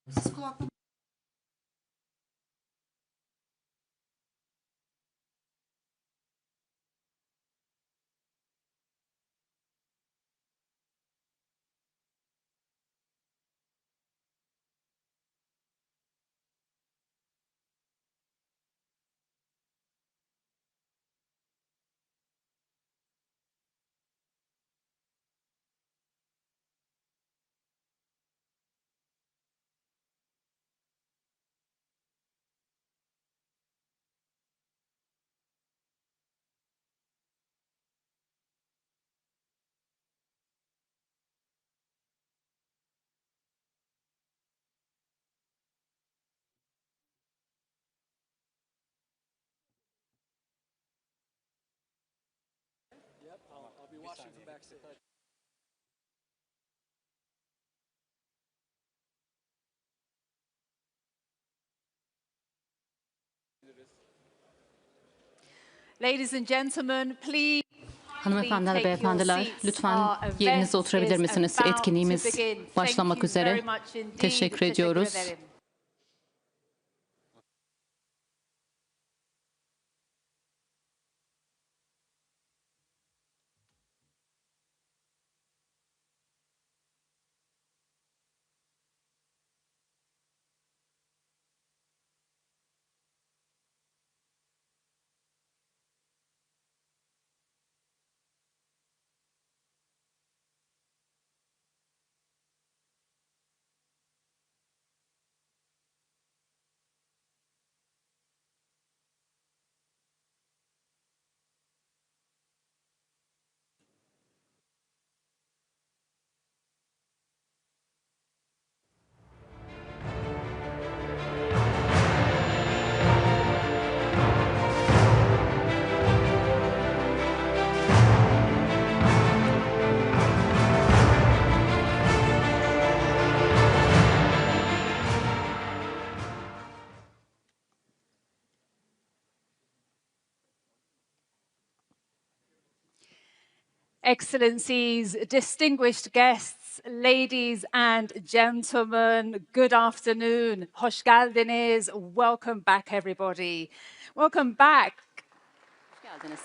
Siz kulaklık... I'll be watching from backstage. Ladies and gentlemen, please. Hanımefendiler, beyefendiler, lütfen yerinize oturabilir misiniz? Etkinliğimiz başlamak üzere. Teşekkür ediyoruz. Excellencies, distinguished guests, ladies and gentlemen, good afternoon. Hoş geldiniz. Welcome back, everybody. Welcome back. Hoş geldiniz.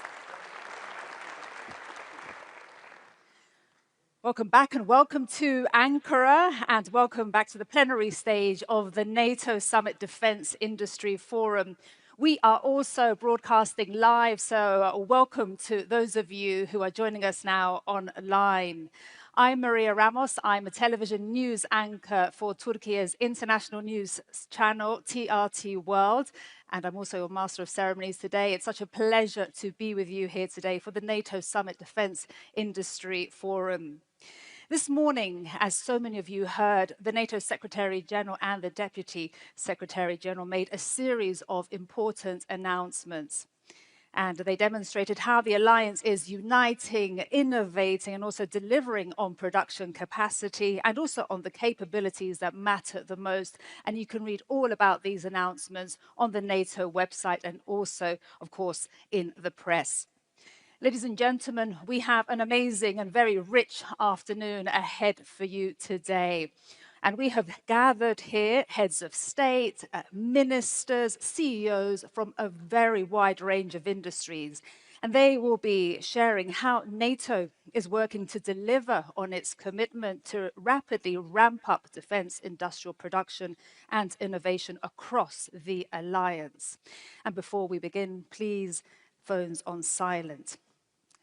Welcome back and welcome to Ankara and welcome back to the plenary stage of the NATO Summit Defence Industry Forum. We are also broadcasting live, so welcome to those of you who are joining us now online. I'm Maria Ramos. I'm a television news anchor for Turkey's international news channel, TRT World, and I'm also a Master of Ceremonies today. It's such a pleasure to be with you here today for the NATO Summit Defence Industry Forum. This morning, as so many of you heard, the NATO Secretary-General and the Deputy Secretary-General made a series of important announcements. And they demonstrated how the alliance is uniting, innovating, and also delivering on production capacity and also on the capabilities that matter the most. And you can read all about these announcements on the NATO website and also, of course, in the press. Ladies and gentlemen, we have an amazing and very rich afternoon ahead for you today. And we have gathered here heads of state, ministers, CEOs from a very wide range of industries. And they will be sharing how NATO is working to deliver on its commitment to rapidly ramp up defense industrial production and innovation across the alliance. And before we begin, please, phones on silent.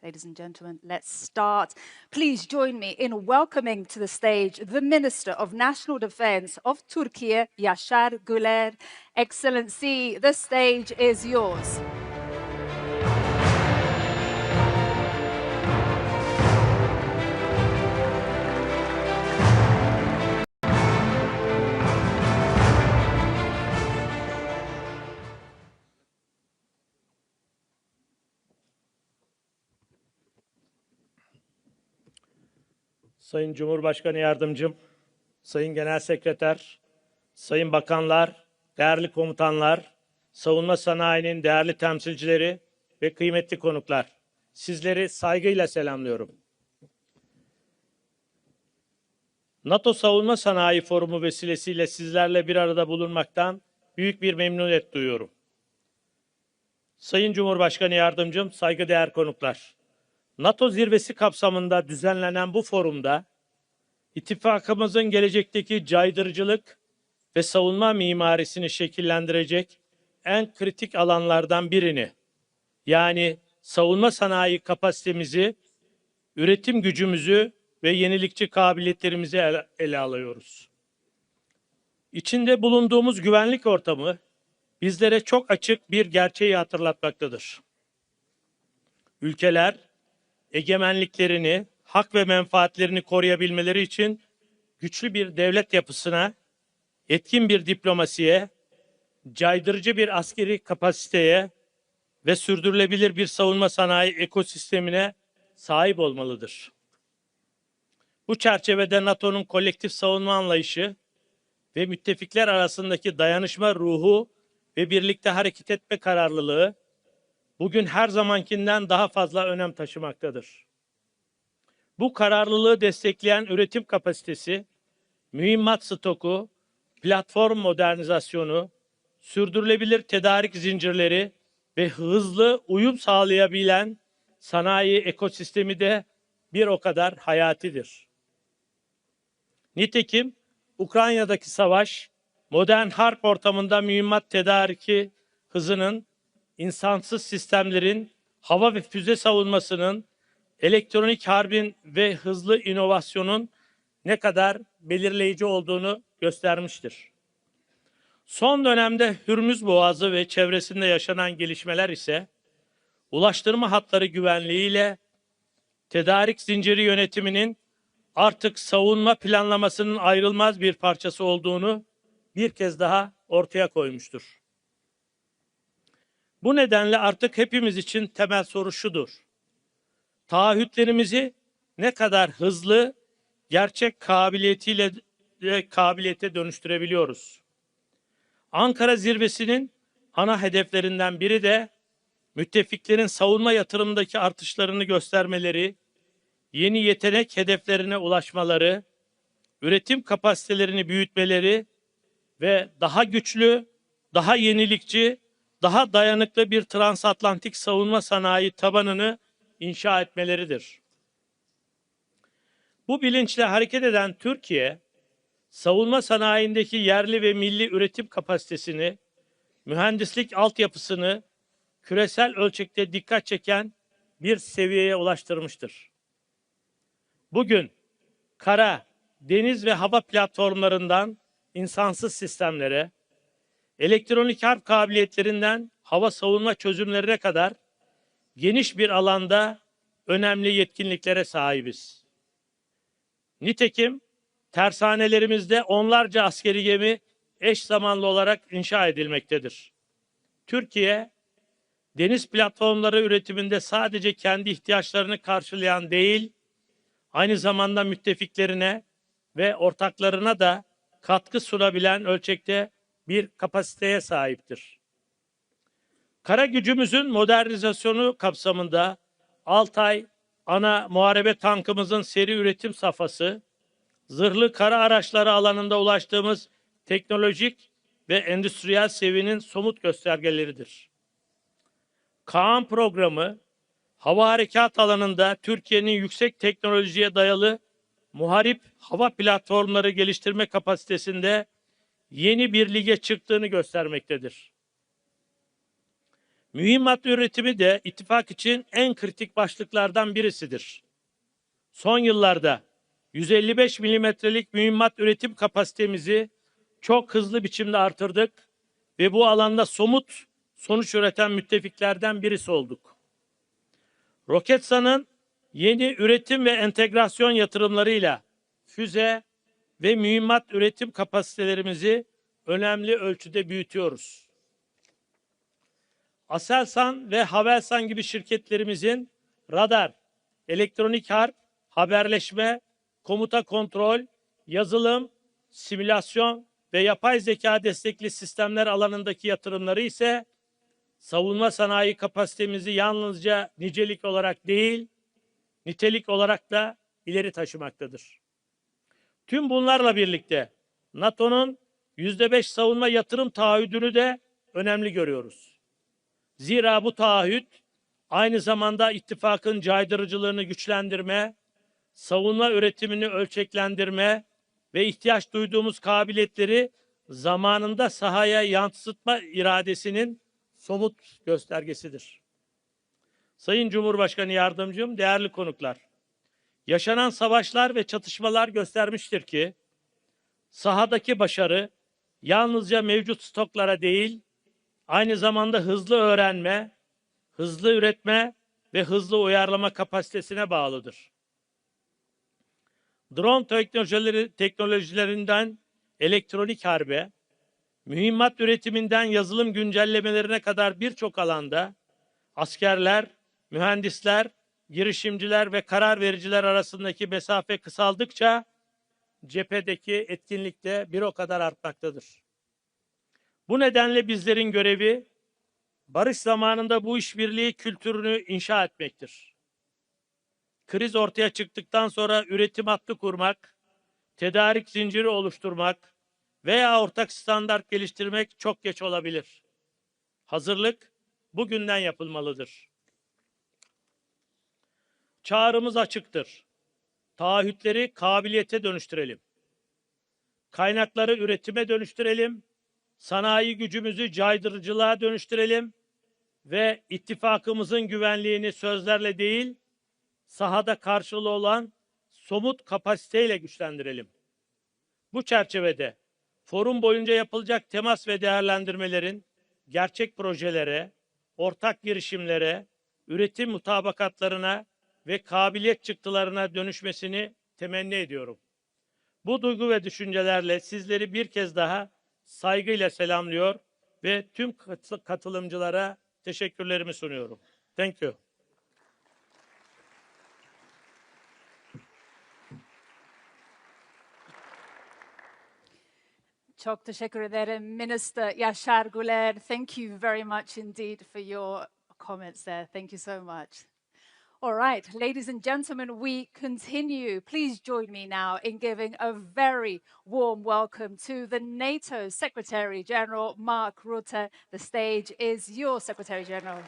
Ladies and gentlemen, let's start. Please join me in welcoming to the stage the Minister of National Defense of Turkey, Yasar Guler. Excellency, the stage is yours. Sayın Cumhurbaşkanı Yardımcım, Sayın Genel Sekreter, Sayın Bakanlar, değerli komutanlar, savunma sanayinin değerli temsilcileri ve kıymetli konuklar, sizleri saygıyla selamlıyorum. NATO Savunma Sanayi Forumu vesilesiyle sizlerle bir arada bulunmaktan büyük bir memnuniyet duyuyorum. Sayın Cumhurbaşkanı Yardımcım, saygıdeğer konuklar. NATO zirvesi kapsamında düzenlenen bu forumda ittifakımızın gelecekteki caydırıcılık ve savunma mimarisini şekillendirecek en kritik alanlardan birini, yani savunma sanayi kapasitemizi, üretim gücümüzü ve yenilikçi kabiliyetlerimizi ele alıyoruz. İçinde bulunduğumuz güvenlik ortamı bizlere çok açık bir gerçeği hatırlatmaktadır. Ülkeler egemenliklerini, hak ve menfaatlerini koruyabilmeleri için güçlü bir devlet yapısına, etkin bir diplomasiye, caydırıcı bir askeri kapasiteye ve sürdürülebilir bir savunma sanayi ekosistemine sahip olmalıdır. Bu çerçevede NATO'nun kolektif savunma anlayışı ve müttefikler arasındaki dayanışma ruhu ve birlikte hareket etme kararlılığı bugün her zamankinden daha fazla önem taşımaktadır. Bu kararlılığı destekleyen üretim kapasitesi, mühimmat stoku, platform modernizasyonu, sürdürülebilir tedarik zincirleri ve hızlı uyum sağlayabilen sanayi ekosistemi de bir o kadar hayatidir. Nitekim Ukrayna'daki savaş, modern harp ortamında mühimmat tedariki hızının, insansız sistemlerin, hava ve füze savunmasının, elektronik harbin ve hızlı inovasyonun ne kadar belirleyici olduğunu göstermiştir. Son dönemde Hürmüz Boğazı ve çevresinde yaşanan gelişmeler ise ulaştırma hatları güvenliğiyle tedarik zinciri yönetiminin artık savunma planlamasının ayrılmaz bir parçası olduğunu bir kez daha ortaya koymuştur. Bu nedenle artık hepimiz için temel soru şudur: taahhütlerimizi ne kadar hızlı, gerçek kabiliyete dönüştürebiliyoruz? Ankara zirvesinin ana hedeflerinden biri de müttefiklerin savunma yatırımındaki artışlarını göstermeleri, yeni yetenek hedeflerine ulaşmaları, üretim kapasitelerini büyütmeleri ve daha güçlü, daha yenilikçi, daha dayanıklı bir transatlantik savunma sanayi tabanını inşa etmeleridir. Bu bilinçle hareket eden Türkiye, savunma sanayindeki yerli ve milli üretim kapasitesini, mühendislik altyapısını küresel ölçekte dikkat çeken bir seviyeye ulaştırmıştır. Bugün kara, deniz ve hava platformlarından insansız sistemlere, elektronik harp kabiliyetlerinden hava savunma çözümlerine kadar geniş bir alanda önemli yetkinliklere sahibiz. Nitekim tersanelerimizde onlarca askeri gemi eş zamanlı olarak inşa edilmektedir. Türkiye, deniz platformları üretiminde sadece kendi ihtiyaçlarını karşılayan değil, aynı zamanda müttefiklerine ve ortaklarına da katkı sunabilen ölçekte bir kapasiteye sahiptir. Kara gücümüzün modernizasyonu kapsamında Altay ana muharebe tankımızın seri üretim safhası, zırhlı kara araçları alanında ulaştığımız teknolojik ve endüstriyel seviyenin somut göstergeleridir. Kaan programı, hava harekat alanında Türkiye'nin yüksek teknolojiye dayalı muharip hava platformları geliştirme kapasitesinde yeni bir lige çıktığını göstermektedir. Mühimmat üretimi de ittifak için en kritik başlıklardan birisidir. Son yıllarda 155 milimetrelik mühimmat üretim kapasitemizi çok hızlı biçimde artırdık ve bu alanda somut sonuç üreten müttefiklerden birisi olduk. Roketsan'ın yeni üretim ve entegrasyon yatırımlarıyla füze ve mühimmat üretim kapasitelerimizi önemli ölçüde büyütüyoruz. Aselsan ve Havelsan gibi şirketlerimizin radar, elektronik harp, haberleşme, komuta kontrol, yazılım, simülasyon ve yapay zeka destekli sistemler alanındaki yatırımları ise savunma sanayi kapasitemizi yalnızca nicelik olarak değil, nitelik olarak da ileri taşımaktadır. Tüm bunlarla birlikte NATO'nun %5 savunma yatırım taahhüdünü de önemli görüyoruz. Zira bu taahhüt aynı zamanda ittifakın caydırıcılığını güçlendirme, savunma üretimini ölçeklendirme ve ihtiyaç duyduğumuz kabiliyetleri zamanında sahaya yansıtma iradesinin somut göstergesidir. Sayın Cumhurbaşkanı Yardımcım, değerli konuklar, yaşanan savaşlar ve çatışmalar göstermiştir ki sahadaki başarı yalnızca mevcut stoklara değil, aynı zamanda hızlı öğrenme, hızlı üretme ve hızlı uyarlama kapasitesine bağlıdır. Drone teknolojilerinden elektronik harbe, mühimmat üretiminden yazılım güncellemelerine kadar birçok alanda askerler, mühendisler, girişimciler ve karar vericiler arasındaki mesafe kısaldıkça cephedeki etkinlik de bir o kadar artmaktadır. Bu nedenle bizlerin görevi barış zamanında bu işbirliği kültürünü inşa etmektir. Kriz ortaya çıktıktan sonra üretim hattı kurmak, tedarik zinciri oluşturmak veya ortak standart geliştirmek çok geç olabilir. Hazırlık bugünden yapılmalıdır. Çağrımız açıktır. Taahhütleri kabiliyete dönüştürelim. Kaynakları üretime dönüştürelim. Sanayi gücümüzü caydırıcılığa dönüştürelim ve ittifakımızın güvenliğini sözlerle değil, sahada karşılığı olan somut kapasiteyle güçlendirelim. Bu çerçevede forum boyunca yapılacak temas ve değerlendirmelerin gerçek projelere, ortak girişimlere, üretim mutabakatlarına ve kabiliyet çıktılarına dönüşmesini temenni ediyorum. Bu duygu ve düşüncelerle sizleri bir kez daha saygıyla selamlıyor ve tüm katılımcılara teşekkürlerimi sunuyorum. Thank you. Çok teşekkür ederim, Minister Yasar Guler. Thank you very much indeed for your comments there. Thank you so much. All right, ladies and gentlemen, we continue. Please join me now in giving a very warm welcome to the NATO Secretary General, Mark Rutte. The stage is yours, Secretary General.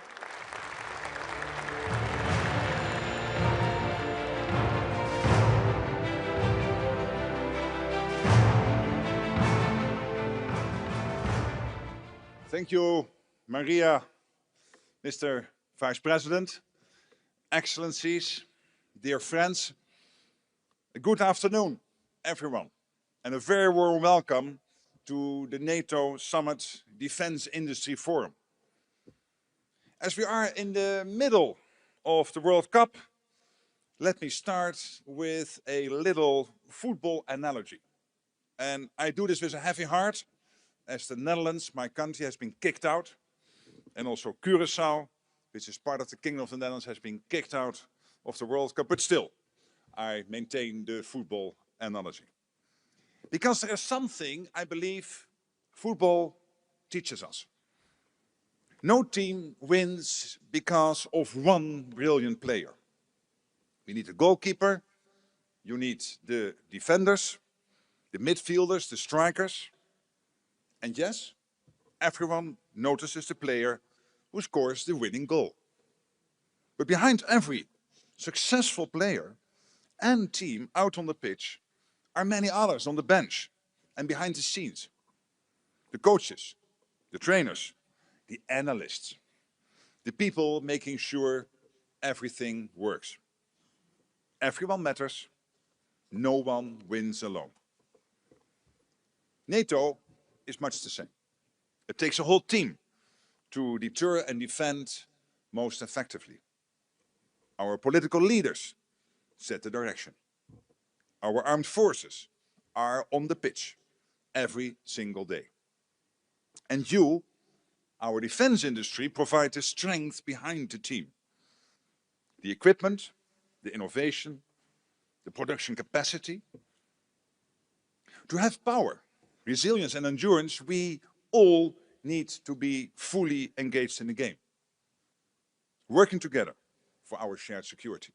Thank you, Maria, Mr. Vice President, Excellencies, dear friends. A good afternoon, everyone, and a very warm welcome to the NATO Summit Defense Industry Forum. As we are in the middle of the World Cup, let me start with a little football analogy. And I do this with a heavy heart, as the Netherlands, my country, has been kicked out, and also Curaçao, which is part of the Kingdom of the Netherlands, has been kicked out of the World Cup. But still, I maintain the football analogy. Because there is something I believe football teaches us. No team wins because of one brilliant player. We need a goalkeeper, you need the defenders, the midfielders, the strikers. And yes, everyone notices the player who scores the winning goal. But behind every successful player and team out on the pitch are many others on the bench and behind the scenes. The coaches, the trainers, the analysts, the people making sure everything works. Everyone matters, no one wins alone. NATO is much the same. It takes a whole team to deter and defend most effectively. Our political leaders set the direction. Our armed forces are on the pitch every single day. And you, our defense industry, provide the strength behind the team. The equipment, the innovation, the production capacity. To have power, resilience and endurance, we all need to be fully engaged in the game, working together for our shared security.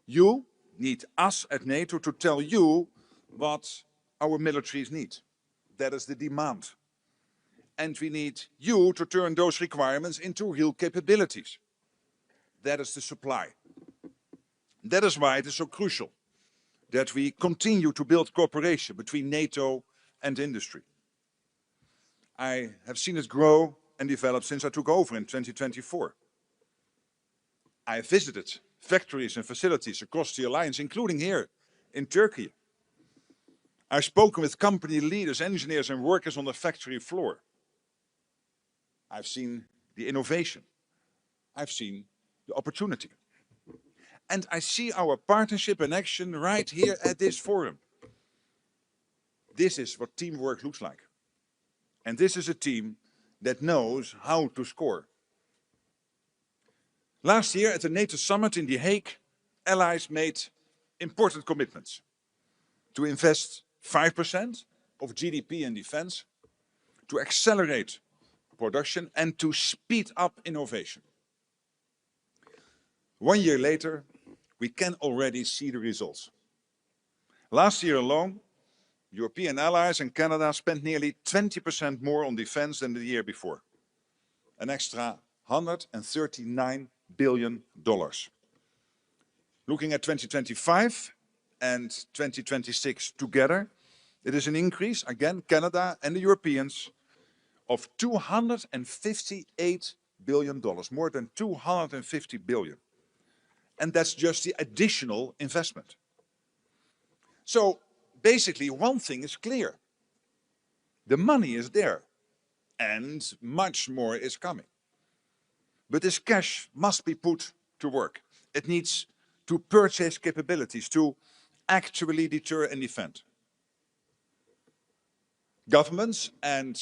You, need us at NATO to tell you what our militaries need. That is the demand. And we need you to turn those requirements into real capabilities. That is the supply. That is why it is so crucial that we continue to build cooperation between NATO and industry. I have seen it grow and develop since I took over in 2024. I have visited factories and facilities across the alliance, including here in Turkey. I've spoken with company leaders, engineers and workers on the factory floor. I've seen the innovation. I've seen the opportunity. And I see our partnership in action right here at this forum. This is what teamwork looks like. And this is a team that knows how to score. Last year at the NATO summit in The Hague, allies made important commitments to invest 5% of GDP in defense, to accelerate production and to speed up innovation. 1 year later, we can already see the results. Last year alone, European allies and Canada spent nearly 20% more on defense than the year before. An extra $139 billion. Looking at 2025 and 2026 together, it is an increase, again, Canada and the Europeans, of $258 billion, more than 250 billion. And that's just the additional investment. So basically, one thing is clear. The money is there, and much more is coming. But this cash must be put to work. It needs to purchase capabilities, to actually deter and defend. Governments and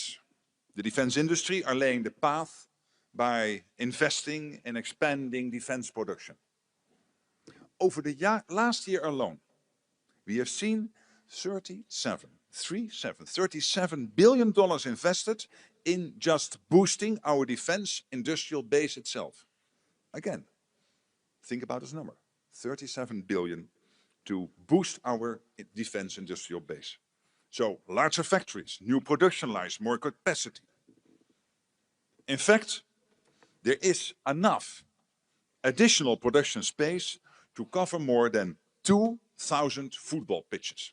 the defense industry are laying the path by investing in expanding defense production. Over the last year alone, we have seen $37 billion invested in just boosting our defense industrial base itself. Again, think about this number, 37 billion to boost our defense industrial base. So larger factories, new production lines, more capacity. In fact, there is enough additional production space to cover more than 2,000 football pitches.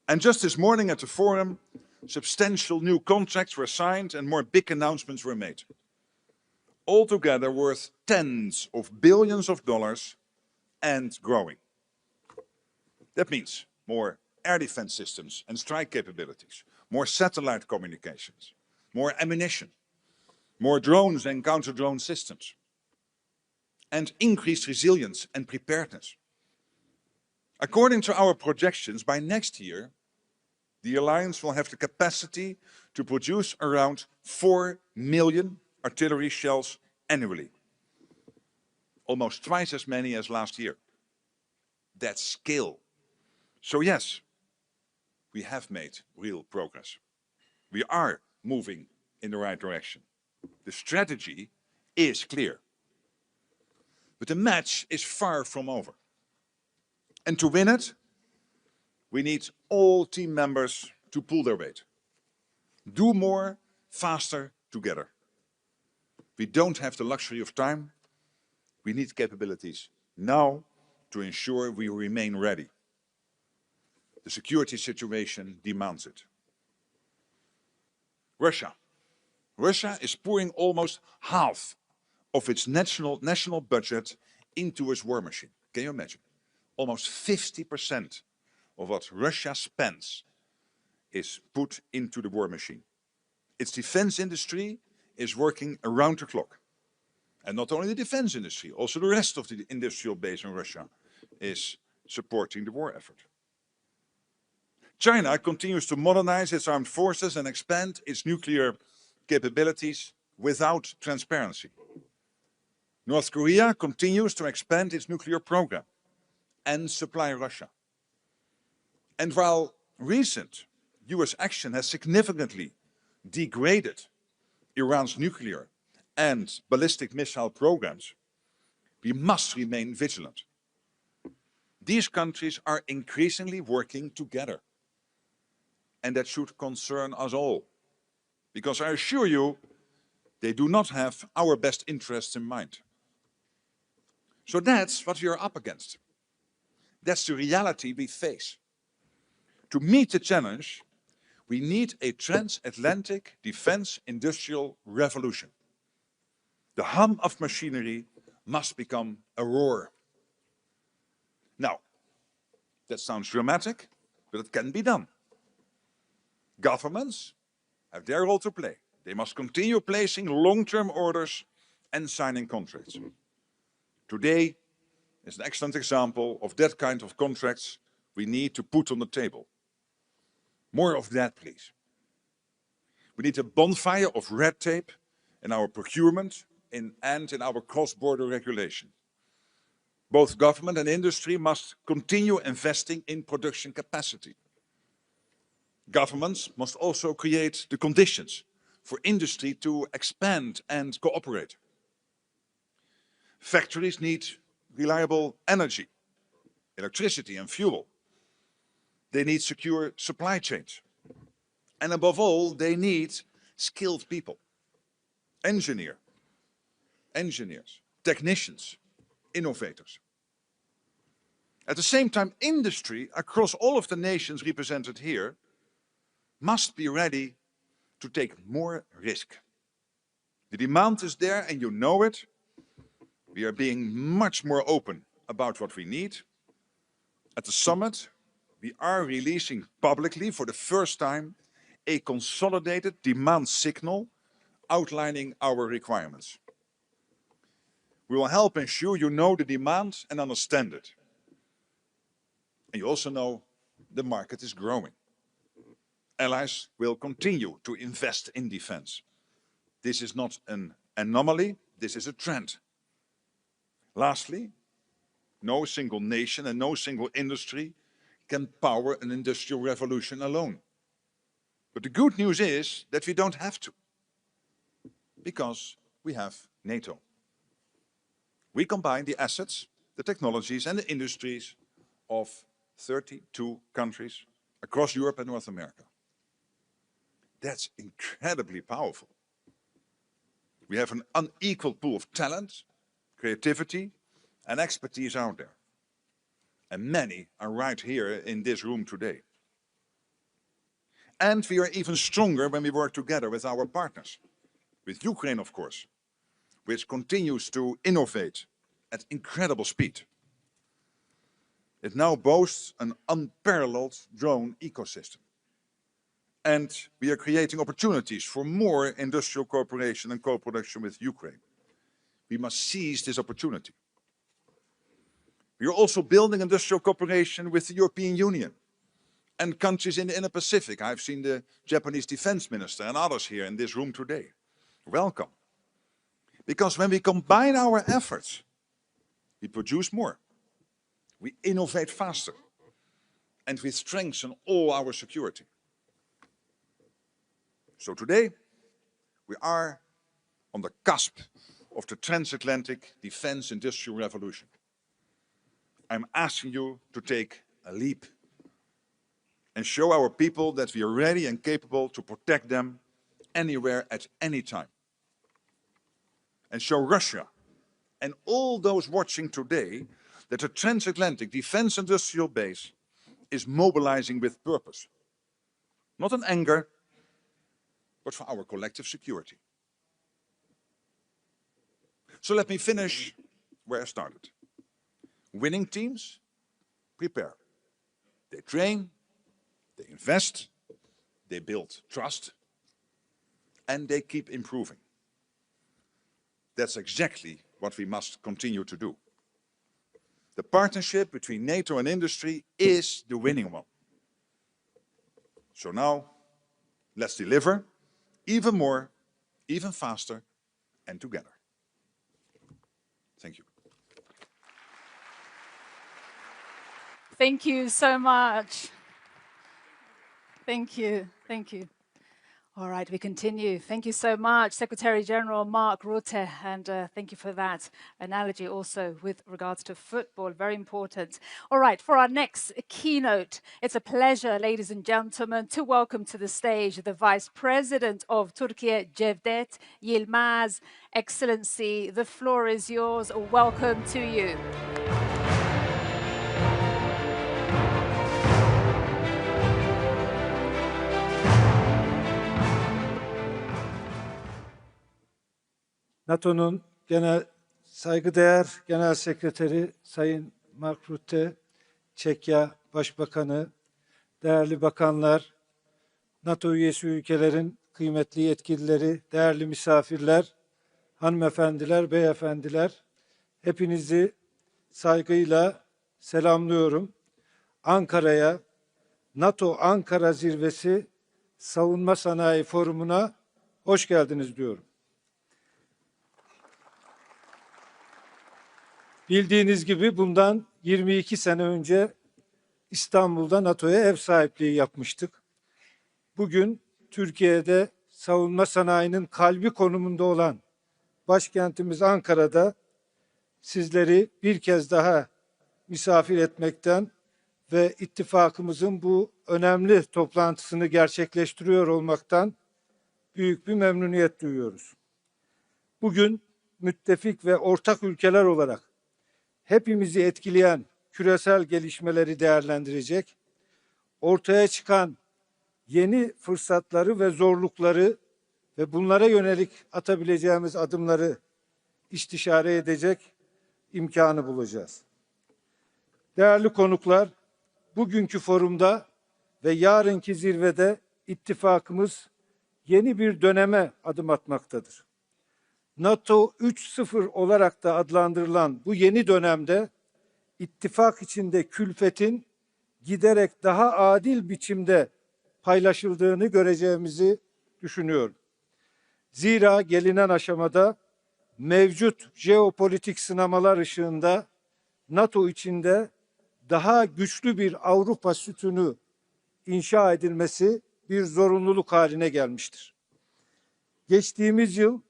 And just this morning at the forum, substantial new contracts were signed and more big announcements were made. Altogether worth tens of billions of dollars and growing. That means more air defense systems and strike capabilities, more satellite communications, more ammunition, more drones and counter-drone systems, and increased resilience and preparedness. According to our projections, by next year, the alliance will have the capacity to produce around 4 million artillery shells annually. Almost twice as many as last year. That's scale. So yes, we have made real progress. We are moving in the right direction. The strategy is clear. But the match is far from over. And to win it, we need all team members to pull their weight. Do more, faster, together. We don't have the luxury of time. We need capabilities now to ensure we remain ready. The security situation demands it. Russia. Russia is pouring almost half of its national budget into its war machine. Can you imagine? Almost 50% of what Russia spends is put into the war machine. Its defense industry is working around the clock. And not only the defense industry, also the rest of the industrial base in Russia is supporting the war effort. China continues to modernize its armed forces and expand its nuclear capabilities without transparency. North Korea continues to expand its nuclear program and supply Russia. And while recent US action has significantly degraded Iran's nuclear and ballistic missile programs, we must remain vigilant. These countries are increasingly working together. And that should concern us all. Because I assure you, they do not have our best interests in mind. So that's what we are up against. That's the reality we face. To meet the challenge, we need a transatlantic defense industrial revolution. The hum of machinery must become a roar. Now, that sounds dramatic, but it can be done. Governments have their role to play. They must continue placing long-term orders and signing contracts. Today is an excellent example of that kind of contracts we need to put on the table. More of that, please. We need a bonfire of red tape in our procurement and in our cross-border regulation. Both government and industry must continue investing in production capacity. Governments must also create the conditions for industry to expand and cooperate. Factories need reliable energy, electricity and fuel. They need secure supply chains. And above all, they need skilled people. Engineers, technicians, innovators. At the same time, industry across all of the nations represented here must be ready to take more risk. The demand is there and you know it. We are being much more open about what we need. At the summit, we are releasing publicly for the first time a consolidated demand signal outlining our requirements. We will help ensure you know the demand and understand it. And you also know the market is growing. Allies will continue to invest in defense. This is not an anomaly, this is a trend. Lastly, no single nation and no single industry can power an industrial revolution alone. But the good news is that we don't have to, because we have NATO. We combine the assets, the technologies and the industries of 32 countries across Europe and North America. That's incredibly powerful. We have an unequaled pool of talent, creativity and expertise out there. And many are right here in this room today. And we are even stronger when we work together with our partners. With Ukraine, of course, which continues to innovate at incredible speed. It now boasts an unparalleled drone ecosystem. And we are creating opportunities for more industrial cooperation and co-production with Ukraine. We must seize this opportunity. We are also building industrial cooperation with the European Union and countries in the Indo-Pacific. I've seen the Japanese defense minister and others here in this room today. Welcome. Because when we combine our efforts, we produce more, we innovate faster, and we strengthen all our security. So today, we are on the cusp of the transatlantic defense industrial revolution. I'm asking you to take a leap and show our people that we are ready and capable to protect them anywhere at any time. And show Russia and all those watching today that the transatlantic defense industrial base is mobilizing with purpose. Not in anger, but for our collective security. So let me finish where I started. Winning teams prepare. They train, they invest, they build trust, and they keep improving. That's exactly what we must continue to do. The partnership between NATO and industry is the winning one. So now, let's deliver even more, even faster, and together. Thank you. Thank you so much. Thank you. Thank you. All right, we continue. Thank you so much, Secretary General Mark Rutte, and thank you for that analogy also with regards to football, very important. All right, for our next keynote, it's a pleasure, ladies and gentlemen, to welcome to the stage the Vice President of Turkey, Cevdet, Yilmaz. Excellency, the floor is yours. Welcome to you. NATO'nun saygıdeğer Genel Sekreteri Sayın Mark Rutte, Çekya Başbakanı, değerli bakanlar, NATO üyesi ülkelerin kıymetli yetkilileri, değerli misafirler, hanımefendiler, beyefendiler, hepinizi saygıyla selamlıyorum. Ankara'ya, NATO Ankara Zirvesi Savunma Sanayi Forumu'na hoş geldiniz diyorum. Bildiğiniz gibi bundan 22 sene önce İstanbul'da NATO'ya ev sahipliği yapmıştık. Bugün Türkiye'de savunma sanayinin kalbi konumunda olan başkentimiz Ankara'da sizleri bir kez daha misafir etmekten ve ittifakımızın bu önemli toplantısını gerçekleştiriyor olmaktan büyük bir memnuniyet duyuyoruz. Bugün müttefik ve ortak ülkeler olarak hepimizi etkileyen küresel gelişmeleri değerlendirecek, ortaya çıkan yeni fırsatları ve zorlukları ve bunlara yönelik atabileceğimiz adımları istişare edecek imkanı bulacağız. Değerli konuklar, bugünkü forumda ve yarınki zirvede ittifakımız yeni bir döneme adım atmaktadır. NATO 3.0 olarak da adlandırılan bu yeni dönemde ittifak içinde külfetin giderek daha adil biçimde paylaşıldığını göreceğimizi düşünüyorum. Zira gelinen aşamada mevcut jeopolitik sınamalar ışığında NATO içinde daha güçlü bir Avrupa sütunu inşa edilmesi bir zorunluluk haline gelmiştir. Geçtiğimiz yıl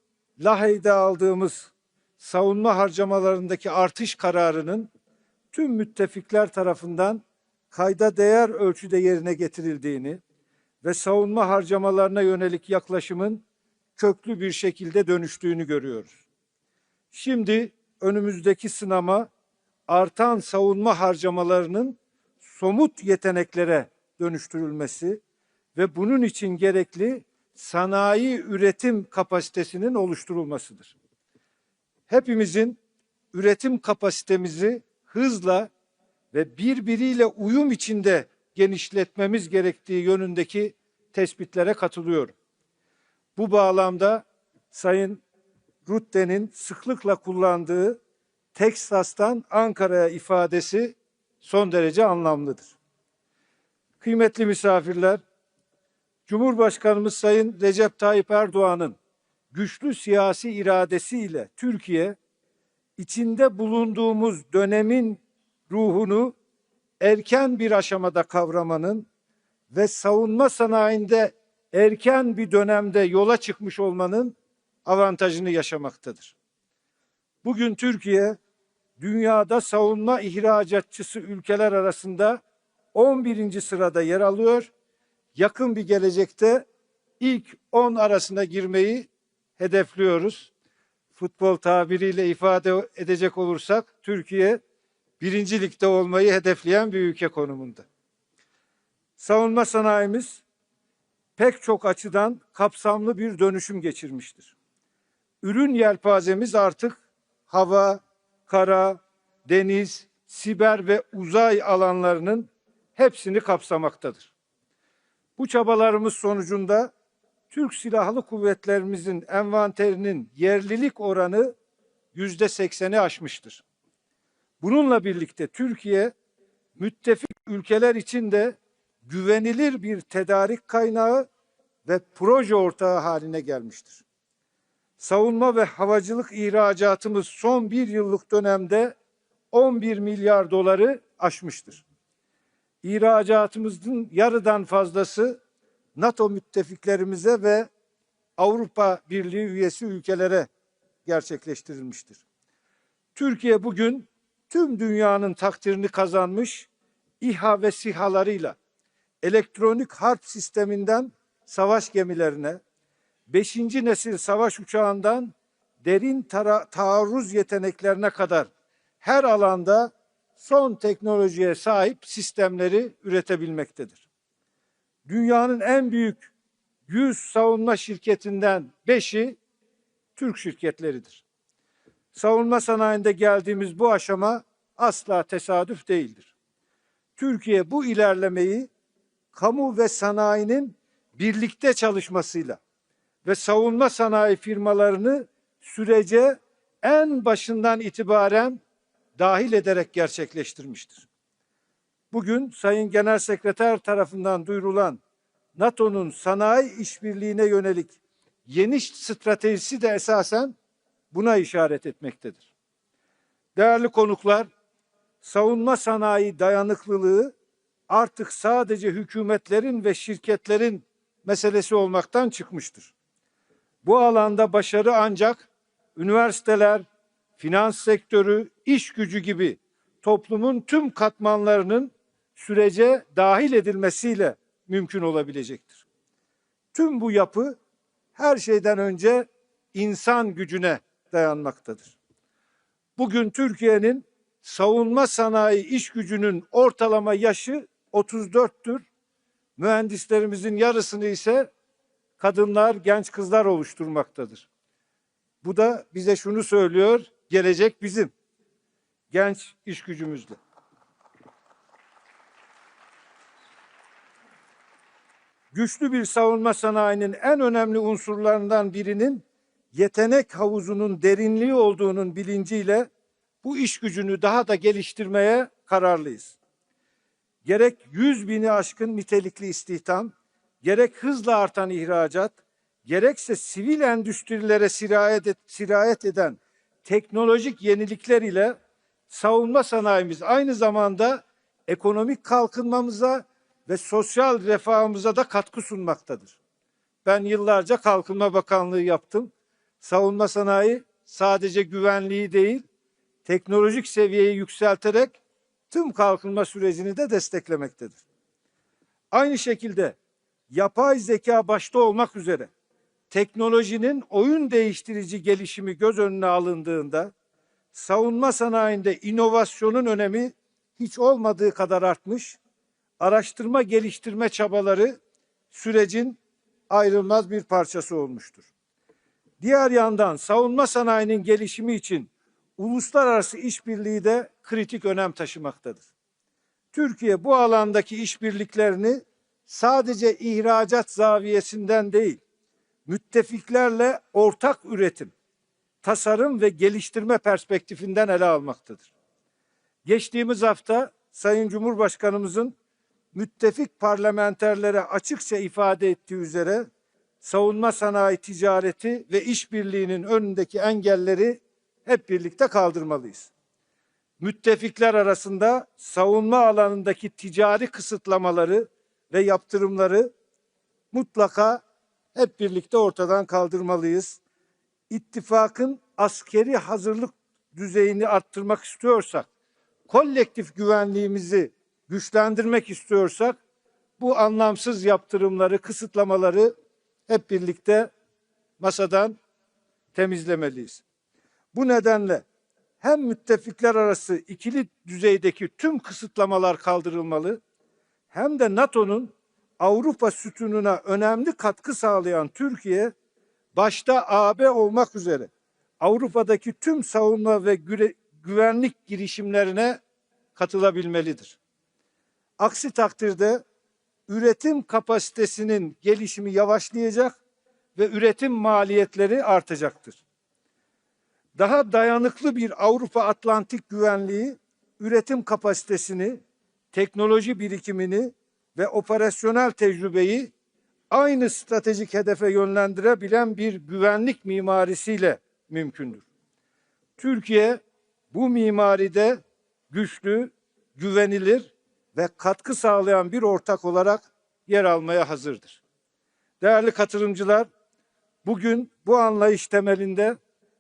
Lahey'de aldığımız savunma harcamalarındaki artış kararının tüm müttefikler tarafından kayda değer ölçüde yerine getirildiğini ve savunma harcamalarına yönelik yaklaşımın köklü bir şekilde dönüştüğünü görüyoruz. Şimdi önümüzdeki sınama artan savunma harcamalarının somut yeteneklere dönüştürülmesi ve bunun için gerekli sanayi üretim kapasitesinin oluşturulmasıdır. Hepimizin üretim kapasitemizi hızla ve birbiriyle uyum içinde genişletmemiz gerektiği yönündeki tespitlere katılıyorum. Bu bağlamda Sayın Rutte'nin sıklıkla kullandığı Teksas'tan Ankara'ya ifadesi son derece anlamlıdır. Kıymetli misafirler, Cumhurbaşkanımız Sayın Recep Tayyip Erdoğan'ın güçlü siyasi iradesiyle Türkiye, içinde bulunduğumuz dönemin ruhunu erken bir aşamada kavramanın ve savunma sanayinde erken bir dönemde yola çıkmış olmanın avantajını yaşamaktadır. Bugün Türkiye, dünyada savunma ihracatçısı ülkeler arasında 11. sırada yer alıyor. Yakın bir gelecekte ilk 10 arasına girmeyi hedefliyoruz. Futbol tabiriyle ifade edecek olursak Türkiye 1. ligde olmayı hedefleyen bir ülke konumunda. Savunma sanayimiz pek çok açıdan kapsamlı bir dönüşüm geçirmiştir. Ürün yelpazemiz artık hava, kara, deniz, siber ve uzay alanlarının hepsini kapsamaktadır. Bu çabalarımız sonucunda Türk Silahlı Kuvvetlerimizin envanterinin yerlilik oranı %80'i aşmıştır. Bununla birlikte Türkiye, müttefik ülkeler için de güvenilir bir tedarik kaynağı ve proje ortağı haline gelmiştir. Savunma ve havacılık ihracatımız son bir yıllık dönemde 11 milyar doları aşmıştır. İhracatımızın yarıdan fazlası NATO müttefiklerimize ve Avrupa Birliği üyesi ülkelere gerçekleştirilmiştir. Türkiye bugün tüm dünyanın takdirini kazanmış İHA ve SİHA'larıyla elektronik harp sisteminden savaş gemilerine, 5. nesil savaş uçağından derin taarruz yeteneklerine kadar her alanda son teknolojiye sahip sistemleri üretebilmektedir. Dünyanın en büyük 100 savunma şirketinden 5'i Türk şirketleridir. Savunma sanayinde geldiğimiz bu aşama asla tesadüf değildir. Türkiye bu ilerlemeyi kamu ve sanayinin birlikte çalışmasıyla ve savunma sanayi firmalarını sürece en başından itibaren dahil ederek gerçekleştirmiştir. Bugün Sayın Genel Sekreter tarafından duyurulan NATO'nun sanayi işbirliğine yönelik yeni stratejisi de esasen buna işaret etmektedir. Değerli konuklar, savunma sanayi dayanıklılığı artık sadece hükümetlerin ve şirketlerin meselesi olmaktan çıkmıştır. Bu alanda başarı ancak üniversiteler, finans sektörü, iş gücü gibi toplumun tüm katmanlarının sürece dahil edilmesiyle mümkün olabilecektir. Tüm bu yapı her şeyden önce insan gücüne dayanmaktadır. Bugün Türkiye'nin savunma sanayi iş gücünün ortalama yaşı 34'tür. Mühendislerimizin yarısını ise kadınlar, genç kızlar oluşturmaktadır. Bu da bize şunu söylüyor, gelecek bizim. Genç iş gücümüzle. Güçlü bir savunma sanayinin en önemli unsurlarından birinin yetenek havuzunun derinliği olduğunun bilinciyle bu iş gücünü daha da geliştirmeye kararlıyız. Gerek 100.000'i aşkın nitelikli istihdam, gerek hızla artan ihracat, gerekse sivil endüstrilere sirayet eden teknolojik yenilikler ile savunma sanayimiz aynı zamanda ekonomik kalkınmamıza ve sosyal refahımıza da katkı sunmaktadır. Ben yıllarca Kalkınma Bakanlığı yaptım. Savunma sanayi sadece güvenliği değil, teknolojik seviyeyi yükselterek tüm kalkınma sürecini de desteklemektedir. Aynı şekilde yapay zeka başta olmak üzere teknolojinin oyun değiştirici gelişimi göz önüne alındığında savunma sanayinde inovasyonun önemi hiç olmadığı kadar artmış, araştırma geliştirme çabaları sürecin ayrılmaz bir parçası olmuştur. Diğer yandan savunma sanayinin gelişimi için uluslararası işbirliği de kritik önem taşımaktadır. Türkiye bu alandaki işbirliklerini sadece ihracat zaviyesinden değil, müttefiklerle ortak üretim, tasarım ve geliştirme perspektifinden ele almaktadır. Geçtiğimiz hafta Sayın Cumhurbaşkanımızın müttefik parlamenterlere açıkça ifade ettiği üzere savunma sanayi ticareti ve işbirliğinin önündeki engelleri hep birlikte kaldırmalıyız. Müttefikler arasında savunma alanındaki ticari kısıtlamaları ve yaptırımları mutlaka hep birlikte ortadan kaldırmalıyız. İttifakın askeri hazırlık düzeyini arttırmak istiyorsak, kolektif güvenliğimizi güçlendirmek istiyorsak, bu anlamsız yaptırımları, kısıtlamaları hep birlikte masadan temizlemeliyiz. Bu nedenle hem müttefikler arası ikili düzeydeki tüm kısıtlamalar kaldırılmalı, hem de NATO'nun Avrupa sütununa önemli katkı sağlayan Türkiye, başta AB olmak üzere Avrupa'daki tüm savunma ve güvenlik girişimlerine katılabilmelidir. Aksi takdirde üretim kapasitesinin gelişimi yavaşlayacak ve üretim maliyetleri artacaktır. Daha dayanıklı bir Avrupa Atlantik güvenliği, üretim kapasitesini, teknoloji birikimini ve operasyonel tecrübeyi aynı stratejik hedefe yönlendirebilen bir güvenlik mimarisiyle mümkündür. Türkiye bu mimaride güçlü, güvenilir ve katkı sağlayan bir ortak olarak yer almaya hazırdır. Değerli katılımcılar, bugün bu anlayış temelinde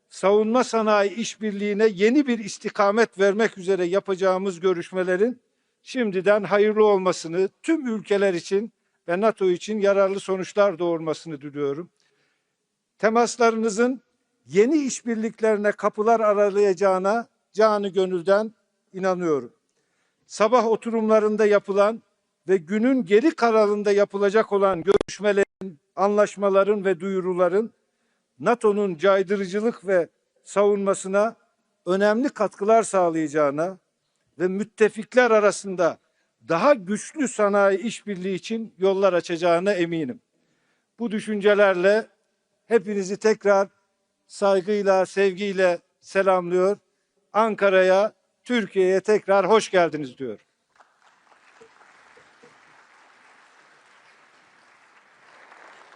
savunma sanayi işbirliğine yeni bir istikamet vermek üzere yapacağımız görüşmelerin şimdiden hayırlı olmasını, tüm ülkeler için ve NATO için yararlı sonuçlar doğurmasını diliyorum. Temaslarınızın yeni işbirliklerine kapılar aralayacağına canı gönülden inanıyorum. Sabah oturumlarında yapılan ve günün geri kalanında yapılacak olan görüşmelerin, anlaşmaların ve duyuruların NATO'nun caydırıcılık ve savunmasına önemli katkılar sağlayacağına ve müttefikler arasında daha güçlü sanayi işbirliği için yollar açacağına eminim. Bu düşüncelerle hepinizi tekrar saygıyla, sevgiyle selamlıyor. Ankara'ya, Türkiye'ye tekrar hoş geldiniz diyor.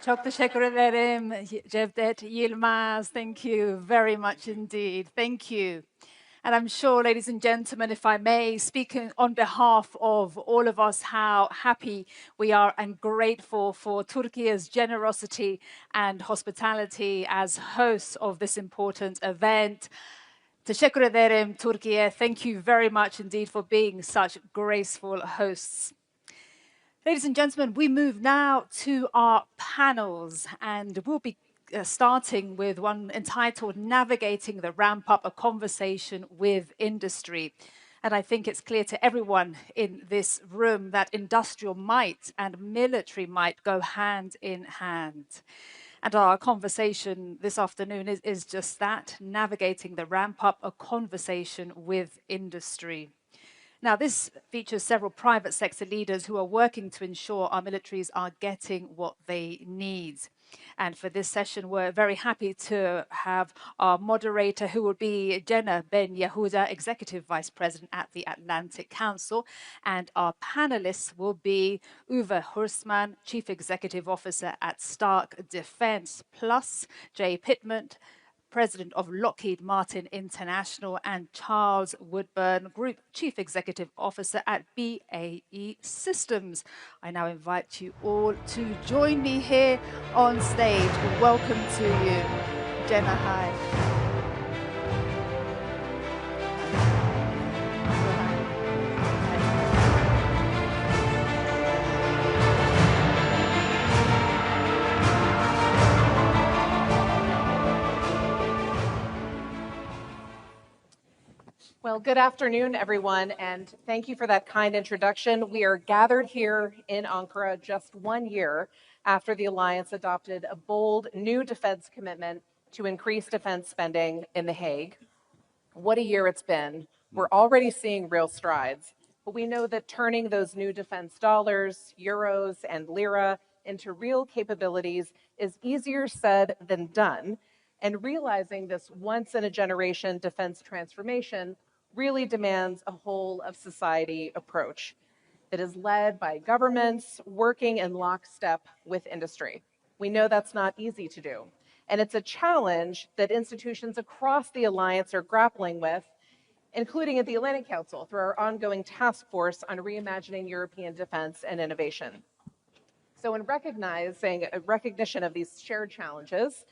Çok teşekkür ederim, Cevdet, Yilmaz. Thank you very much indeed. Thank you. And I'm sure, ladies and gentlemen, if I may, speaking on behalf of all of us, how happy we are and grateful for Turkey's generosity and hospitality as hosts of this important event. Teşekkür ederim, Turkey. Thank you very much indeed for being such graceful hosts. Ladies and gentlemen, we move now to our panels, and we'll be starting with one entitled Navigating the Ramp Up, a Conversation with Industry. And I think it's clear to everyone in this room that industrial might and military might go hand in hand. And our conversation this afternoon is just that, navigating the ramp up, a conversation with industry. Now, this features several private sector leaders who are working to ensure our militaries are getting what they need. And for this session, we're very happy to have our moderator, who will be Jenna Ben Yehuda, Executive Vice President at the Atlantic Council. And our panelists will be Uwe Horstmann, Chief Executive Officer at Stark Defense, plus Jay Pittman, President of Lockheed Martin International, and Charles Woodburn, Group Chief Executive Officer at BAE Systems. I now invite you all to join me here on stage. Welcome to you. Jenna, hi. Well, good afternoon, everyone, and thank you for that kind introduction. We are gathered here in Ankara just 1 year after the alliance adopted a bold new defense commitment to increase defense spending in The Hague. What a year it's been. We're already seeing real strides, but we know that turning those new defense dollars, euros, and lira into real capabilities is easier said than done, and realizing this once-in-a-generation defense transformation really demands a whole-of-society approach that is led by governments working in lockstep with industry. We know that's not easy to do, and it's a challenge that institutions across the alliance are grappling with, including at the Atlantic Council through our ongoing task force on reimagining European defense and innovation. So in recognition of these shared challenges,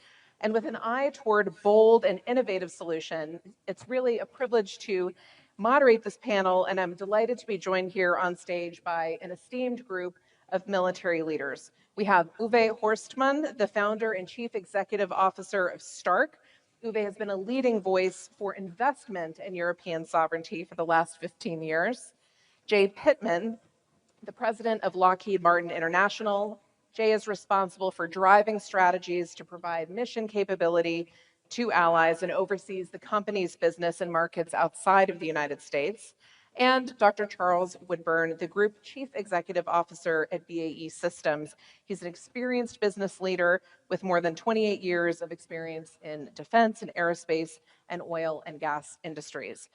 and with an eye toward bold and innovative solution, it's really a privilege to moderate this panel, and I'm delighted to be joined here on stage by an esteemed group of military leaders. We have Uwe Horstmann, the founder and chief executive officer of Stark. Uwe has been a leading voice for investment in European sovereignty for the last 15 years. Jay Pittman, the president of Lockheed Martin International. Jay is responsible for driving strategies to provide mission capability to allies and oversees the company's business and markets outside of the United States. And Dr. Charles Woodburn, the Group Chief Executive Officer at BAE Systems. He's an experienced business leader with more than 28 years of experience in defense and aerospace and oil and gas industries.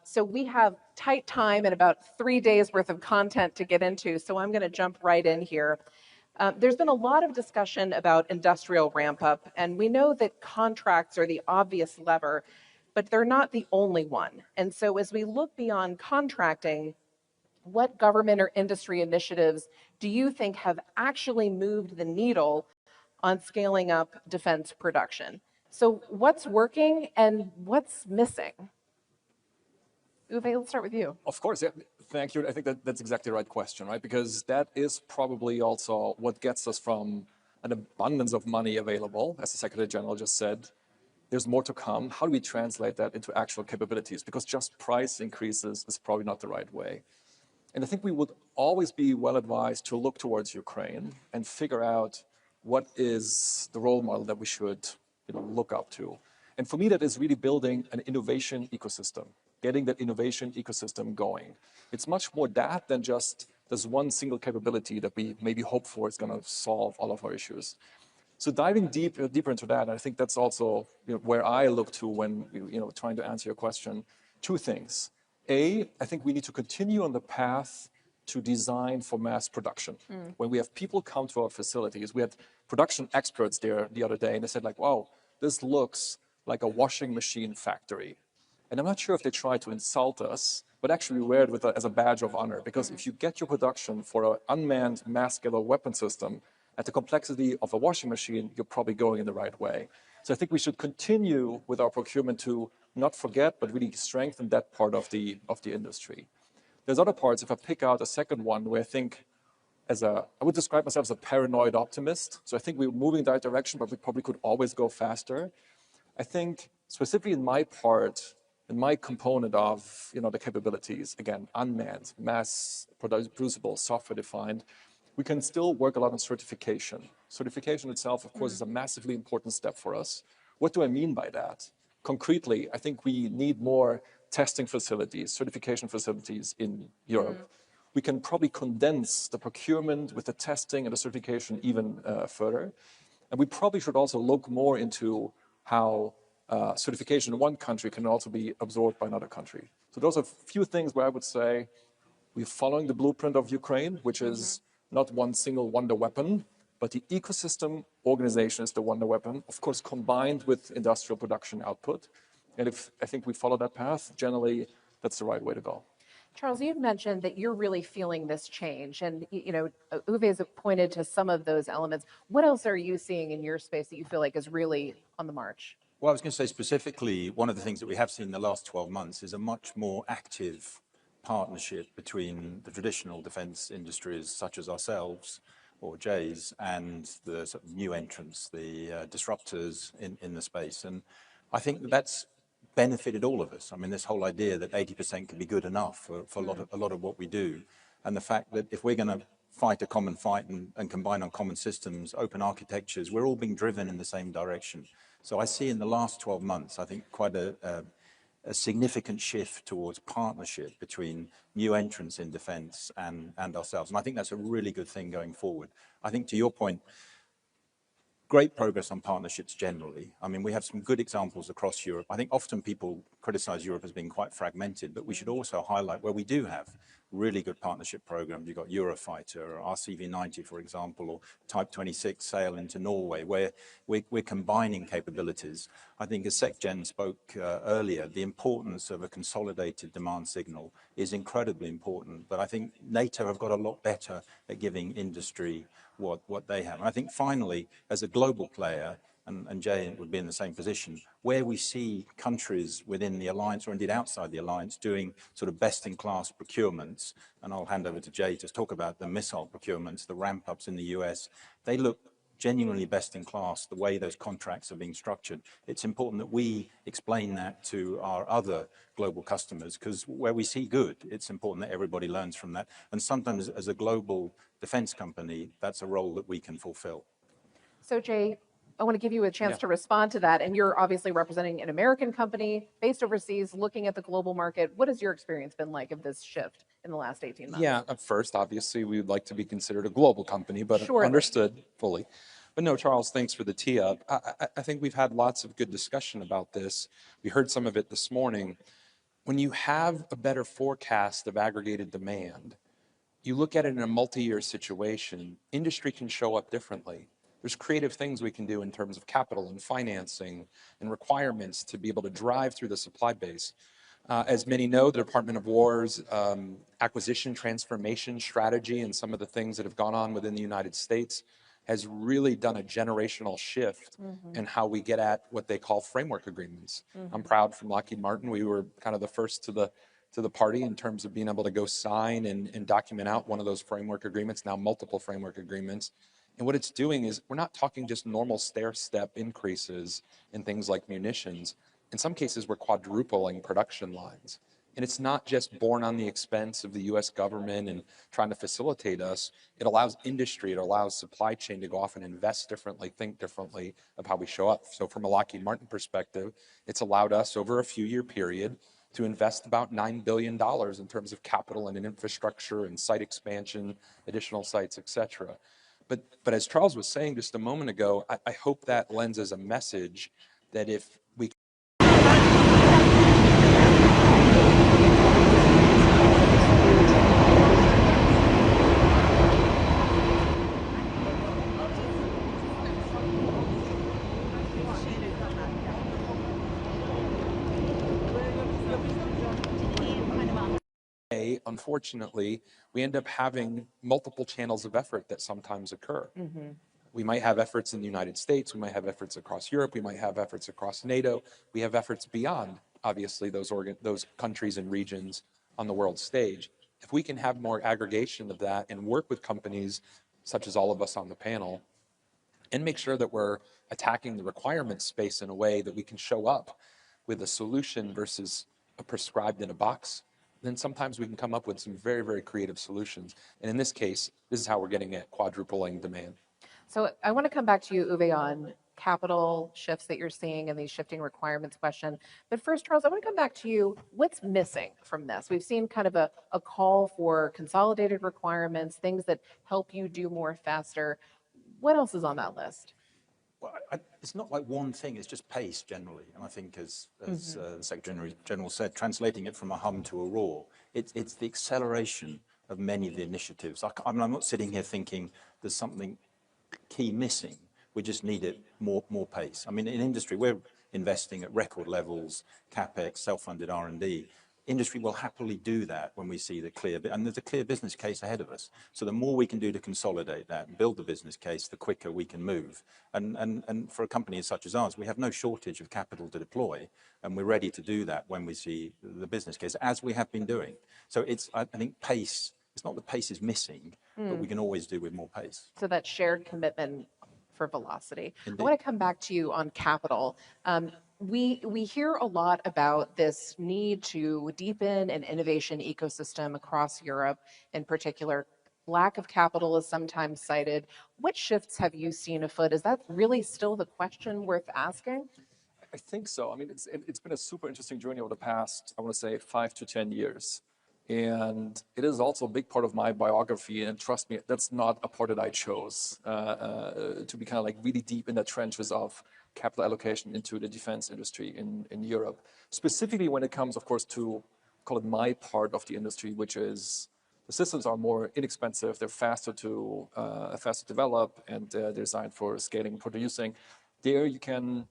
So we have tight time and about 3 days worth of content to get into, so I'm going to jump right in here. There's been a lot of discussion about industrial ramp up, and we know that contracts are the obvious lever, but they're not the only one. And so as we look beyond contracting, what government or industry initiatives do you think have actually moved the needle on scaling up defense production? So what's working and what's missing? Uwe, let's start with you. Of course, yeah. Thank you. I think that's exactly the right question, right? Because that is probably also what gets us from an abundance of money available, as the Secretary General just said. There's more to come. How do we translate that into actual capabilities? Because just price increases is probably not the right way. And I think we would always be well advised to look towards Ukraine and figure out what is the role model that we should look up to. And for me, that is really building an innovation ecosystem, getting that innovation ecosystem going. It's much more that than just this one single capability that we maybe hope for is going to solve all of our issues. So diving deeper into that, I think that's also where I look to when trying to answer your question. Two things. A, I think we need to continue on the path to design for mass production. When we have people come to our facilities, we had production experts there the other day, and they said like, wow, this looks like a washing machine factory. And I'm not sure if they try to insult us, but actually we wear it as a badge of honor, because if you get your production for an unmanned mass-scale weapon system at the complexity of a washing machine, you're probably going in the right way. So I think we should continue with our procurement to not forget, but really strengthen that part of the industry. There's other parts, if I pick out a second one, where I think I would describe myself as a paranoid optimist. So I think we're moving in that direction, but we probably could always go faster. I think specifically in my part, in my component of the capabilities, again, unmanned, mass producible, software defined, we can still work a lot on certification. Certification itself, of course, is a massively important step for us. What do I mean by that? Concretely, I think we need more testing facilities, certification facilities in Europe. We can probably condense the procurement with the testing and the certification even further. And we probably should also look more into how certification in one country can also be absorbed by another country. So those are a few things where I would say we're following the blueprint of Ukraine, which is not one single wonder weapon, but the ecosystem organization is the wonder weapon, of course, combined with industrial production output. And if I think we follow that path, generally, that's the right way to go. Charles, you've mentioned that you're really feeling this change, and Uwe has pointed to some of those elements. What else are you seeing in your space that you feel like is really on the march? Well, I was going to say specifically, one of the things that we have seen in the last 12 months is a much more active partnership between the traditional defense industries, such as ourselves or J's, and the sort of new entrants, the disruptors in the space. And I think that's benefited all of us. I mean, this whole idea that 80% can be good enough for a lot of what we do, and the fact that if we're going to fight a common fight and combine on common systems, open architectures, we're all being driven in the same direction. So I see in the last 12 months, I think quite a significant shift towards partnership between new entrants in defense and ourselves. And I think that's a really good thing going forward. I think to your point, great progress on partnerships generally. I mean, we have some good examples across Europe. I think often people criticize Europe as being quite fragmented, but we should also highlight where we do have really good partnership programs. You've got Eurofighter, or RCV-90, for example, or Type 26 sail into Norway, where we're combining capabilities. I think as SecGen spoke earlier, the importance of a consolidated demand signal is incredibly important. But I think NATO have got a lot better at giving industry what they have. And I think finally, as a global player, and Jay would be in the same position, where we see countries within the alliance or indeed outside the alliance doing sort of best-in-class procurements, and I'll hand over to Jay to talk about the missile procurements, the ramp-ups in the US, they look genuinely best-in-class, the way those contracts are being structured. It's important that we explain that to our other global customers, because where we see good, it's important that everybody learns from that. And sometimes as a global defense company, that's a role that we can fulfill. So Jay, I want to give you a chance to respond to that. And you're obviously representing an American company based overseas, looking at the global market. What has your experience been like of this shift in the last 18 months? Yeah, at first, obviously, we would like to be considered a global company, but understood fully. But no, Charles, thanks for the tee up. I think we've had lots of good discussion about this. We heard some of it this morning. When you have a better forecast of aggregated demand, you look at it in a multi-year situation, industry can show up differently. There's creative things we can do in terms of capital and financing and requirements to be able to drive through the supply base. As many know, the Department of War's acquisition transformation strategy and some of the things that have gone on within the United States has really done a generational shift in how we get at what they call framework agreements. I'm proud from Lockheed Martin. We were kind of the first to the party in terms of being able to go sign and document out one of those framework agreements, now multiple framework agreements. And what it's doing is we're not talking just normal stair-step increases in things like munitions. In some cases, we're quadrupling production lines. And it's not just borne on the expense of the US government and trying to facilitate us. It allows industry, it allows supply chain to go off and invest differently, think differently of how we show up. So from a Lockheed Martin perspective, it's allowed us over a few-year period to invest about $9 billion in terms of capital and infrastructure and site expansion, additional sites, et cetera. But as Charles was saying just a moment ago, I hope that lends as a message that if we unfortunately, we end up having multiple channels of effort that sometimes occur. We might have efforts in the United States, we might have efforts across Europe, we might have efforts across NATO, we have efforts beyond, obviously, those countries and regions on the world stage. If we can have more aggregation of that and work with companies, such as all of us on the panel, and make sure that we're attacking the requirement space in a way that we can show up with a solution versus a prescribed in a box, then sometimes we can come up with some very, very creative solutions. And in this case, this is how we're getting at quadrupling demand. So I want to come back to you, Uwe, on capital shifts that you're seeing and these shifting requirements question. But first, Charles, I want to come back to you. What's missing from this? We've seen kind of a call for consolidated requirements, things that help you do more faster. What else is on that list? Well, it's not like one thing, it's just pace generally. And I think as the Secretary General said, translating it from a hum to a roar, it's the acceleration of many of the initiatives. I'm not sitting here thinking there's something key missing. We just need it more pace. I mean, in industry, we're investing at record levels, CapEx, self-funded R&D. Industry will happily do that when we see the clear, and there's a clear business case ahead of us. So the more we can do to consolidate that and build the business case, the quicker we can move. And for a company such as ours, we have no shortage of capital to deploy, and we're ready to do that when we see the business case, as we have been doing. So it's, I think, pace. It's not that pace is missing, but we can always do with more pace. So that shared commitment for velocity. Indeed. I want to come back to you on capital. We hear a lot about this need to deepen an innovation ecosystem across Europe in particular. Lack of capital is sometimes cited. What shifts have you seen afoot? Is that really still the question worth asking? I think so. I mean, it's been a super interesting journey over the past, I want to say, 5 to 10 years. And it is also a big part of my biography. And trust me, that's not a part that I chose to be kind of like really deep in the trenches of capital allocation into the defense industry in Europe. Specifically when it comes, of course, to call it my part of the industry, which is the systems are more inexpensive, they're faster to develop, and they're designed for scaling and producing. There you can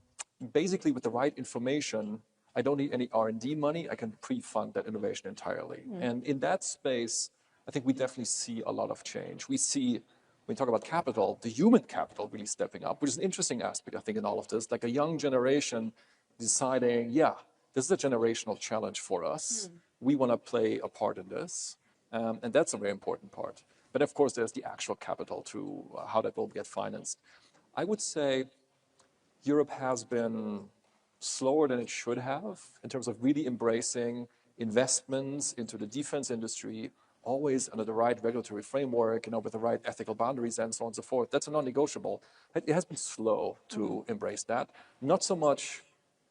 basically, with the right information, I don't need any R&D money. I can pre-fund that innovation entirely. And in that space, I think we definitely see a lot of change. We see, when we talk about capital, the human capital really stepping up, which is an interesting aspect, I think, in all of this. Like a young generation deciding, yeah, this is a generational challenge for us. We want to play a part in this. And that's a very important part. But of course, there's the actual capital to how that will get financed. I would say Europe has been slower than it should have in terms of really embracing investments into the defense industry, always under the right regulatory framework, with the right ethical boundaries and so on and so forth. That's a non-negotiable. It has been slow to embrace that. Not so much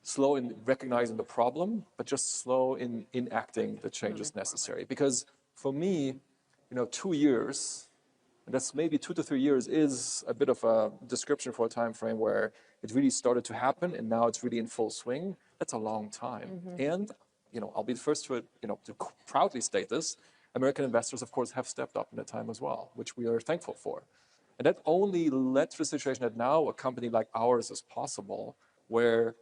slow in recognizing the problem, but just slow in enacting the changes necessary. Because for me, 2 years, and that's maybe 2 to 3 years, is a bit of a description for a time frame where it really started to happen, and now it's really in full swing. That's a long time. And, I'll be the first to proudly state this. American investors, of course, have stepped up in that time as well, which we are thankful for. And that only led to the situation that now a company like ours is possible, where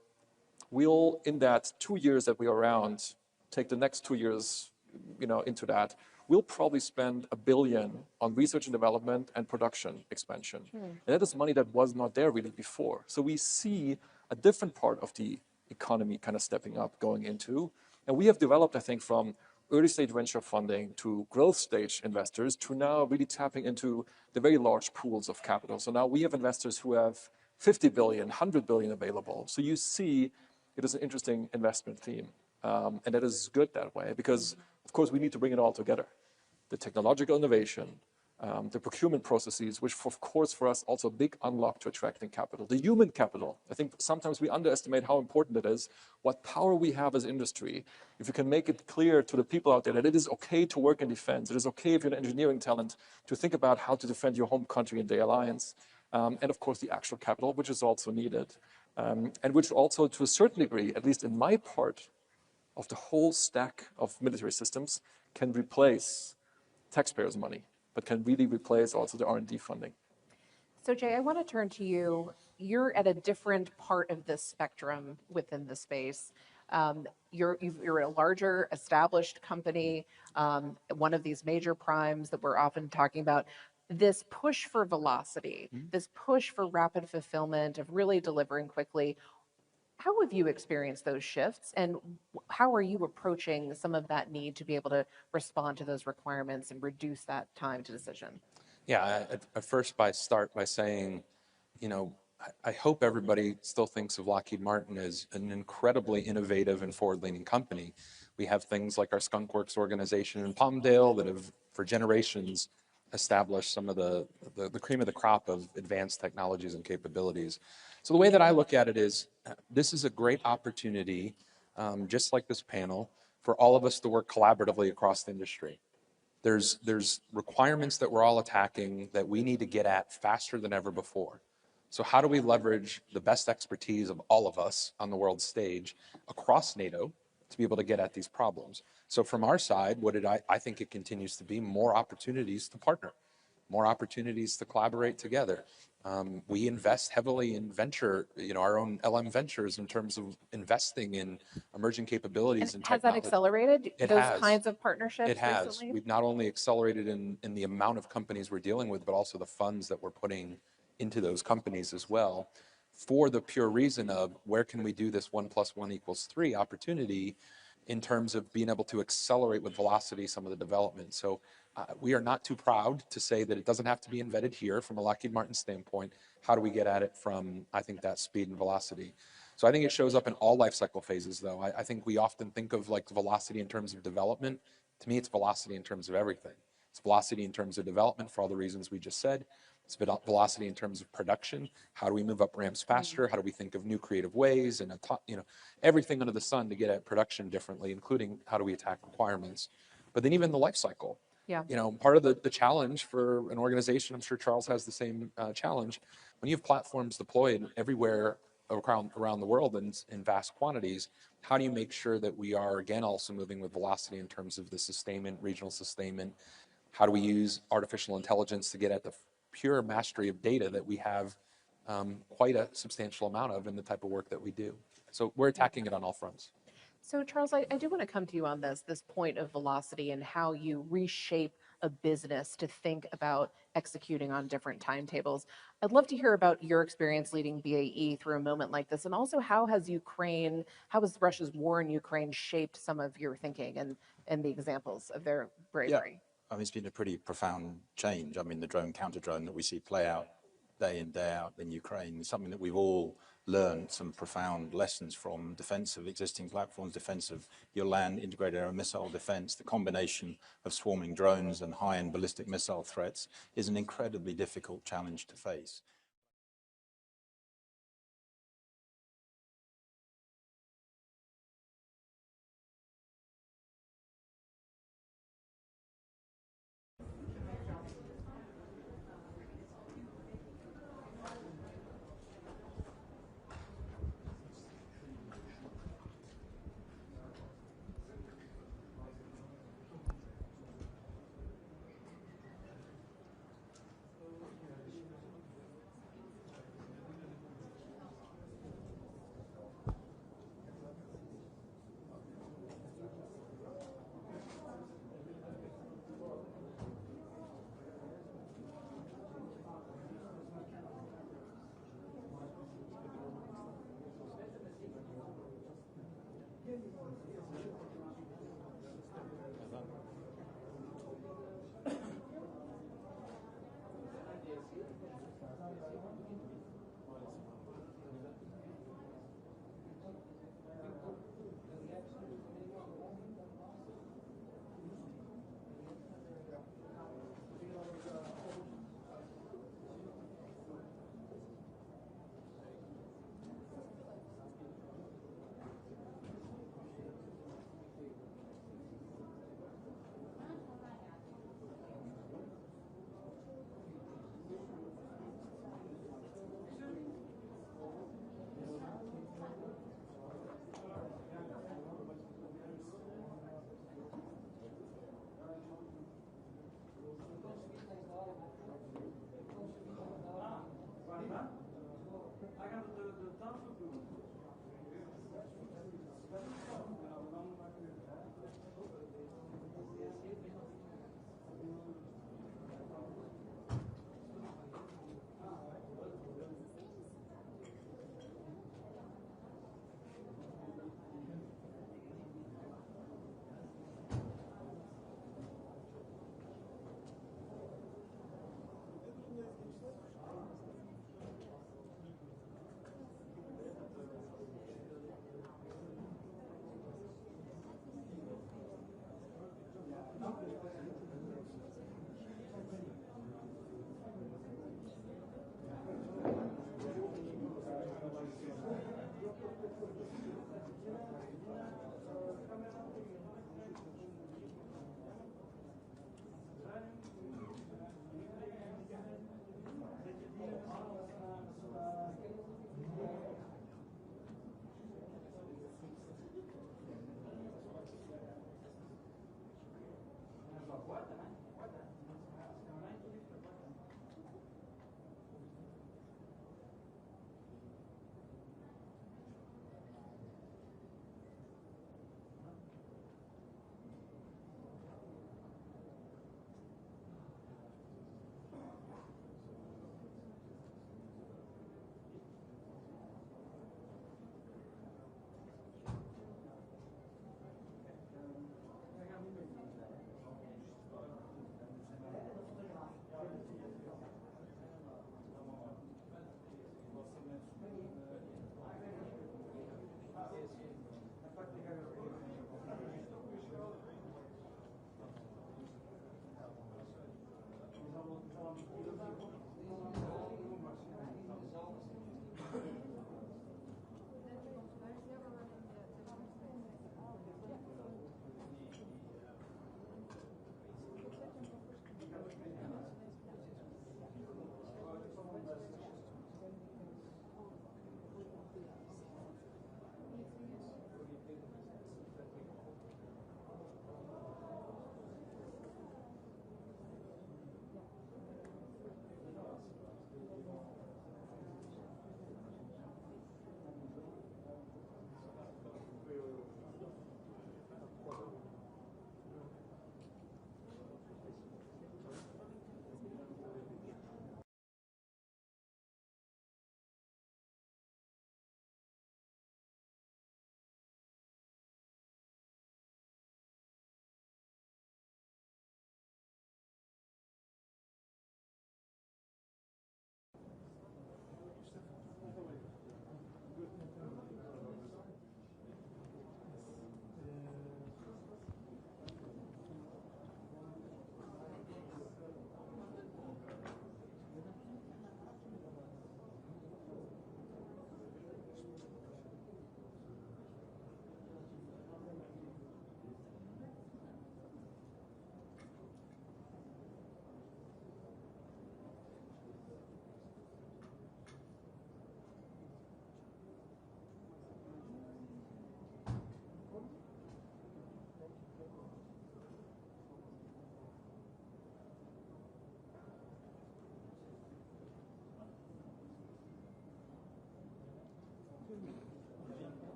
we'll, in that 2 years that we're around, take the next 2 years, into that, we'll probably spend $1 billion on research and development and production expansion. And that is money that was not there really before. So we see a different part of the economy kind of stepping up going into. And we have developed, I think, from early stage venture funding to growth stage investors to now really tapping into the very large pools of capital. So now we have investors who have 50 billion, 100 billion available. So you see it is an interesting investment theme. And that is good that way because, of course, we need to bring it all together. The technological innovation, the procurement processes, which of course for us also a big unlock to attracting capital. The human capital, I think sometimes we underestimate how important it is, what power we have as industry. If you can make it clear to the people out there that it is okay to work in defense, it is okay if you're an engineering talent to think about how to defend your home country and the alliance. And of course the actual capital, which is also needed. And which also to a certain degree, at least in my part of the whole stack of military systems, can replace taxpayers' money, but can really replace also the R&D funding. So Jay, I want to turn to you. You're at a different part of this spectrum within the space. You're a larger established company, one of these major primes that we're often talking about. This push for velocity, this push for rapid fulfillment of really delivering quickly. How have you experienced those shifts, and how are you approaching some of that need to be able to respond to those requirements and reduce that time to decision? Yeah, I first start by saying, I hope everybody still thinks of Lockheed Martin as an incredibly innovative and forward-leaning company. We have things like our Skunk Works organization in Palmdale that have, for generations, established some of the cream of the crop of advanced technologies and capabilities. So the way that I look at it is, this is a great opportunity, just like this panel, for all of us to work collaboratively across the industry. There's requirements that we're all attacking that we need to get at faster than ever before. So how do we leverage the best expertise of all of us on the world stage across NATO to be able to get at these problems? So from our side, I think it continues to be more opportunities to partner, more opportunities to collaborate together. We invest heavily in venture, our own LM Ventures in terms of investing in emerging capabilities and technology. Has that accelerated those kinds of partnerships It has. recently? We've not only accelerated in the amount of companies we're dealing with, but also the funds that we're putting into those companies as well, for the pure reason of where can we do this 1 + 1 = 3 opportunity in terms of being able to accelerate with velocity some of the development. So we are not too proud to say that it doesn't have to be embedded here from a Lockheed Martin standpoint. How do we get at it from, I think, that speed and velocity? So I think it shows up in all life cycle phases, though. I think we often think of like velocity in terms of development. To me, it's velocity in terms of everything. It's velocity in terms of development for all the reasons we just said. It's velocity in terms of production. How do we move up ramps faster? How do we think of new creative ways and everything under the sun to get at production differently, including how do we attack requirements? But then even the life cycle. Yeah. Part of the challenge for an organization, I'm sure Charles has the same challenge, when you have platforms deployed everywhere around the world in vast quantities, how do you make sure that we are, again, also moving with velocity in terms of the sustainment, regional sustainment? How do we use artificial intelligence to get at the pure mastery of data that we have quite a substantial amount of in the type of work that we do? So we're attacking it on all fronts. So Charles, I do want to come to you on this point of velocity and how you reshape a business to think about executing on different timetables. I'd love to hear about your experience leading BAE through a moment like this, and also how has Russia's war in Ukraine shaped some of your thinking and the examples of their bravery? Yeah. It's been a pretty profound change. The drone, counter-drone that we see play out day in, day out in Ukraine is something that we've all learned some profound lessons from. Defense of existing platforms, defense of your land, integrated air and missile defense. The combination of swarming drones and high-end ballistic missile threats is an incredibly difficult challenge to face.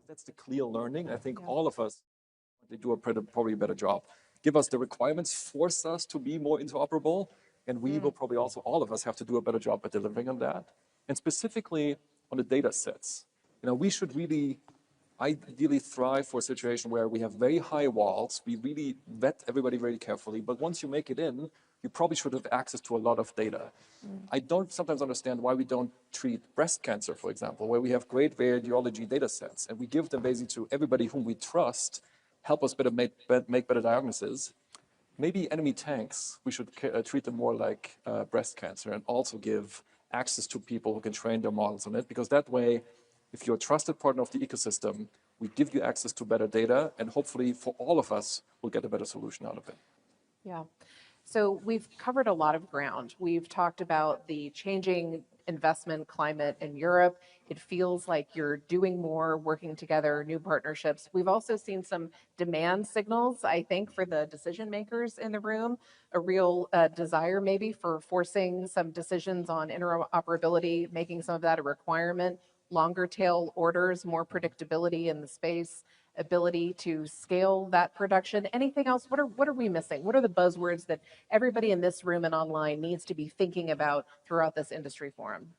That's the clear learning. I think all of us do a probably a better job. Give us the requirements, force us to be more interoperable, and we will probably also, all of us, have to do a better job at delivering on that. And specifically on the data sets. We should really ideally thrive for a situation where we have very high walls. We really vet everybody very carefully, but once you make it in, you probably should have access to a lot of data. I don't sometimes understand why we don't treat breast cancer, for example, where we have great radiology data sets, and we give them basically to everybody whom we trust, help us make better diagnoses. Maybe enemy tanks, we should treat them more like breast cancer and also give access to people who can train their models on it, because that way, if you're a trusted partner of the ecosystem, we give you access to better data, and hopefully for all of us, we'll get a better solution out of it. Yeah. So we've covered a lot of ground. We've talked about the changing investment climate in Europe. It feels like you're doing more, working together, new partnerships. We've also seen some demand signals, I think, for the decision makers in the room, a real desire maybe for forcing some decisions on interoperability, making some of that a requirement, longer tail orders, more predictability in the space, ability to scale that production. Anything else? What are we missing? What are the buzzwords that everybody in this room and online needs to be thinking about throughout this industry forum?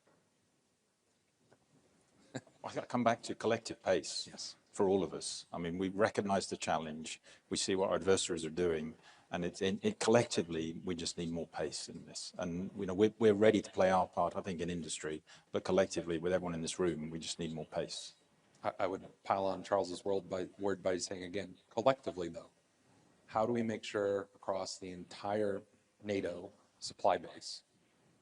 I've got to come back to collective pace. Yes. For all of us. I mean, we recognize the challenge. We see what our adversaries are doing. And collectively, we just need more pace in this. And we're ready to play our part, I think, in industry, but collectively, with everyone in this room, we just need more pace. I would pile on Charles's word by saying again, collectively though, how do we make sure across the entire NATO supply base,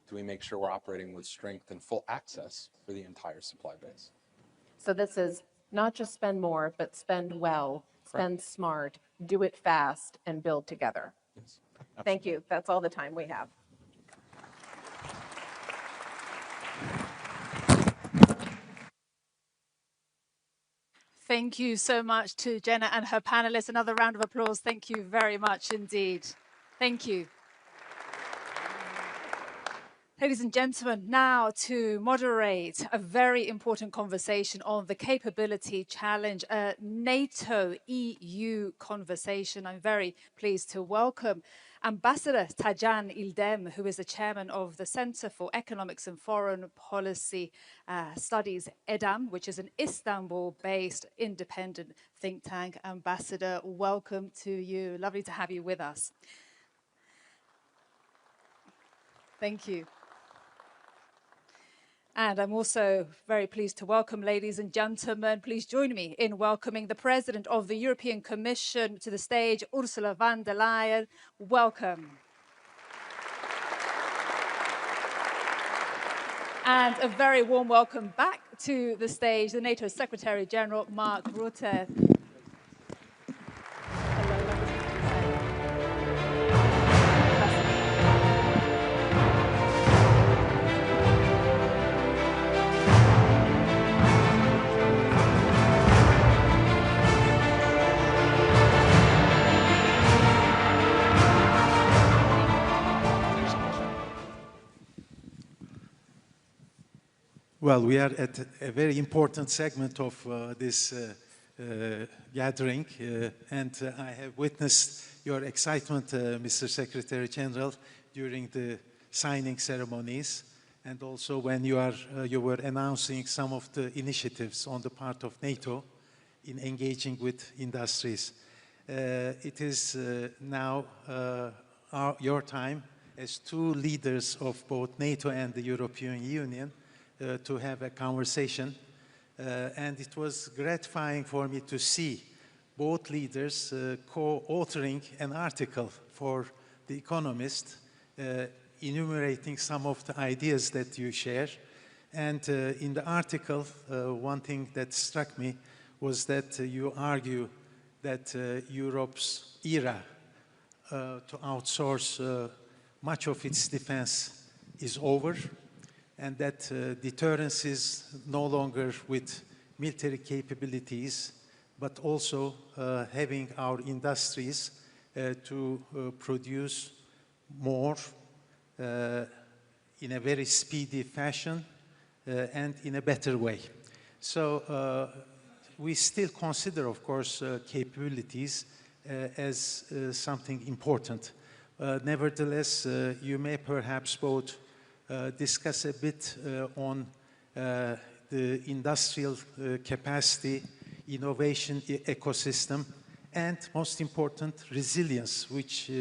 do we make sure we're operating with strength and full access for the entire supply base? So this is not just spend more, but spend well, spend smart, do it fast, and build together. Yes. Thank you. That's all the time we have. Thank you so much to Jenna and her panelists. Another round of applause. Thank you very much indeed. Thank you. Ladies and gentlemen, now to moderate a very important conversation on the capability challenge, a NATO-EU conversation. I'm very pleased to welcome Ambassador Tajan İldem, who is the chairman of the Center for Economics and Foreign Policy Studies, EDAM, which is an Istanbul-based independent think tank. Ambassador, welcome to you. Lovely to have you with us. Thank you. And I'm also very pleased to welcome, ladies and gentlemen, please join me in welcoming the President of the European Commission to the stage, Ursula von der Leyen. Welcome. And a very warm welcome back to the stage, the NATO Secretary General, Mark Rutte. Well, we are at a very important segment of this gathering, and I have witnessed your excitement, Mr. Secretary General, during the signing ceremonies, and also when you were announcing some of the initiatives on the part of NATO in engaging with industries. It is now your time as two leaders of both NATO and the European Union to have a conversation, and it was gratifying for me to see both leaders co-authoring an article for The Economist, enumerating some of the ideas that you share. And in the article, one thing that struck me was that you argue that Europe's era to outsource much of its defense is over, and that deterrence is no longer with military capabilities, but also having our industries to produce more in a very speedy fashion and in a better way. So we still consider, of course, capabilities as something important. Nevertheless, you may perhaps both discuss a bit on the industrial capacity, innovation ecosystem, and most important, resilience, which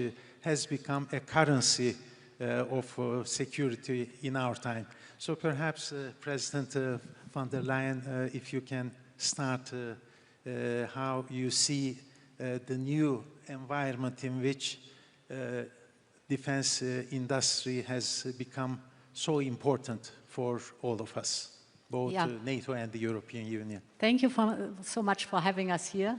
has become a currency of security in our time. So perhaps, President von der Leyen, if you can start how you see the new environment in which defense industry has become so important for all of us, both NATO and the European Union. Thank you so much for having us here.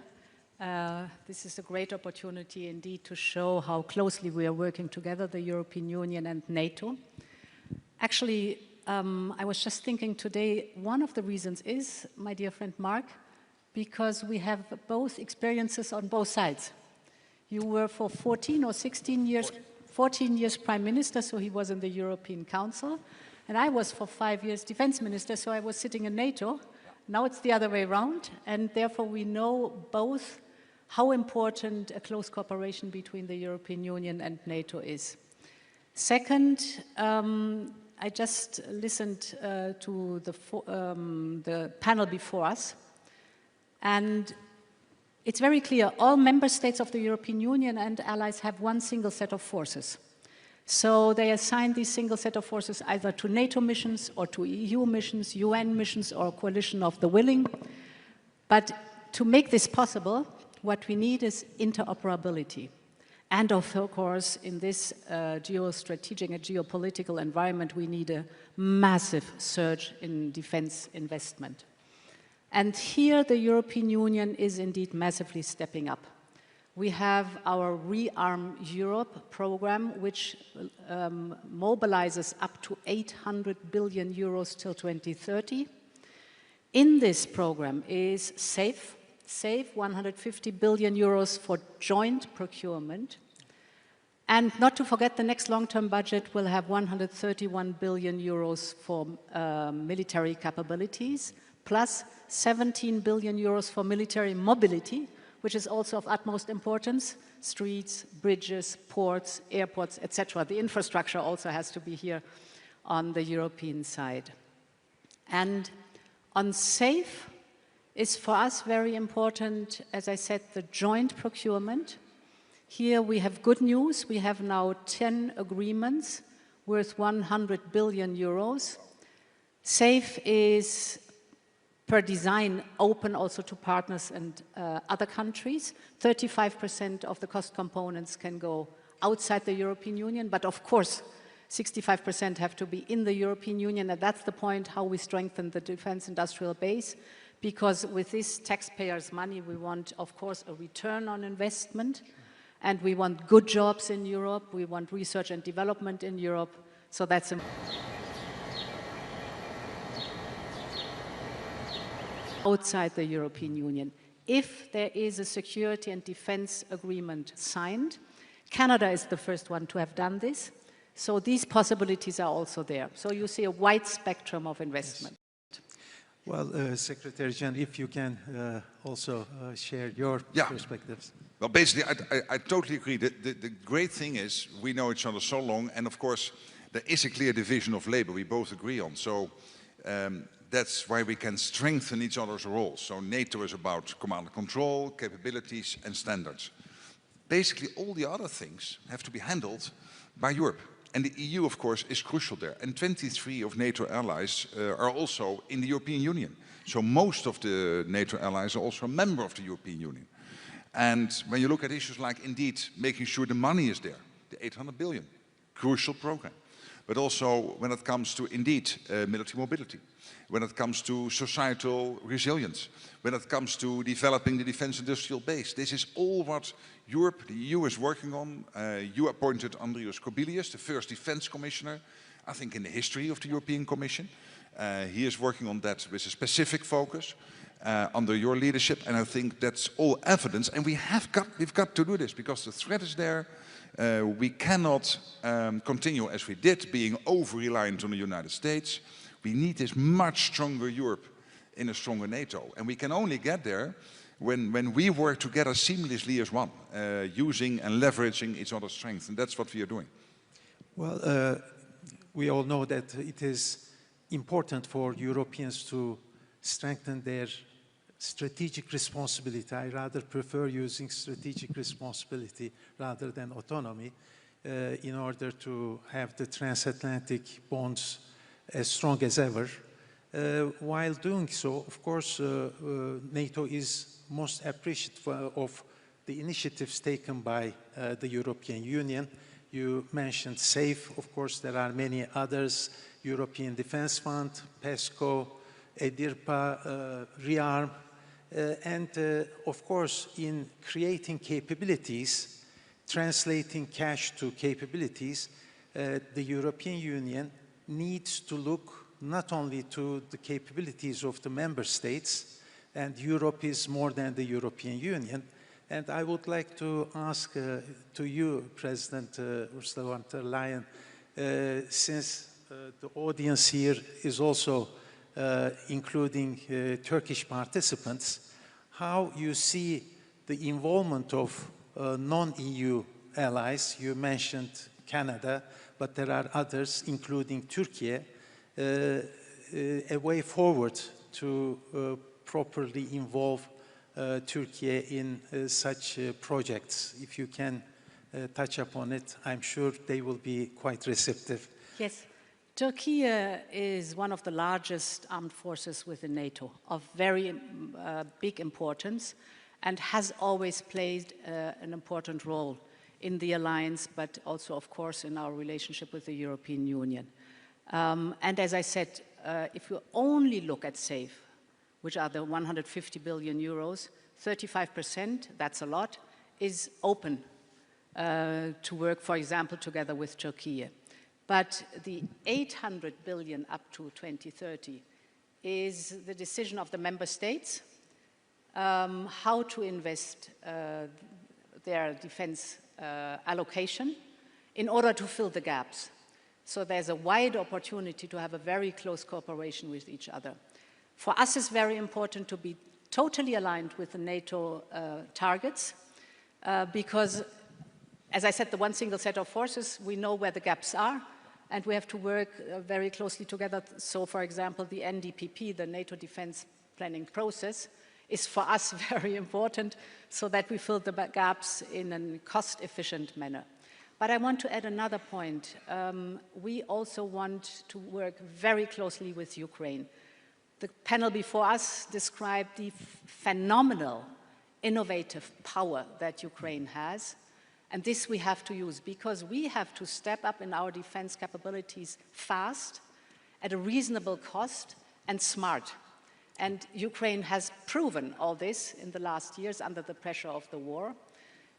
This is a great opportunity indeed to show how closely we are working together, the European Union and NATO. Actually, I was just thinking today, one of the reasons is, my dear friend Mark, because we have both experiences on both sides. You were for 14 or 16 years, 14 years Prime Minister, so he was in the European Council. And I was for 5 years Defense Minister, so I was sitting in NATO. Now it's the other way around, and therefore we know both how important a close cooperation between the European Union and NATO is. Second, I just listened to the panel before us, and it's very clear, all member states of the European Union and allies have one single set of forces. So they assign this single set of forces either to NATO missions or to EU missions, UN missions, or a coalition of the willing. But to make this possible, what we need is interoperability. And of course, in this geostrategic and geopolitical environment, we need a massive surge in defense investment. And here the European Union is indeed massively stepping up. We have our Rearm Europe program, which mobilizes up to 800 billion euros till 2030. In this program is SAFE, 150 billion euros for joint procurement. And not to forget, the next long-term budget will have 131 billion euros for military capabilities, plus 17 billion euros for military mobility, which is also of utmost importance: streets, bridges, ports, airports, etc. The infrastructure also has to be here on the European side. And on SAFE is for us very important, as I said, the joint procurement. Here we have good news. We have now 10 agreements worth 100 billion euros. SAFE is, per design, open also to partners and other countries. 35% of the cost components can go outside the European Union, but of course 65% have to be in the European Union, and that's the point how we strengthen the defense industrial base, because with this taxpayers' money we want, of course, a return on investment, and we want good jobs in Europe, we want research and development in Europe, so that's outside the European Union. If there is a security and defense agreement signed, Canada is the first one to have done this, so these possibilities are also there. So you see a wide spectrum of investment. Yes. Well, Secretary General, if you can also share your perspectives. Well, basically, I totally agree. The great thing is we know each other so long, and of course, there is a clear division of labor we both agree on. So that's why we can strengthen each other's roles. So NATO is about command and control, capabilities, and standards. Basically, all the other things have to be handled by Europe. And the EU, of course, is crucial there. And 23 of NATO allies are also in the European Union. So most of the NATO allies are also a member of the European Union. And when you look at issues like, indeed, making sure the money is there, the 800 billion, crucial program. But also when it comes to, indeed, military mobility, when it comes to societal resilience, when it comes to developing the defense industrial base. This is all what Europe, the EU, is working on. You appointed Andrius Kubilius, the first defense commissioner, I think in the history of the European Commission. He is working on that with a specific focus under your leadership, and I think that's all evidence. And we've got to do this because the threat is there. We cannot continue as we did, being over-reliant on the United States. We need this much stronger Europe in a stronger NATO. And we can only get there when we work together seamlessly as one, using and leveraging each other's strengths. And that's what we are doing. Well, we all know that it is important for Europeans to strengthen their strategic responsibility. I rather prefer using strategic responsibility rather than autonomy in order to have the transatlantic bonds as strong as ever. While doing so, of course, NATO is most appreciative of the initiatives taken by the European Union. You mentioned SAFE, of course, there are many others, European Defence Fund, PESCO, EDIRPA, REARM, and of course, in creating capabilities, translating cash to capabilities, the European Union needs to look not only to the capabilities of the member states, and Europe is more than the European Union. And I would like to ask to you, President Ursula von der Leyen, since the audience here is also including Turkish participants, how you see the involvement of non-EU allies. You mentioned Canada, but there are others, including Turkey, a way forward to properly involve Turkey in such projects? If you can touch upon it, I'm sure they will be quite receptive. Yes. Turkey is one of the largest armed forces within NATO, of very big importance, and has always played an important role in the alliance, but also, of course, in our relationship with the European Union. And as I said, if you only look at SAFE, which are the 150 billion euros, 35%, that's a lot, is open to work, for example, together with Turkey. But the 800 billion up to 2030 is the decision of the member states how to invest their defense allocation in order to fill the gaps. So there's a wide opportunity to have a very close cooperation with each other. For us, it's very important to be totally aligned with the NATO targets because, as I said, the one single set of forces, we know where the gaps are, and we have to work very closely together. So, for example, the NDPP, the NATO defense planning process, is for us very important so that we fill the gaps in a cost-efficient manner. But I want to add another point. We also want to work very closely with Ukraine. The panel before us described the phenomenal, innovative power that Ukraine has. And this we have to use because we have to step up in our defense capabilities fast, at a reasonable cost, and smart. And Ukraine has proven all this in the last years under the pressure of the war.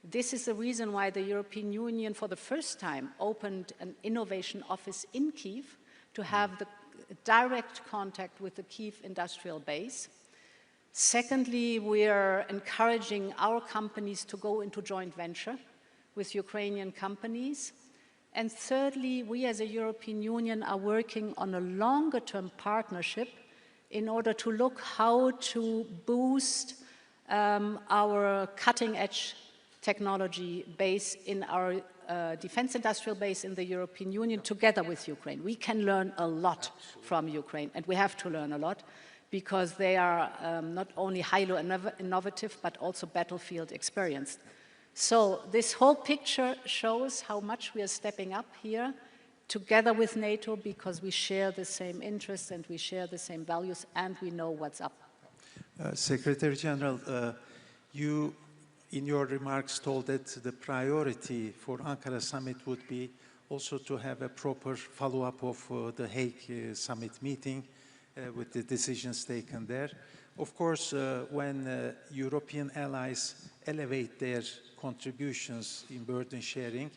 This is the reason why the European Union, for the first time, opened an innovation office in Kyiv to have the direct contact with the Kyiv industrial base. Secondly, we are encouraging our companies to go into joint venture with Ukrainian companies. And thirdly, we as a European Union are working on a longer-term partnership in order to look how to boost our cutting-edge technology base in our defense industrial base in the European Union together with Ukraine. We can learn a lot from Ukraine, and we have to learn a lot because they are not only highly innovative, but also battlefield experienced. So this whole picture shows how much we are stepping up here together with NATO because we share the same interests and we share the same values and we know what's up. Secretary General, you in your remarks told that the priority for Ankara summit would be also to have a proper follow-up of the Hague summit meeting with the decisions taken there. Of course, when European allies elevate their contributions in burden sharing,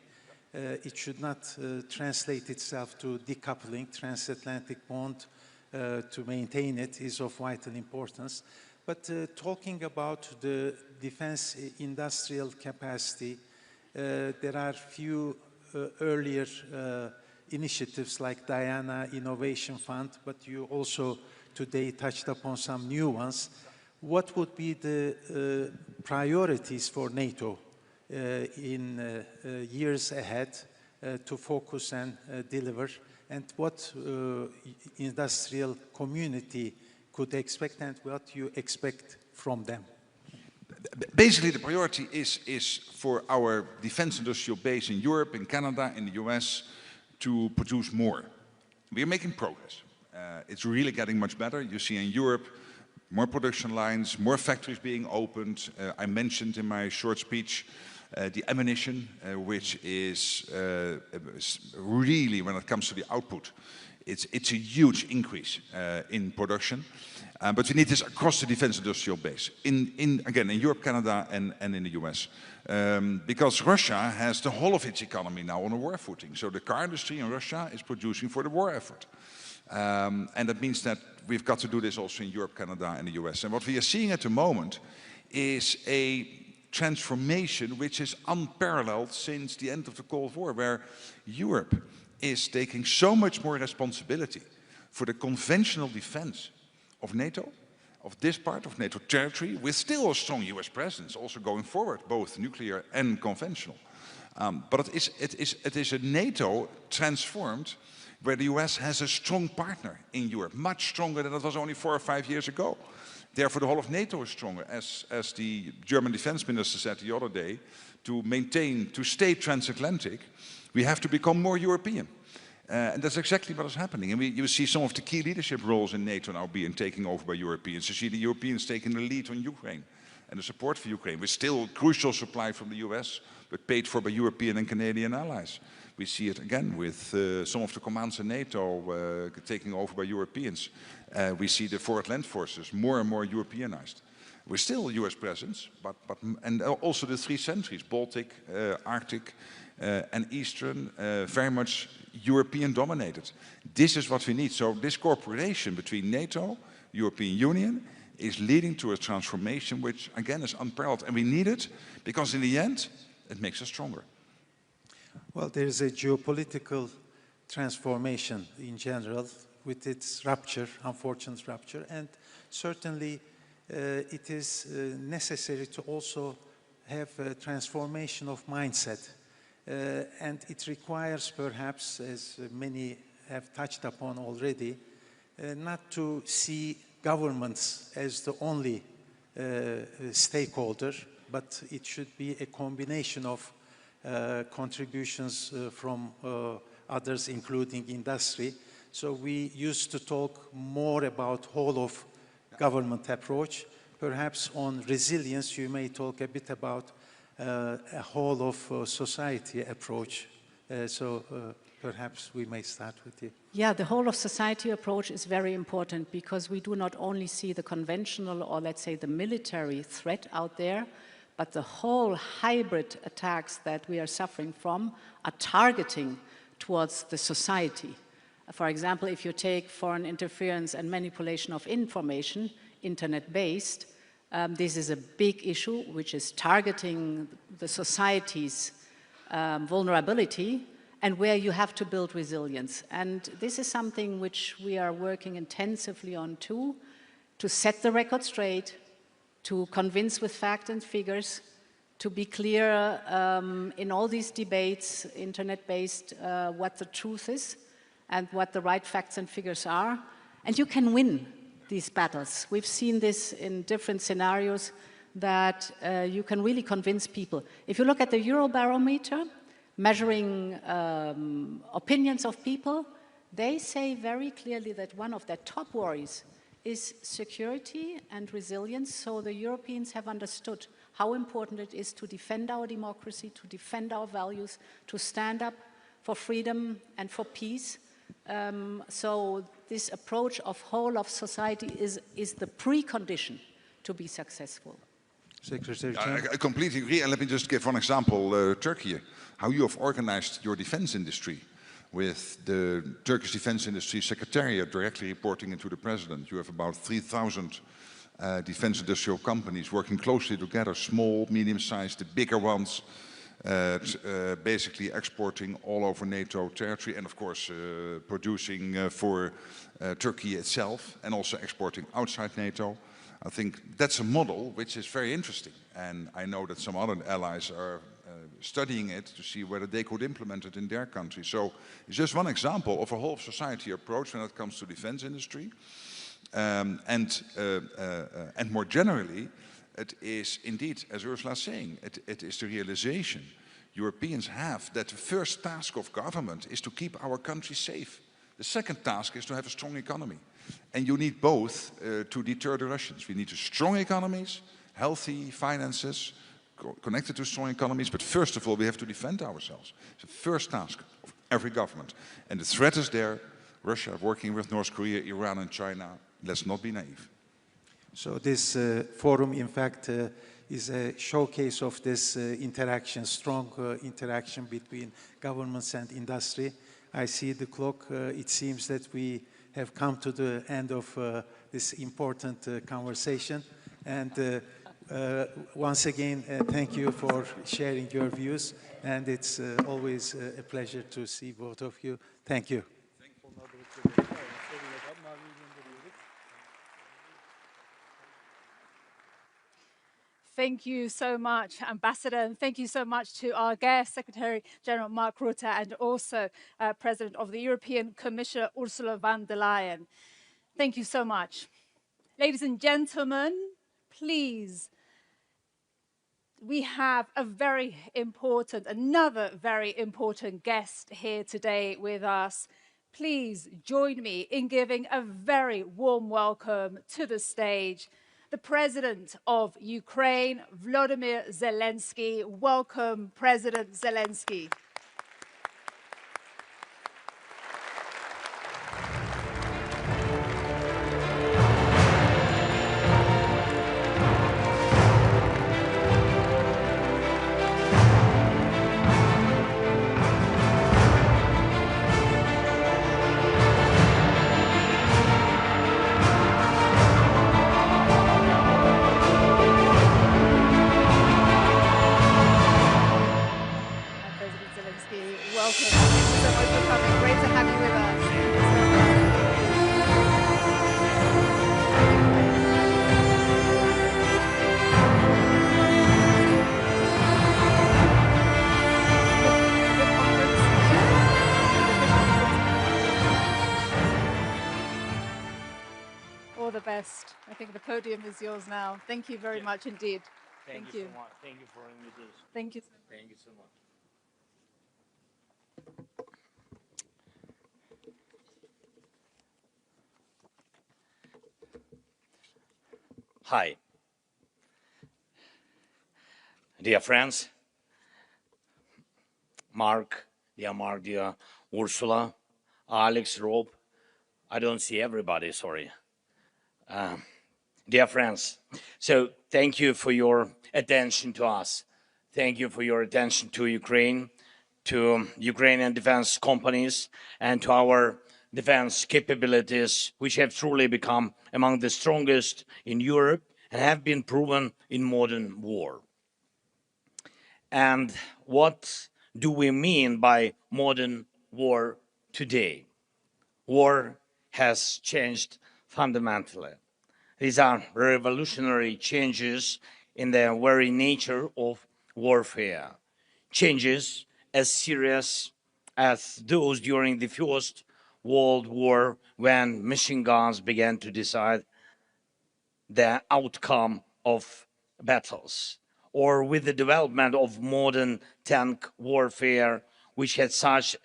it should not translate itself to decoupling. Transatlantic bond to maintain it is of vital importance. But talking about the defense industrial capacity, there are few earlier initiatives like Diana Innovation Fund, but you also today touched upon some new ones. What would be the priorities for NATO in years ahead to focus and deliver, and what industrial community could expect and what you expect from them? Basically, the priority is for our defense industrial base in Europe, in Canada, in the US to produce more. We are making progress. It's really getting much better. You see in Europe, more production lines, more factories being opened. I mentioned in my short speech the ammunition, which is really, when it comes to the output, it's a huge increase in production. But we need this across the defense industrial base, again, in Europe, Canada, and in the US. Because Russia has the whole of its economy now on a war footing. So the car industry in Russia is producing for the war effort. And that means that we've got to do this also in Europe, Canada, and the US. And what we are seeing at the moment is a transformation which is unparalleled since the end of the Cold War, where Europe is taking so much more responsibility for the conventional defense of NATO, of this part of NATO territory, with still a strong US presence, also going forward, both nuclear and conventional. But it is a NATO transformed, where the US has a strong partner in Europe, much stronger than it was only 4 or 5 years ago. Therefore, the whole of NATO is stronger. As the German defense minister said the other day, to stay transatlantic, we have to become more European. And that's exactly what is happening. And you see some of the key leadership roles in NATO now being taken over by Europeans. You see the Europeans taking the lead on Ukraine and the support for Ukraine, with still crucial supply from the US, but paid for by European and Canadian allies. We see it again with some of the commands in NATO taking over by Europeans. We see the forward land forces more and more Europeanized. We're still US presence, and also the three centuries, Baltic, Arctic, and Eastern, very much European dominated. This is what we need. So this cooperation between NATO, European Union, is leading to a transformation which, again, is unparalleled. And we need it because in the end, it makes us stronger. Well, there is a geopolitical transformation in general with its rupture, unfortunate rupture, and certainly it is necessary to also have a transformation of mindset. And it requires perhaps, as many have touched upon already, not to see governments as the only stakeholder, but it should be a combination of contributions from others, including industry. So we used to talk more about whole of government approach. Perhaps on resilience, you may talk a bit about a whole of society approach. Perhaps we may start with you. Yeah, the whole of society approach is very important because we do not only see the conventional or let's say the military threat out there, but the whole hybrid attacks that we are suffering from are targeting towards the society. For example, if you take foreign interference and manipulation of information, internet-based, this is a big issue which is targeting the society's vulnerability and where you have to build resilience. And this is something which we are working intensively on too, to set the record straight, to convince with facts and figures, to be clear in all these debates, internet-based, what the truth is and what the right facts and figures are. And you can win these battles. We've seen this in different scenarios that you can really convince people. If you look at the Eurobarometer, measuring opinions of people, they say very clearly that one of their top worries is security and resilience. So the Europeans have understood how important it is to defend our democracy, to defend our values, to stand up for freedom and for peace. So this approach of whole of society is the precondition to be successful. Secretary I completely agree. And let me just give one example, Turkey, how you have organized your defense industry with the Turkish Defense Industry Secretariat directly reporting into the president. You have about 3,000 defense industrial companies working closely together, small, medium-sized, the bigger ones, basically exporting all over NATO territory and of course producing for Turkey itself and also exporting outside NATO. I think that's a model which is very interesting, and I know that some other allies are studying it to see whether they could implement it in their country. So it's just one example of a whole society approach when it comes to defense industry. And more generally, it is indeed, as Ursula is saying, it is the realization Europeans have that the first task of government is to keep our country safe. The second task is to have a strong economy. And you need both to deter the Russians. We need strong economies, healthy finances, connected to strong economies, but first of all, we have to defend ourselves. It's the first task of every government. And the threat is there. Russia working with North Korea, Iran and China. Let's not be naive. So this forum, in fact, is a showcase of this interaction, strong interaction between governments and industry. I see the clock. It seems that we have come to the end of this important conversation. And once again, thank you for sharing your views. And it's always a pleasure to see both of you. Thank you. Thank you so much, Ambassador, and thank you so much to our guest, Secretary General Mark Rutte, and also President of the European Commission, Ursula von der Leyen. Thank you so much. Ladies and gentlemen, please, we have another very important guest here today with us. Please join me in giving a very warm welcome to the stage, the President of Ukraine, Volodymyr Zelenskyy. Welcome, President Zelenskyy. All the best. I think the podium is yours now. Thank you very much indeed. Thank you so much. Thank you for the invitation. Thank you. Thank you so much. Hi. Dear friends, Mark, dear Ursula, Alex, Rob, I don't see everybody, sorry. Dear friends, so thank you for your attention to us. Thank you for your attention to Ukraine, to Ukrainian defense companies, and to our defense capabilities, which have truly become among the strongest in Europe and have been proven in modern war. And what do we mean by modern war today? War has changed fundamentally. These are revolutionary changes in the very nature of warfare. Changes as serious as those during the First World War, when machine guns began to decide the outcome of battles, or with the development of modern tank warfare, which had such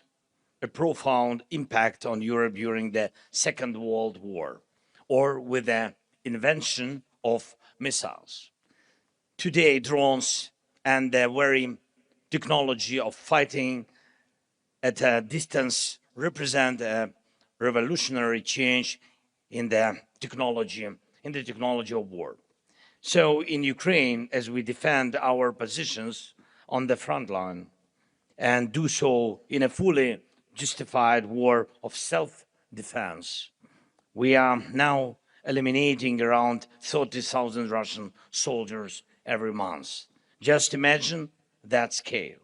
a profound impact on Europe during the Second World War, or with the invention of missiles. Today, drones and the very technology of fighting at a distance represent a revolutionary change in the technology of war. So in Ukraine, as we defend our positions on the front line and do so in a fully justified war of self-defense, we are now eliminating around 30,000 Russian soldiers every month. Just imagine that scale.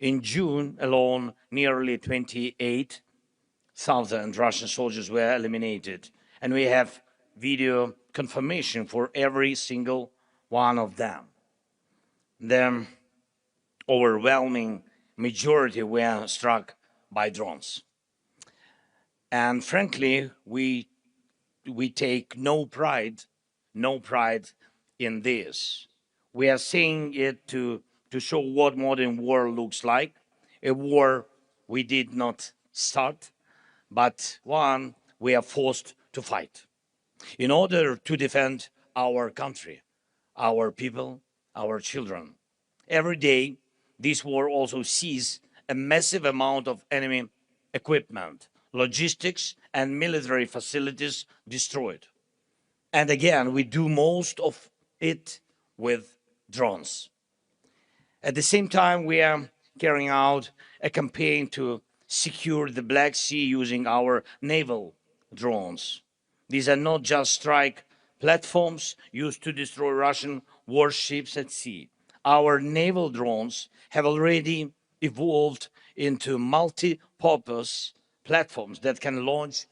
In June alone, nearly 28,000 Russian soldiers were eliminated, and we have video confirmation for every single one of them. The overwhelming majority were struck by drones. And frankly, we take no pride in this. We are saying it to show what modern war looks like, a war we did not start, but one we are forced to fight in order to defend our country, our people, our children. Every day, this war also sees a massive amount of enemy equipment, logistics, and military facilities destroyed. And again, we do most of it with drones. At the same time, we are carrying out a campaign to secure the Black Sea using our naval drones. These are not just strike platforms used to destroy Russian warships at sea. Our naval drones have already evolved into multi-purpose platforms that can launch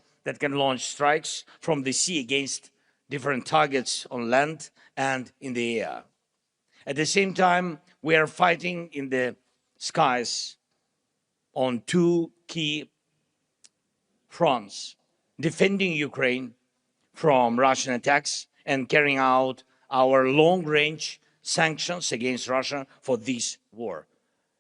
strikes from the sea against different targets on land and in the air. At the same time, we are fighting in the skies on two key fronts: defending Ukraine from Russian attacks and carrying out our long-range sanctions against Russia for this war,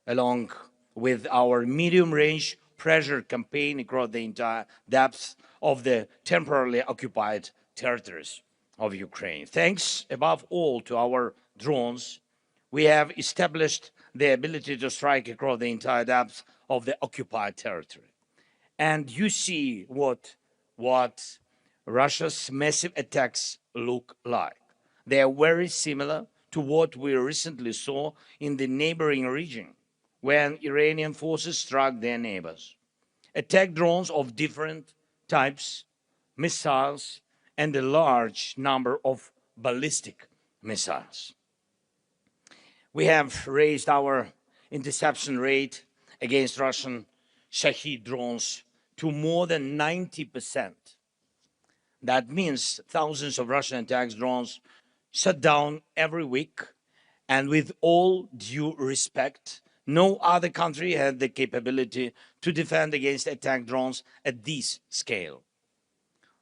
along with our medium-range pressure campaign across the entire depth of the temporarily occupied territories of Ukraine. Thanks above all to our drones, we have established the ability to strike across the entire depth of the occupied territory. And you see what Russia's massive attacks look like. They are very similar to what we recently saw in the neighboring region when Iranian forces struck their neighbors. Attack drones of different types, missiles, and a large number of ballistic missiles. We have raised our interception rate against Russian Shahed drones to more than 90%. That means thousands of Russian attack drones shut down every week, and with all due respect, no other country had the capability to defend against attack drones at this scale.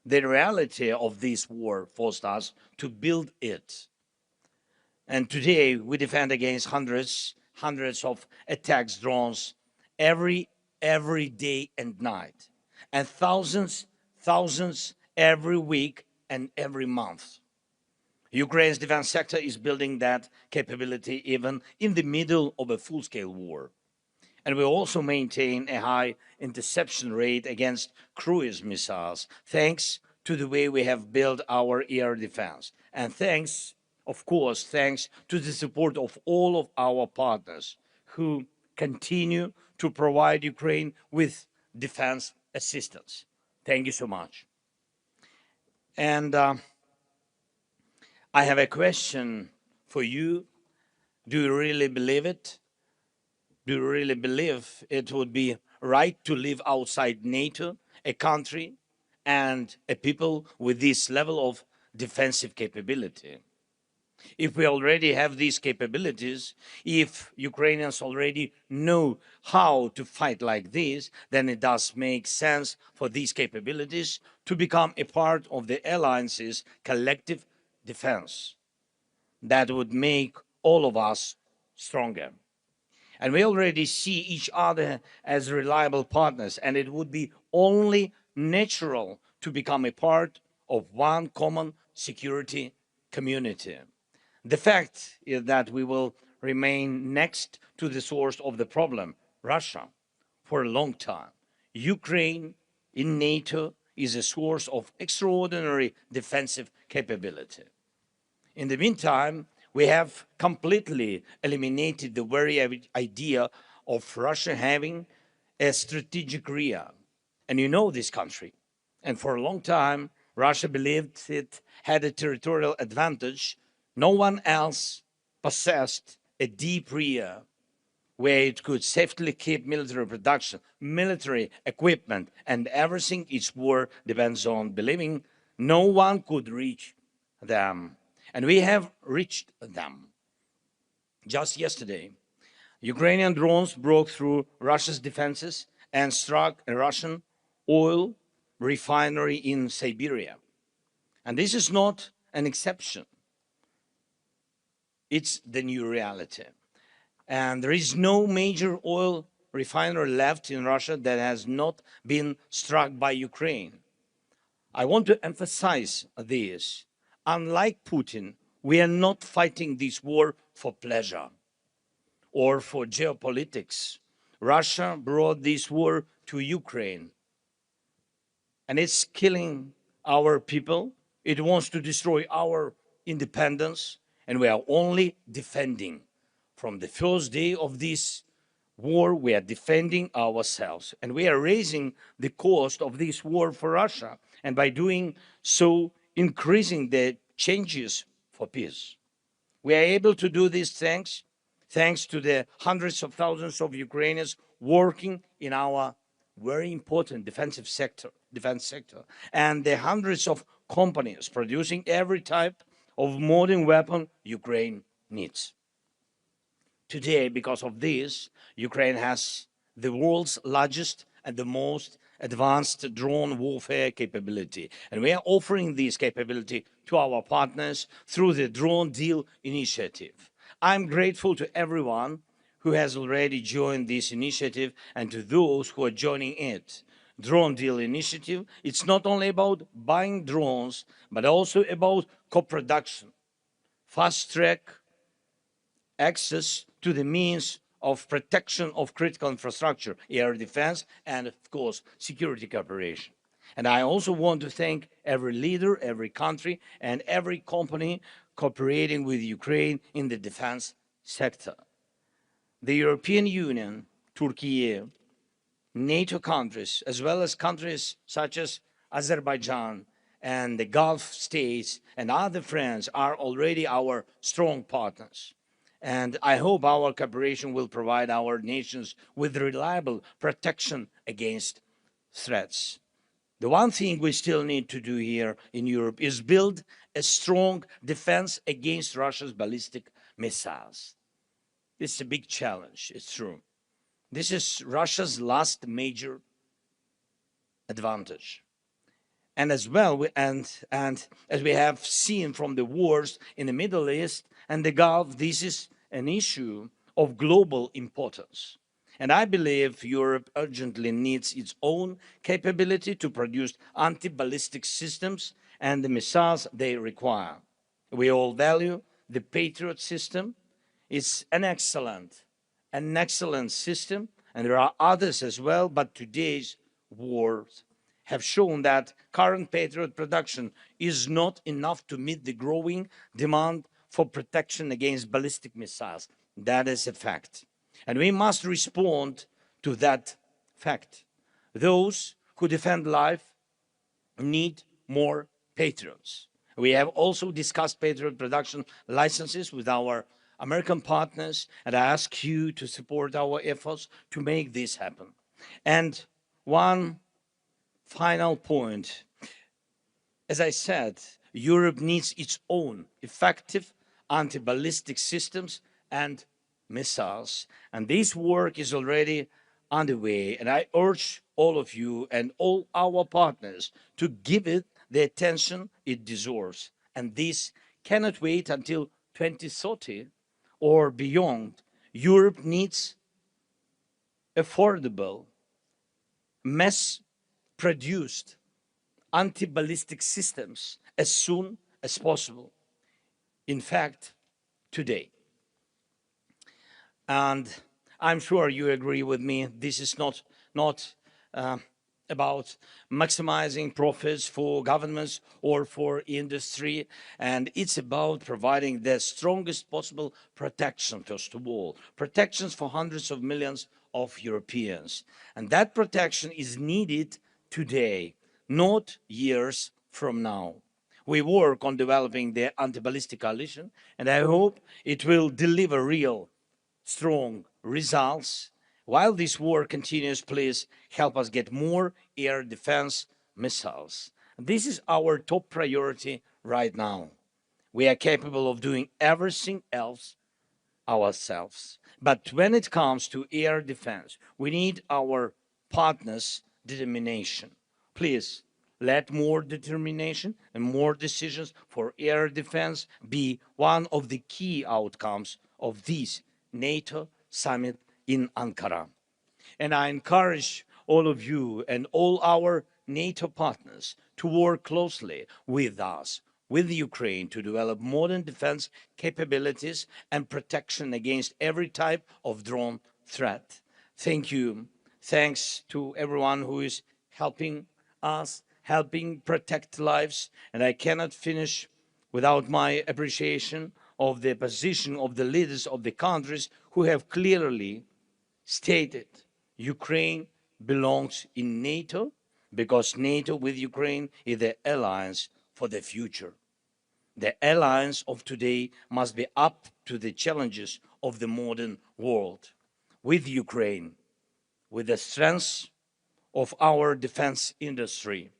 The reality of this war forced us to build it. And today we defend against hundreds of attack drones every day and night, and thousands every week and every month. Ukraine's defense sector is building that capability even in the middle of a full-scale war. And we also maintain a high interception rate against cruise missiles, thanks to the way we have built our air defense. And thanks, of course, thanks to the support of all of our partners who continue to provide Ukraine with defense assistance. Thank you so much. And I have a question for you. Do you really believe it? Do you really believe it would be right to live outside NATO, a country and a people with this level of defensive capability? If we already have these capabilities, if Ukrainians already know how to fight like this, then it does make sense for these capabilities to become a part of the alliance's collective defense. That would make all of us stronger. And we already see each other as reliable partners, and it would be only natural to become a part of one common security community. The fact is that we will remain next to the source of the problem, Russia, for a long time. Ukraine in NATO is a source of extraordinary defensive capability. In the meantime, we have completely eliminated the very idea of Russia having a strategic area. And you know this country. And for a long time, Russia believed it had a territorial advantage. No one else possessed a deep area where it could safely keep military production, military equipment, and everything its war depends on, believing no one could reach them. And we have reached them. Just yesterday, Ukrainian drones broke through Russia's defenses and struck a Russian oil refinery in Siberia. And this is not an exception. It's the new reality. And there is no major oil refinery left in Russia that has not been struck by Ukraine. I want to emphasize this. Unlike Putin, we are not fighting this war for pleasure or for geopolitics. Russia brought this war to Ukraine, and it's killing our people. It wants to destroy our independence, and we are only defending. From the first day of this war, we are defending ourselves, and we are raising the cost of this war for Russia, and by doing so, increasing the changes for peace. We are able to do these things thanks to the hundreds of thousands of Ukrainians working in our very important defense sector, and the hundreds of companies producing every type of modern weapon Ukraine needs. Today, because of this, Ukraine has the world's largest and the most advanced drone warfare capability. And we are offering this capability to our partners through the Drone Deal initiative. I'm grateful to everyone who has already joined this initiative and to those who are joining it. Drone Deal initiative, it's not only about buying drones, but also about co-production, fast-track access to the means of protection of critical infrastructure, air defense, and of course, security cooperation. And I also want to thank every leader, every country, and every company cooperating with Ukraine in the defense sector. The European Union, Turkey, NATO countries, as well as countries such as Azerbaijan and the Gulf states and other friends are already our strong partners. And I hope our cooperation will provide our nations with reliable protection against threats. The one thing we still need to do here in Europe is build a strong defense against Russia's ballistic missiles. This is a big challenge, it's true. This is Russia's last major advantage. And as well, and as we have seen from the wars in the Middle East and the Gulf, this is an issue of global importance. And I believe Europe urgently needs its own capability to produce anti-ballistic systems and the missiles they require. We all value the Patriot system. It's an excellent system, and there are others as well, but today's wars have shown that current Patriot production is not enough to meet the growing demand for protection against ballistic missiles. That is a fact. And we must respond to that fact. Those who defend life need more Patriots. We have also discussed Patriot production licenses with our American partners, and I ask you to support our efforts to make this happen. And one final point. As I said, Europe needs its own effective anti-ballistic systems and missiles. And this work is already underway. And I urge all of you and all our partners to give it the attention it deserves. And this cannot wait until 2030 or beyond. Europe needs affordable, mass-produced anti-ballistic systems as soon as possible. In fact, today. And I'm sure you agree with me, this is not about maximizing profits for governments or for industry, and it's about providing the strongest possible protection, first of all. Protections for hundreds of millions of Europeans. And that protection is needed today, not years from now. We work on developing the anti-ballistic coalition, and I hope it will deliver real, strong results. While this war continues, please help us get more air defense missiles. This is our top priority right now. We are capable of doing everything else ourselves. But when it comes to air defense, we need our partners' determination. Please, let more determination and more decisions for air defense be one of the key outcomes of this NATO summit in Ankara. And I encourage all of you and all our NATO partners to work closely with us, with Ukraine, to develop modern defense capabilities and protection against every type of drone threat. Thank you. Thanks to everyone who is helping us, helping protect lives. And I cannot finish without my appreciation of the position of the leaders of the countries who have clearly stated Ukraine belongs in NATO because NATO with Ukraine is the alliance for the future. The alliance of today must be up to the challenges of the modern world. With Ukraine, with the strength of our defense industry,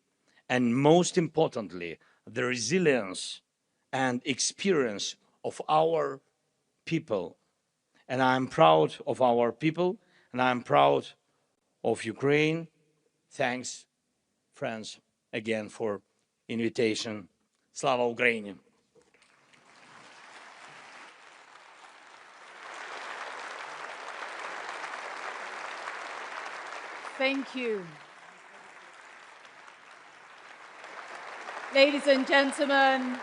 and most importantly, the resilience and experience of our people. And I'm proud of our people, and I'm proud of Ukraine, thanks, friends, again for invitation. Slava Ukraini. Thank you. Ladies and gentlemen,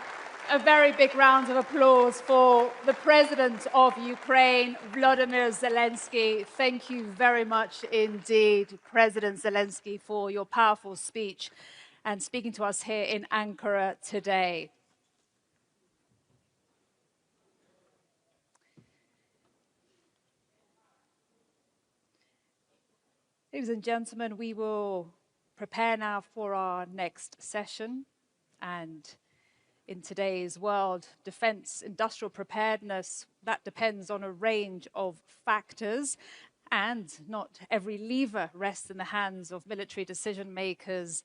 a very big round of applause for the President of Ukraine, Volodymyr Zelenskyy. Thank you very much indeed, President Zelenskyy, for your powerful speech and speaking to us here in Ankara today. Ladies and gentlemen, we will prepare now for our next session. And in today's world, defense, industrial preparedness, that depends on a range of factors. And not every lever rests in the hands of military decision makers.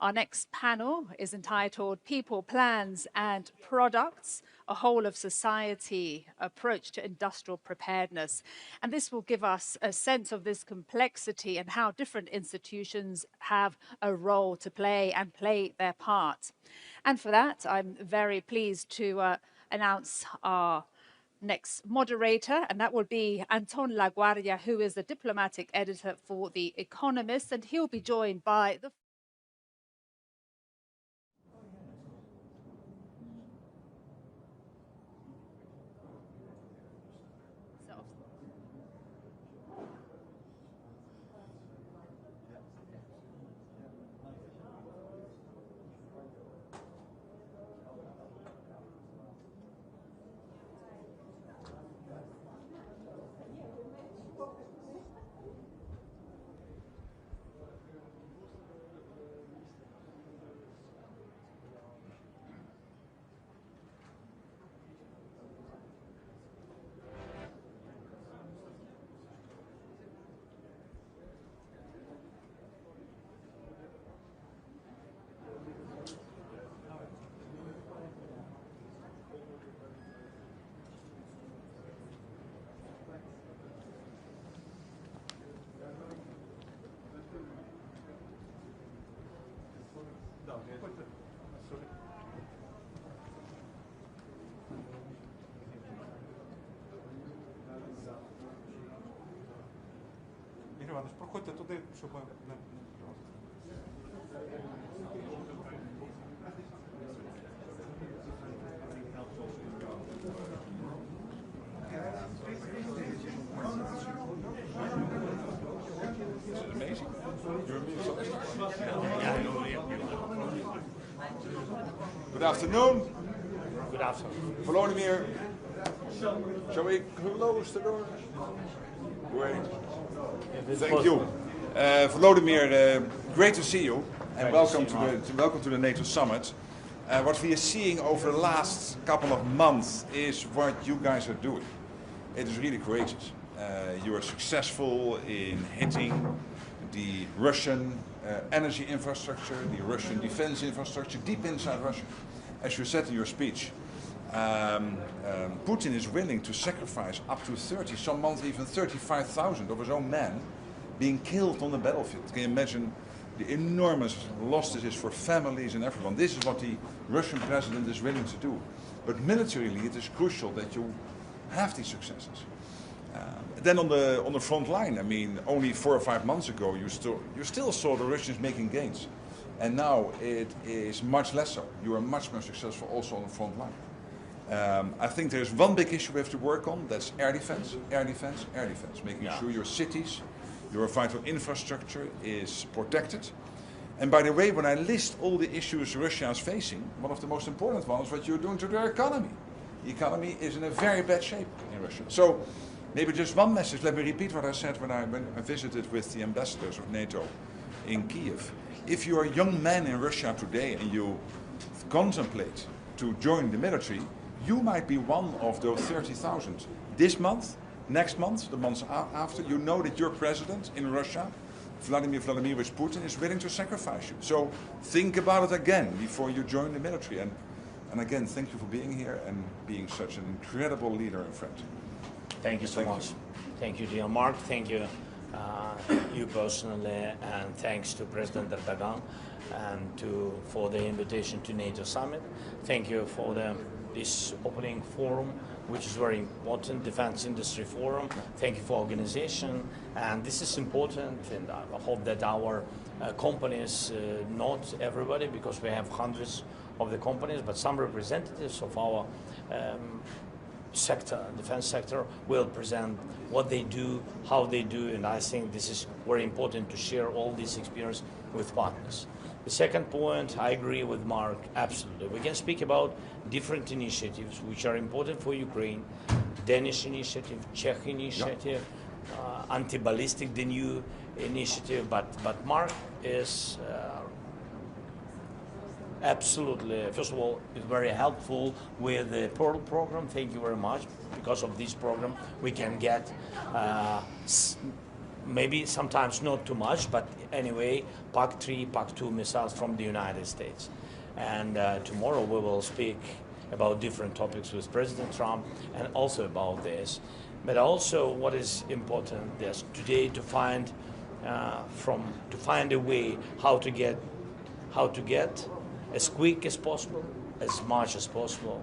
Our next panel is entitled People, Plans and Products, a Whole of Society Approach to Industrial Preparedness. And this will give us a sense of this complexity and how different institutions have a role to play and play their part. And for that, I'm very pleased to announce our next moderator, and that will be Anton Laguardia, who is the diplomatic editor for The Economist, and he'll be joined by the Іванович, проходьте туди, щоб ми не... Amazing. Good afternoon. Good afternoon. Volodymyr, shall we close the door? Great. Thank you. Volodymyr, great to see you, and welcome to the NATO Summit. What we are seeing over the last couple of months is what you guys are doing. It is really courageous. You are successful in hitting the Russian energy infrastructure, the Russian defense infrastructure, deep inside Russia. As you said in your speech, Putin is willing to sacrifice up to 30, some months even 35,000 of his own men being killed on the battlefield. Can you imagine the enormous loss this is for families and everyone? This is what the Russian president is willing to do. But militarily, it is crucial that you have these successes. Then on the front line, I mean, only 4 or 5 months ago, you still saw the Russians making gains. And now it is much less so. You are much more successful also on the front line. I think there's one big issue we have to work on, that's air defense, making sure your cities, your vital infrastructure is protected. And by the way, when I list all the issues Russia is facing, one of the most important ones is what you're doing to their economy. The economy is in a very bad shape in Russia. So maybe just one message, let me repeat what I said when I visited with the ambassadors of NATO in Kiev. If you are a young man in Russia today and you contemplate to join the military, you might be one of those 30,000. This month, next month, the months after, you know that your president in Russia, Vladimir Vladimirovich Putin, is willing to sacrifice you. So think about it again before you join the military. And again, thank you for being here and being such an incredible leader and friend. Thank you so much. Thank you, dear Mark. Thank you, you personally, and thanks to President Erdogan and for the invitation to NATO summit. Thank you for this opening forum, which is very important, Defense Industry Forum. Thank you for organization, and this is important, and I hope that our companies, not everybody, because we have hundreds of the companies, but some representatives of our sector, defense sector, will present what they do, how they do, and I think this is very important to share all this experience with partners. The second point, I agree with Mark, absolutely. We can speak about different initiatives which are important for Ukraine, Danish initiative, Czech initiative, anti-ballistic, the new initiative, but Mark is absolutely, first of all, is very helpful with the Pearl program. Thank you very much. Because of this program, we can get maybe sometimes not too much, but anyway, PAC-3, PAC-2 missiles from the United States. And tomorrow we will speak about different topics with President Trump and also about this. But also what is important is today to find a way how to get as quick as possible, as much as possible,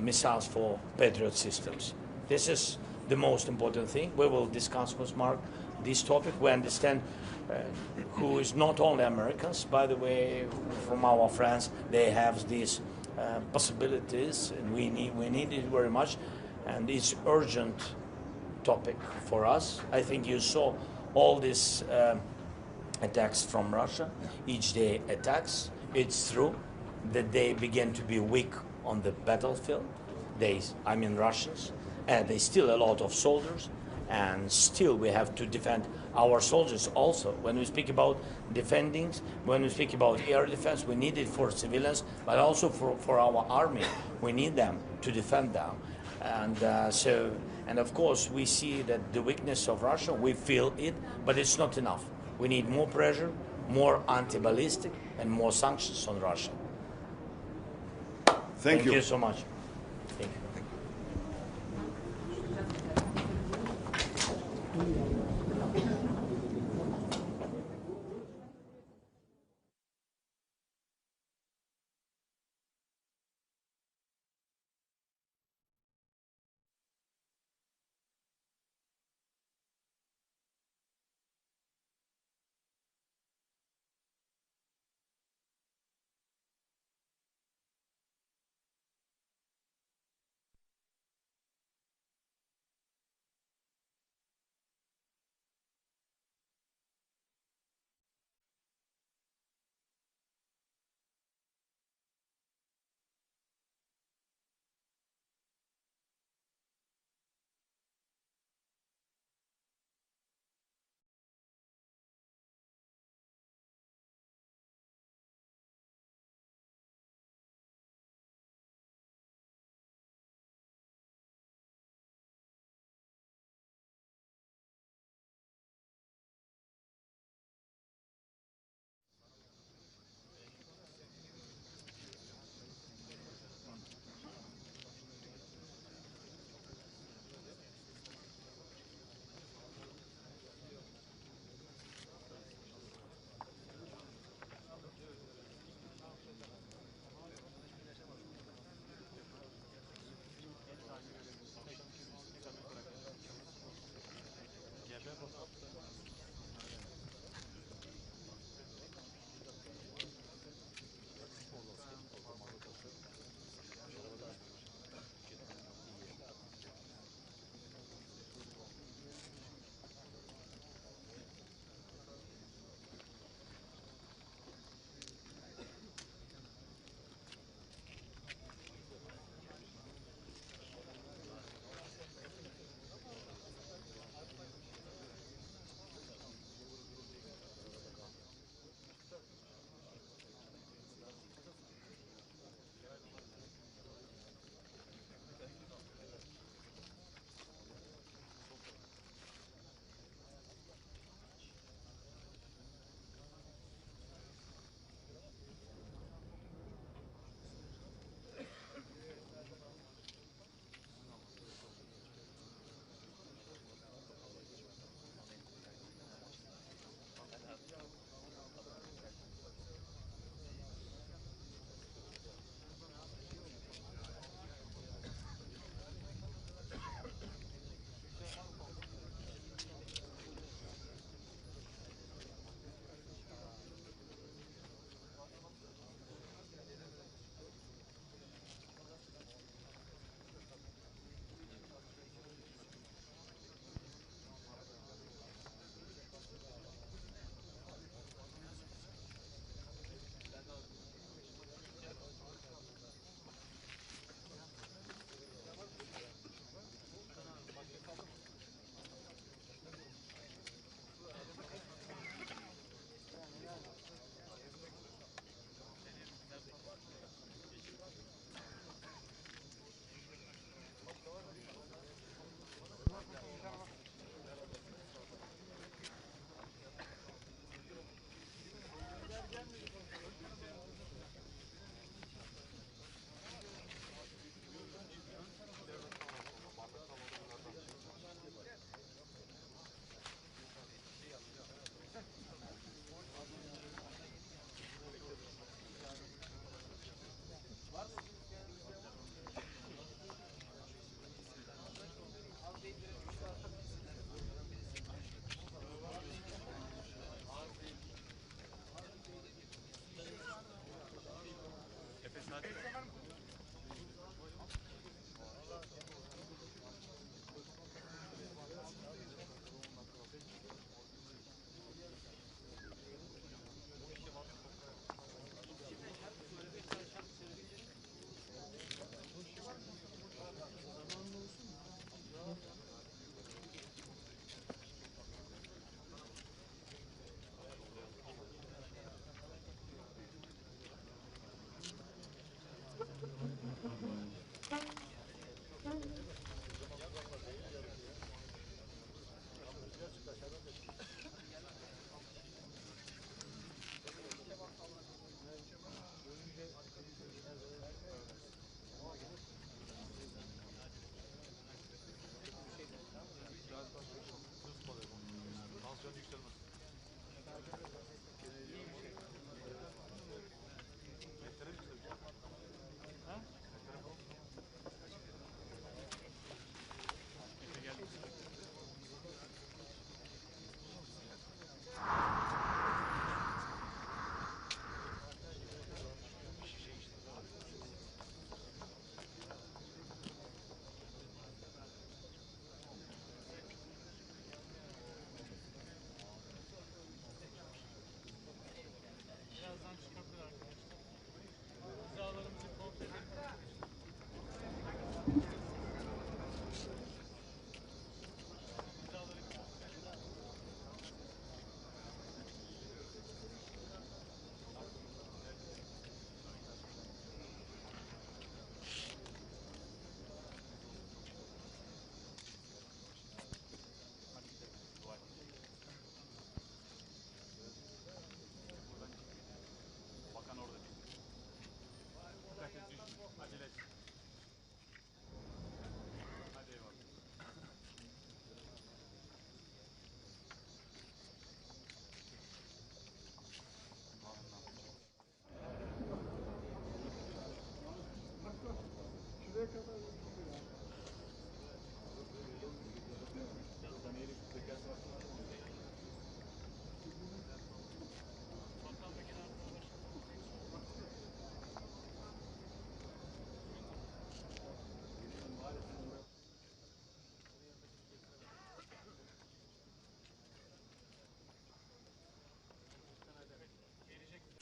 missiles for Patriot systems. This is the most important thing. We will discuss with Mark this topic. We understand who is not only Americans, by the way, from our friends, they have these possibilities, and we need it very much, and it's urgent topic for us. I think you saw all these attacks from Russia, each day attacks. It's true that they begin to be weak on the battlefield. Russians, and they still a lot of soldiers, and still we have to defend our soldiers also. When we speak about defending, when we speak about air defense, we need it for civilians, but also for our army. We need them to defend them. And of course, we see that the weakness of Russia, we feel it, but it's not enough. We need more pressure, more anti-ballistic, and more sanctions on Russia. Thank you so much. Thank you.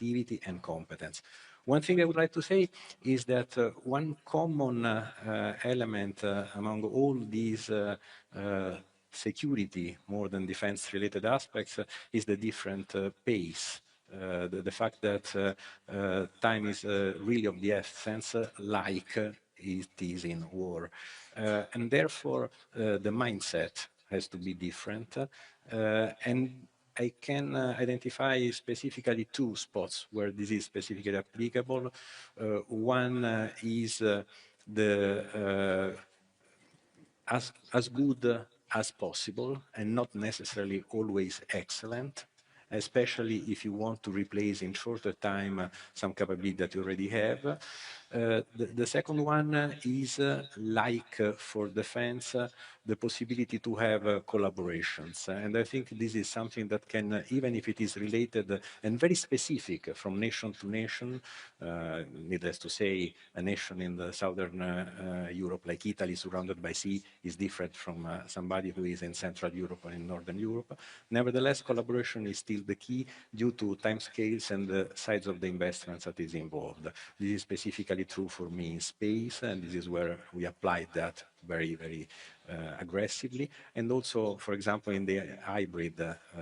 creativity and competence. One thing I would like to say is that one common element among all these security, more than defense-related aspects, is the different pace. The fact that time is really of the essence, like it is in war. And therefore, the mindset has to be different. And I can identify specifically two spots where this is specifically applicable. One is as good as possible and not necessarily always excellent, especially if you want to replace in shorter time some capability that you already have. The second one is, like for defense, the possibility to have collaborations. And I think this is something that can, even if it is related and very specific from nation to nation, needless to say, a nation in the southern Europe like Italy surrounded by sea is different from somebody who is in Central Europe or in Northern Europe. Nevertheless, collaboration is still the key due to timescales and the size of the investments that is involved. This is specifically true for me in space, and this is where we applied that very, very aggressively. And also, for example, in the hybrid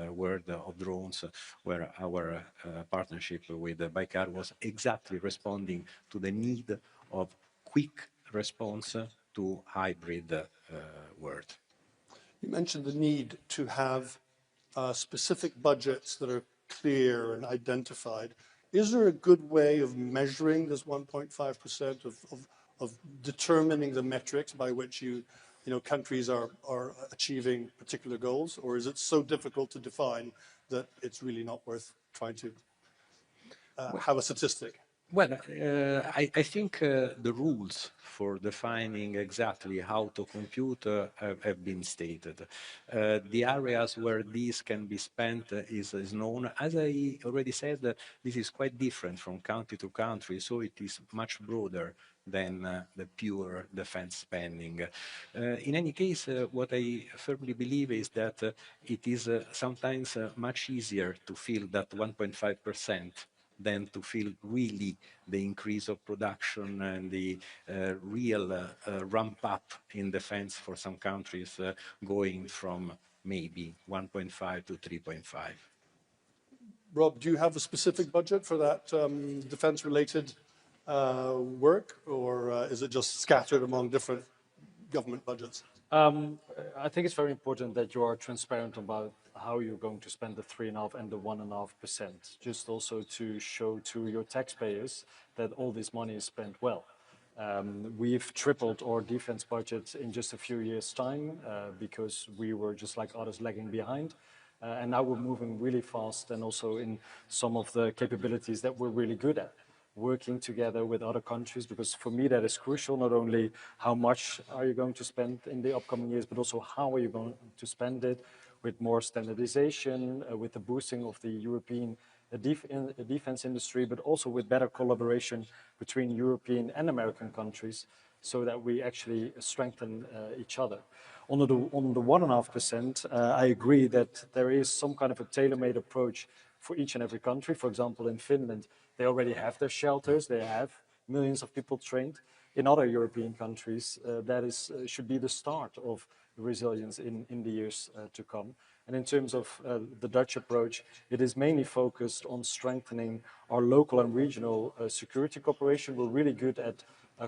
world of drones, where our partnership with Baykar was exactly responding to the need of quick response to hybrid world. You mentioned the need to have specific budgets that are clear and identified. Is there a good way of measuring this 1.5%, of determining the metrics by which countries are achieving particular goals, or is it so difficult to define that it's really not worth trying to have a statistic? Well, I think the rules for defining exactly how to compute have been stated. The areas where these can be spent is known. As I already said, this is quite different from country to country, so it is much broader than the pure defense spending. In any case, what I firmly believe is that it is sometimes much easier to feel that 1.5% than to feel really the increase of production and the real ramp up in defense for some countries going from maybe 1.5 to 3.5. Rob, do you have a specific budget for that defense-related work, or is it just scattered among different government budgets? I think it's very important that you are transparent about how you're going to spend the 3.5% and the 1.5%, just also to show to your taxpayers that all this money is spent well. We've tripled our defense budget in just a few years' time because we were just like others lagging behind. And now we're moving really fast, and also in some of the capabilities that we're really good at, working together with other countries, because for me that is crucial. Not only how much are you going to spend in the upcoming years, but also how are you going to spend it, with more standardization, with the boosting of the European defense industry, but also with better collaboration between European and American countries, so that we actually strengthen each other. On the 1.5%, I agree that there is some kind of a tailor-made approach for each and every country. For example, in Finland, they already have their shelters, they have millions of people trained. In other European countries, should be the start of resilience in the years to come. And in terms of the Dutch approach, it is mainly focused on strengthening our local and regional security cooperation. We're really good at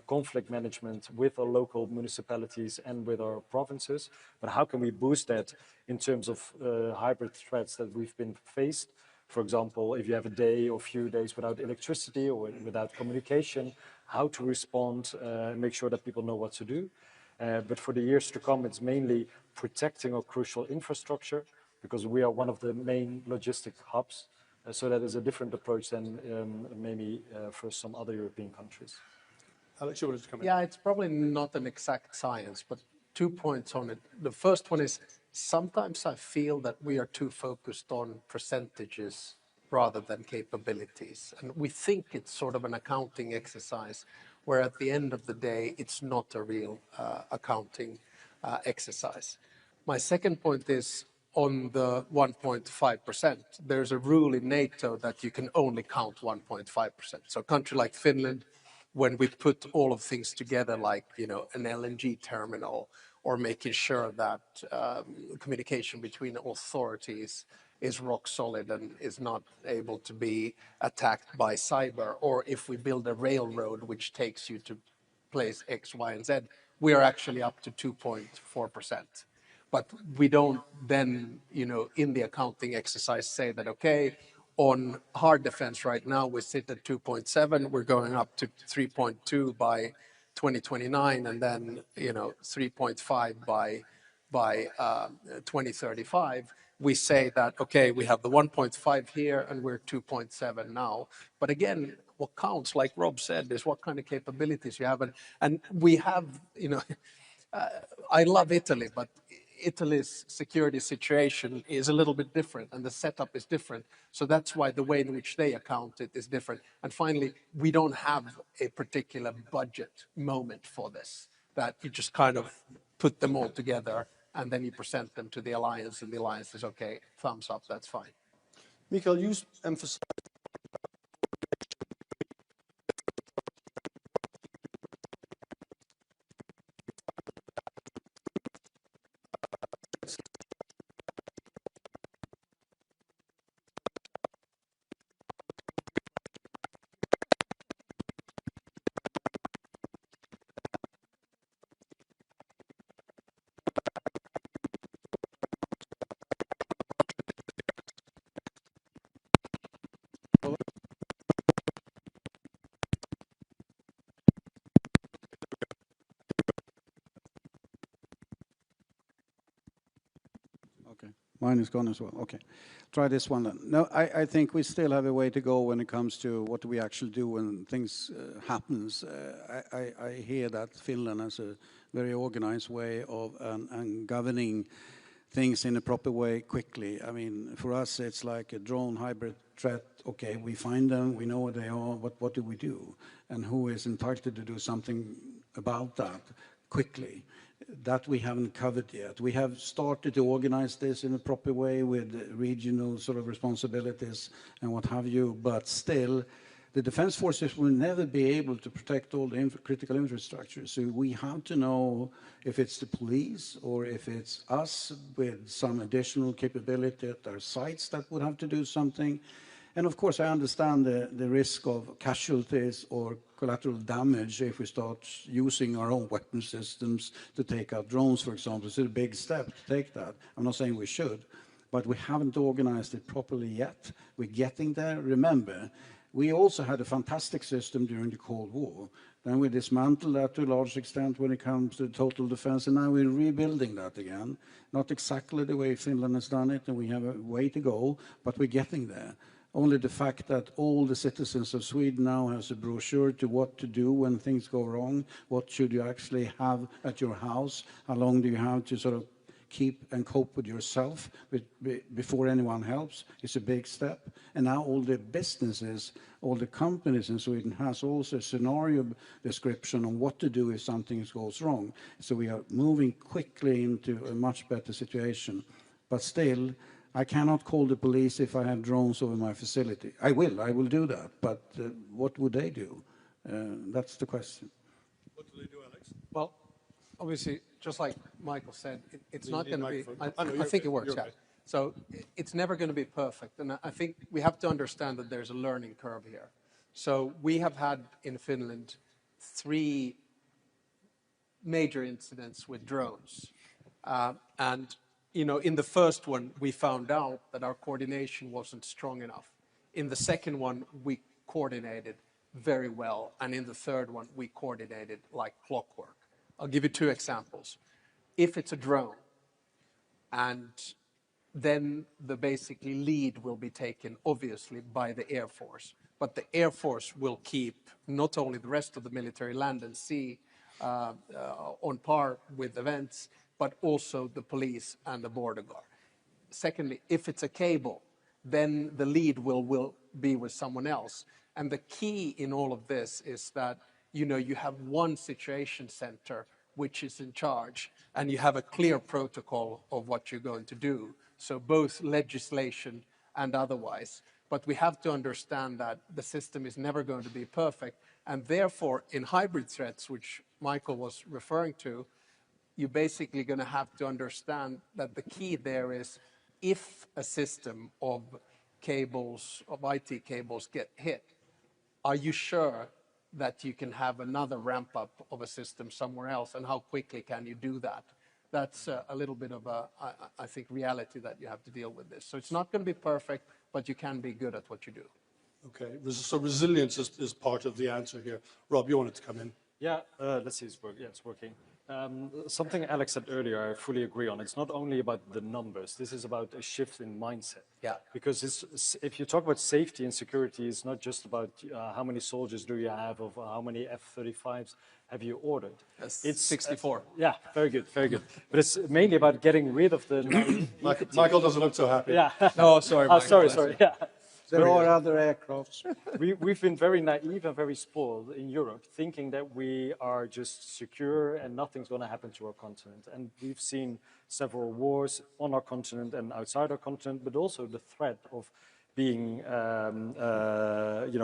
conflict management with our local municipalities and with our provinces. But how can we boost that in terms of hybrid threats that we've been faced? For example, if you have a day or few days without electricity or without communication, how to respond, make sure that people know what to do. But for the years to come, it's mainly protecting our crucial infrastructure, because we are one of the main logistic hubs. So that is a different approach than maybe for some other European countries. Alex, you wanted to come in? Yeah, it's probably not an exact science, but 2 points on it. The first one is, sometimes I feel that we are too focused on percentages rather than capabilities. And we think it's sort of an accounting exercise, where at the end of the day, it's not a real accounting exercise. My second point is, on the 1.5%. There's a rule in NATO that you can only count 1.5%. So a country like Finland, when we put all of things together, like an LNG terminal, or making sure that communication between authorities is rock solid and is not able to be attacked by cyber, or if we build a railroad which takes you to place X, Y, and Z, we are actually up to 2.4%. But we don't then, in the accounting exercise say that, okay, on hard defense right now, we sit at 2.7, we're going up to 3.2 by 2029, and then, 3.5 by 2035. We say that, okay, we have the 1.5 here and we're 2.7 now. But again, what counts, like Rob said, is what kind of capabilities you have. And we have, I love Italy, but Italy's security situation is a little bit different and the setup is different. So that's why the way in which they account it is different. And finally, we don't have a particular budget moment for this, that you just kind of put them all together and then you present them to the alliance and the alliance says, okay, thumbs up, that's fine. Mikael, you emphasized Mine is gone as well. Okay. Try this one then. No, I think we still have a way to go when it comes to what we actually do when things happens. I hear that Finland has a very organized way of and governing things in a proper way quickly. I mean, for us, it's like a drone hybrid threat. Okay, we find them, we know what they are, what do we do? And who is entitled to do something about that quickly? That we haven't covered yet. We have started to organize this in a proper way with regional sort of responsibilities and what have you, but still, the defense forces will never be able to protect all the critical infrastructure. So we have to know if it's the police or if it's us with some additional capability at our sites that would have to do something. And of course, I understand the risk of casualties or collateral damage if we start using our own weapon systems to take out drones, for example. It's a big step to take that. I'm not saying we should, but we haven't organized it properly yet. We're getting there. Remember, we also had a fantastic system during the Cold War. Then we dismantled that to a large extent when it comes to total defense, and now we're rebuilding that again. Not exactly the way Finland has done it, and we have a way to go, but we're getting there. Only the fact that all the citizens of Sweden now has a brochure to what to do when things go wrong, what should you actually have at your house, how long do you have to sort of keep and cope with yourself before anyone helps, is a big step. And now all the businesses, all the companies in Sweden has also a scenario description on what to do if something goes wrong. So we are moving quickly into a much better situation. But still, I cannot call the police if I have drones over my facility. I will do that, but what would they do? That's the question. What do they do, Alex? Well, obviously, just like Michael said, it's not going to be, I think it works, yeah. So it's never going to be perfect. And I think we have to understand that there's a learning curve here. So we have had in Finland 3 major incidents with drones. And in the first one, we found out that our coordination wasn't strong enough. In the second one, we coordinated very well. And in the third one, we coordinated like clockwork. I'll give you 2 examples. If it's a drone, and then the basically lead will be taken, obviously, by the Air Force. But the Air Force will keep not only the rest of the military land and sea on par with events, but also the police and the border guard. Secondly, if it's a cable, then the lead will be with someone else. And the key in all of this is that, you have one situation center which is in charge, and you have a clear protocol of what you're going to do. so both legislation and otherwise. But we have to understand that the system is never going to be perfect, and therefore, in hybrid threats, which Michael was referring to, you're basically going to have to understand that the key there is if a system of cables, of IT cables get hit, are you sure that you can have another ramp up of a system somewhere else, and how quickly can you do that? That's a little bit of a, I think, reality that you have to deal with this. So it's not going to be perfect, but you can be good at what you do. Okay, so resilience is part of the answer here. Rob, you wanted to come in. Yeah, let's see, it's working. Something Alex said earlier, I fully agree on. It's not only about the numbers. This is about a shift in mindset. Yeah. Because if you talk about safety and security, it's not just about how many soldiers do you have, or how many F-35s have you ordered. It's 64. Yeah, very good, very good. But it's mainly about getting rid of the Michael doesn't look so happy. Yeah. No, sorry, Michael. Sorry. Yeah. There are other aircrafts. We've been very naive and very spoiled in Europe, thinking that we are just secure and nothing's going to happen to our continent. And we've seen several wars on our continent and outside our continent, but also the threat of being,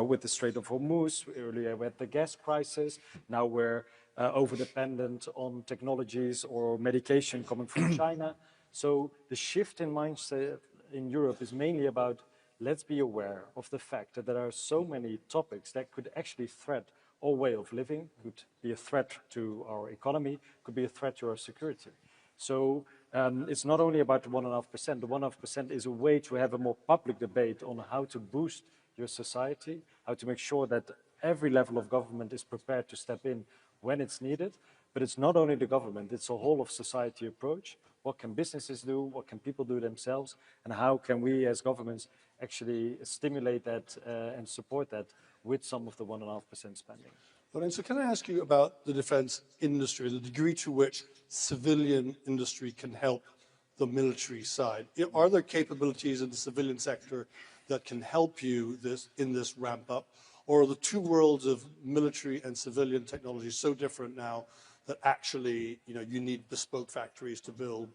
with the Strait of Hormuz. Earlier we had the gas crisis. Now we're over-dependent on technologies or medication coming from China. So the shift in mindset in Europe is mainly about, let's be aware of the fact that there are so many topics that could actually threat our way of living, could be a threat to our economy, could be a threat to our security. So it's not only about the 1.5%. The 1.5% is a way to have a more public debate on how to boost your society, how to make sure that every level of government is prepared to step in when it's needed. But it's not only the government, it's a whole of society approach. What can businesses do? What can people do themselves? And how can we as governments actually stimulate that and support that with some of the 1.5% spending? Lorenzo, can I ask you about the defense industry, the degree to which civilian industry can help the military side? Are there capabilities in the civilian sector that can help you in this ramp up? Or are the two worlds of military and civilian technology so different now that actually, you need bespoke factories to build,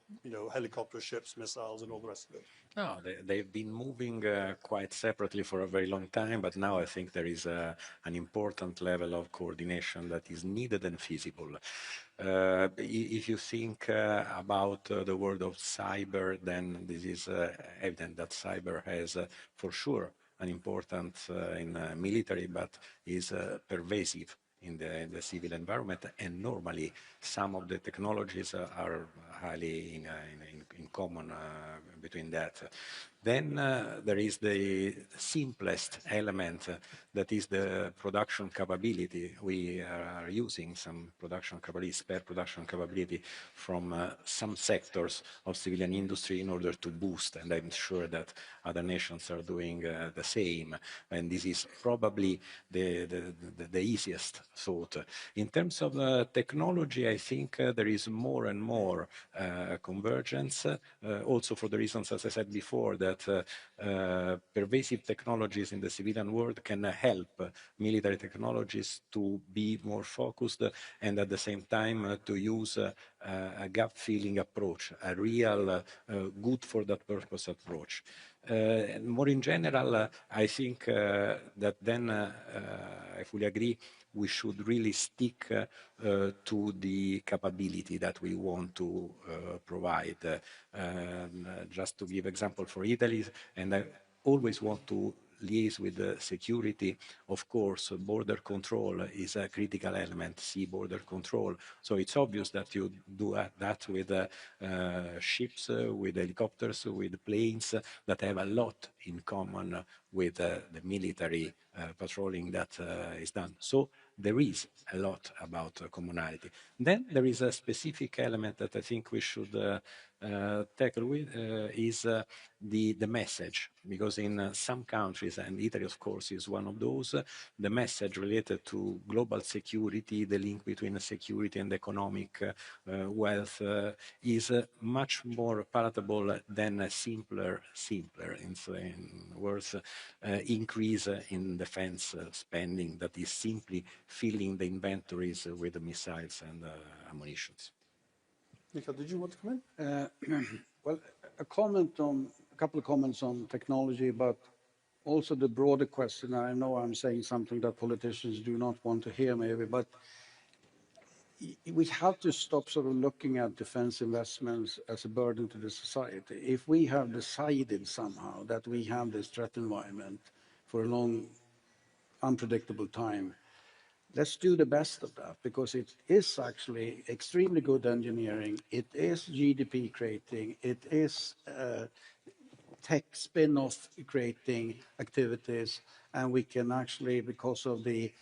helicopter ships, missiles, and all the rest of it? No, they've been moving quite separately for a very long time, but now I think there is an important level of coordination that is needed and feasible. If you think about the world of cyber, then this is evident that cyber has for sure an importance in military, but is pervasive in the civil environment, and normally some of the technologies are highly in common between that. Then there is the simplest element, that is the production capability. We are using some production capability, spare production capability from some sectors of civilian industry in order to boost, and I'm sure that other nations are doing the same. And this is probably the easiest thought. In terms of technology, I think there is more and more convergence, also for the reasons, as I said before, that pervasive technologies in the civilian world can help military technologies to be more focused and at the same time to use a gut-feeling approach, a real good for that purpose approach. More in general, I think that then, I fully agree, we should really stick to the capability that we want to provide. Just to give example for Italy, and I always want to liaise with the security. Of course, border control is a critical element, sea border control. So it's obvious that you do that with ships, with helicopters, with planes that have a lot in common with the military patrolling that is done. So there is a lot about commonality. Then there is a specific element that I think we should tackle with, is the message, because in some countries, and Italy of course is one of those, the message related to global security, the link between security and economic wealth is much more palatable than simpler, in words, increase in defense spending that is simply filling the inventories with missiles and ammunitions. Mikael, did you want to come in? Well, a couple of comments on technology, but also the broader question. I know I'm saying something that politicians do not want to hear maybe, but we have to stop sort of looking at defense investments as a burden to the society. If we have decided somehow that we have this threat environment for a long, unpredictable time, let's do the best of that, because it is actually extremely good engineering. It is GDP creating. It is tech spin-off creating activities. And we can actually, because of the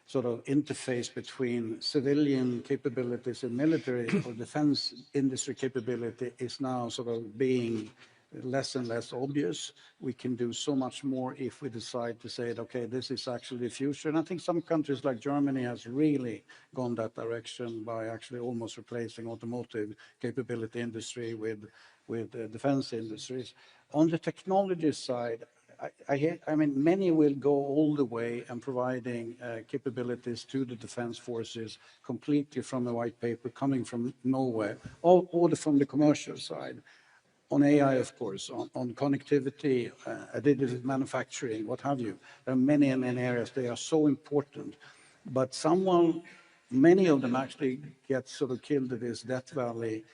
sort of interface between civilian capabilities and military or defense industry capability is now sort of being less and less obvious. We can do so much more if we decide to say, okay, this is actually the future. And I think some countries like Germany has really gone that direction by actually almost replacing automotive capability industry with defense industries. On the technology side, I mean, many will go all the way and providing capabilities to the defense forces completely from a white paper coming from nowhere, or from the commercial side. On AI, of course, on connectivity, additive manufacturing, what have you. There are many areas. They are so important. But many of them actually get sort of killed in this death valley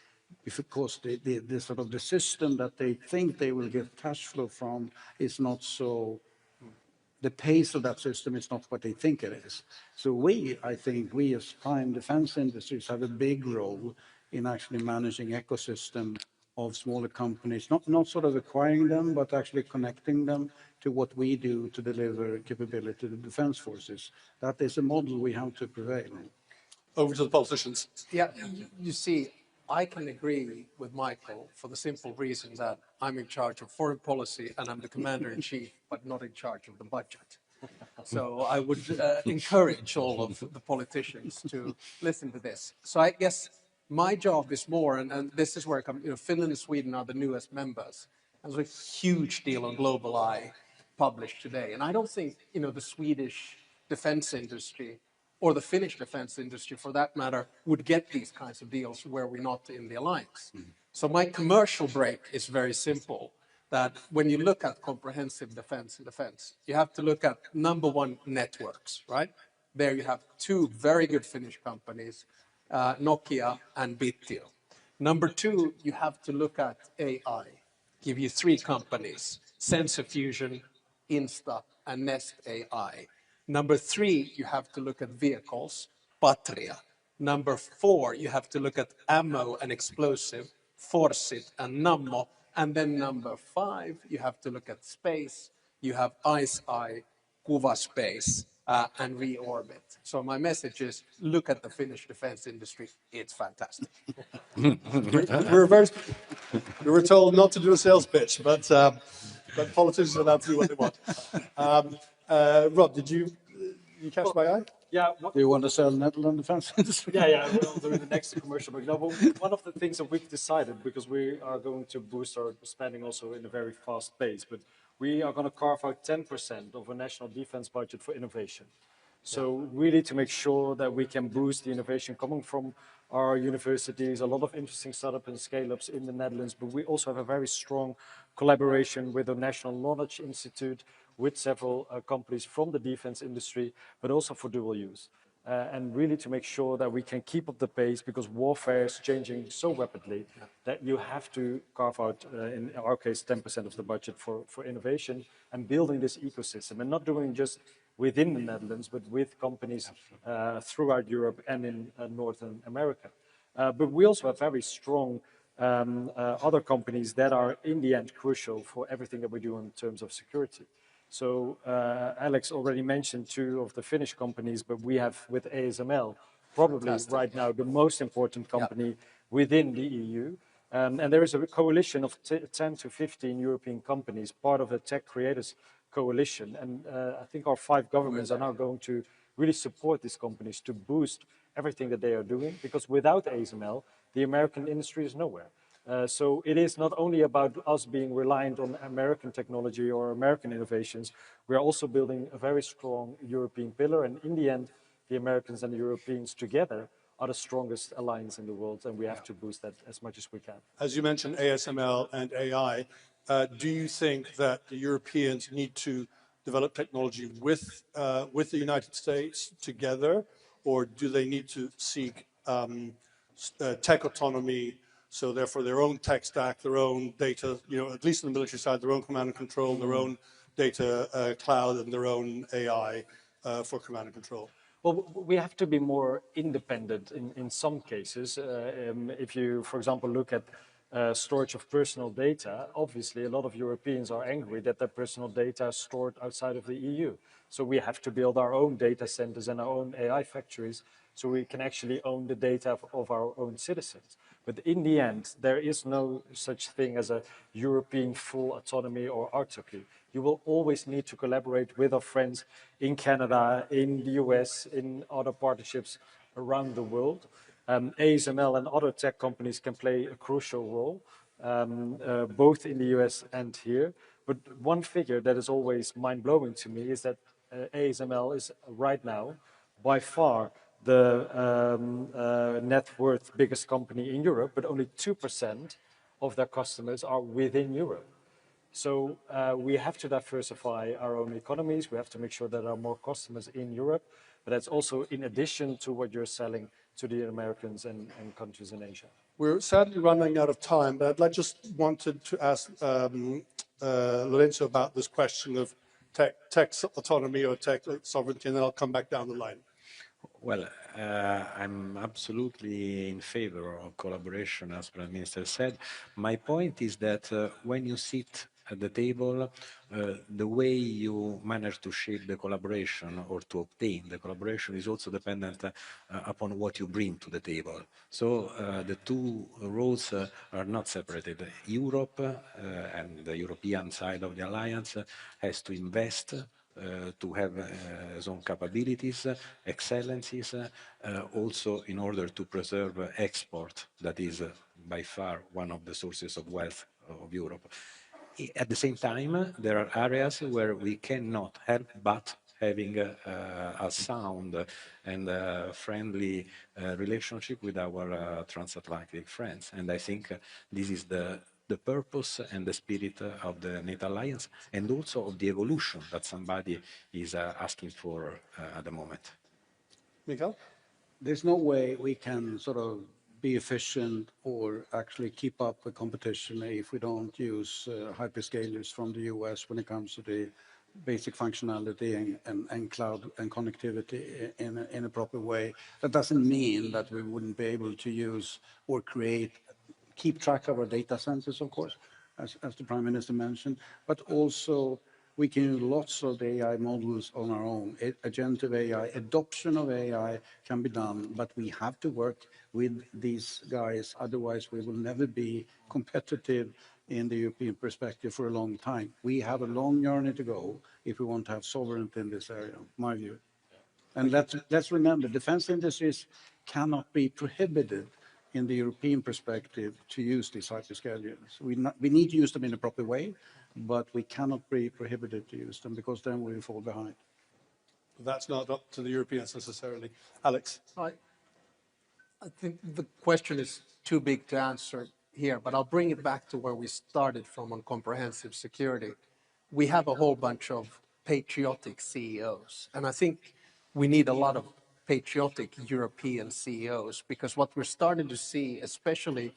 because the sort of the system that they think they will get cash flow from is not so, the pace of that system is not what they think it is. So I think we as prime defense industries have a big role in actually managing ecosystem of smaller companies, not sort of acquiring them, but actually connecting them to what we do to deliver capability to the defense forces. That is a model we have to prevail. Over to the politicians. Yeah, you see, I can agree with Michael for the simple reason that I'm in charge of foreign policy and I'm the commander-in-chief, but not in charge of the budget. So I would encourage all of the politicians to listen to this. So I guess my job is more, and this is where I come, Finland and Sweden are the newest members. There's a huge deal on Global Eye published today. And I don't think, the Swedish defense industry or the Finnish defense industry, for that matter, would get these kinds of deals where we're not in the alliance. So my commercial break is very simple, that when you look at comprehensive defense, you have to look at number one, networks, right? There you have two very good Finnish companies, Nokia and Bitio. Number two, you have to look at AI. Give you three companies, Sensor Fusion, Insta, and Nest AI. Number three, you have to look at vehicles, Patria. Number four, you have to look at ammo and explosive, Forsit and Nammo. And then number five, you have to look at space. You have ICEYE, Kuva Space, and Reorbit. So my message is, look at the Finnish defense industry. It's fantastic. We were told not to do a sales pitch, but politicians are allowed to do what they want. Rob, did you catch my eye? Yeah. Do you want to sell Netherlands defense industry? Yeah, we'll do the next commercial break. No, but one of the things that we've decided, because we are going to boost our spending also in a very fast pace, but we are going to carve out 10% of our national defense budget for innovation. So really to make sure that we can boost the innovation coming from our universities, a lot of interesting startups and scale-ups in the Netherlands, but we also have a very strong collaboration with the National Knowledge Institute, with several companies from the defense industry, but also for dual use. And really to make sure that we can keep up the pace, because warfare is changing so rapidly that you have to carve out, in our case, 10% of the budget for innovation and building this ecosystem, and not doing just within the Netherlands, but with companies throughout Europe and in Northern America. But we also have very strong other companies that are in the end crucial for everything that we do in terms of security. So Alex already mentioned two of the Finnish companies, but we have with ASML probably right now the most important company within the EU. And there is a coalition of 10 to 15 European companies, part of the Tech Creators Coalition. And I think our 5 governments are now going to really support these companies to boost everything that they are doing, because without ASML, the American industry is nowhere. So it is not only about us being reliant on American technology or American innovations, we are also building a very strong European pillar. And in the end, the Americans and the Europeans together are the strongest alliance in the world, and we have to boost that as much as we can. As you mentioned, ASML and AI, do you think that the Europeans need to develop technology with the United States together, or do they need to seek tech autonomy, so therefore their own tech stack, their own data, at least on the military side, their own command and control, their own data cloud, and their own AI for command and control? Well, we have to be more independent in some cases. If you, for example, look at storage of personal data, obviously a lot of Europeans are angry that their personal data is stored outside of the EU. So we have to build our own data centers and our own AI factories so we can actually own the data of our own citizens. But in the end, there is no such thing as a European full autonomy or autarky. You will always need to collaborate with our friends in Canada, in the US, in other partnerships around the world. ASML and other tech companies can play a crucial role, both in the US and here. But one figure that is always mind-blowing to me is that ASML is right now by far the net worth biggest company in Europe, but only 2% of their customers are within Europe. So we have to diversify our own economies. We have to make sure that there are more customers in Europe, but that's also in addition to what you're selling to the Americans and countries in Asia. We're sadly running out of time, but I just wanted to ask Lorenzo about this question of tech autonomy or tech sovereignty, and then I'll come back down the line. Well, I'm absolutely in favor of collaboration, as Prime Minister said. My point is that when you sit at the table, the way you manage to shape the collaboration or to obtain the collaboration is also dependent upon what you bring to the table. So the two roads are not separated. Europe and the European side of the alliance has to invest to have its own capabilities, excellencies, also in order to preserve export, that is by far one of the sources of wealth of Europe. At the same time, there are areas where we cannot help but having a sound and friendly relationship with our transatlantic friends. And I think this is the purpose and the spirit of the NATO alliance, and also of the evolution that somebody is asking for at the moment. Mikael? There's no way we can sort of be efficient or actually keep up with competition if we don't use hyperscalers from the US when it comes to the basic functionality and cloud and connectivity in a proper way. That doesn't mean that we wouldn't be able to use or keep track of our data centers, of course, as the Prime Minister mentioned, but also we can use lots of the AI models on our own. Agentive AI, adoption of AI can be done, but we have to work with these guys, otherwise we will never be competitive in the European perspective for a long time. We have a long journey to go if we want to have sovereignty in this area, my view. And let's remember, defense industries cannot be prohibited in the European perspective to use these hyperscalers. We need to use them in a proper way, but we cannot be prohibited to use them because then we fall behind. That's not up to the Europeans necessarily. Alex? I think the question is too big to answer here, but I'll bring it back to where we started from on comprehensive security. We have a whole bunch of patriotic CEOs, and I think we need a lot of patriotic European CEOs, because what we're starting to see, especially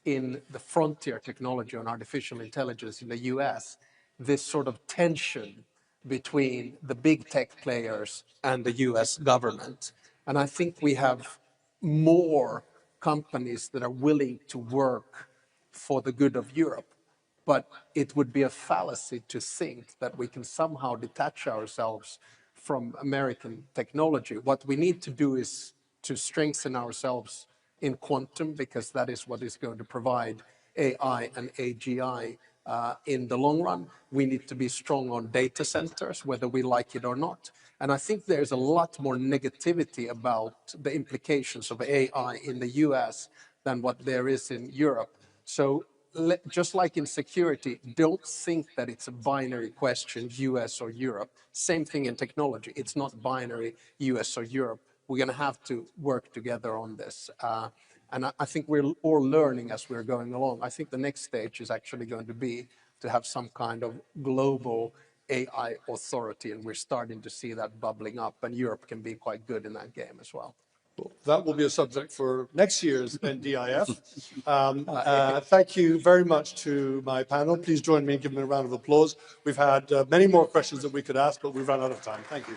in the frontier technology on artificial intelligence in the US, this sort of tension between the big tech players and the US government. And I think we have more companies that are willing to work for the good of Europe. But it would be a fallacy to think that we can somehow detach ourselves from American technology. What we need to do is to strengthen ourselves in quantum, because that is what is going to provide AI and AGI in the long run. We need to be strong on data centers, whether we like it or not. And I think there's a lot more negativity about the implications of AI in the US than what there is in Europe. So just like in security, don't think that it's a binary question, US or Europe. Same thing in technology. It's not binary, US or Europe. we're going to have to work together on this. And I think we're all learning as we're going along. I think the next stage is actually going to be to have some kind of global AI authority, and we're starting to see that bubbling up, and Europe can be quite good in that game as well. Well, that will be a subject for next year's NDIF. Thank you very much to my panel. Please join me in giving them a round of applause. We've had many more questions that we could ask, but we've run out of time. Thank you.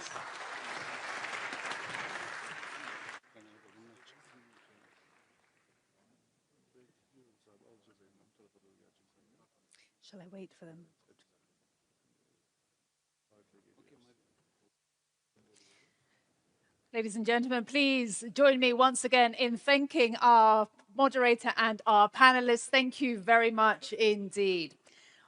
Shall I wait for them? Ladies and gentlemen, please join me once again in thanking our moderator and our panelists. Thank you very much indeed.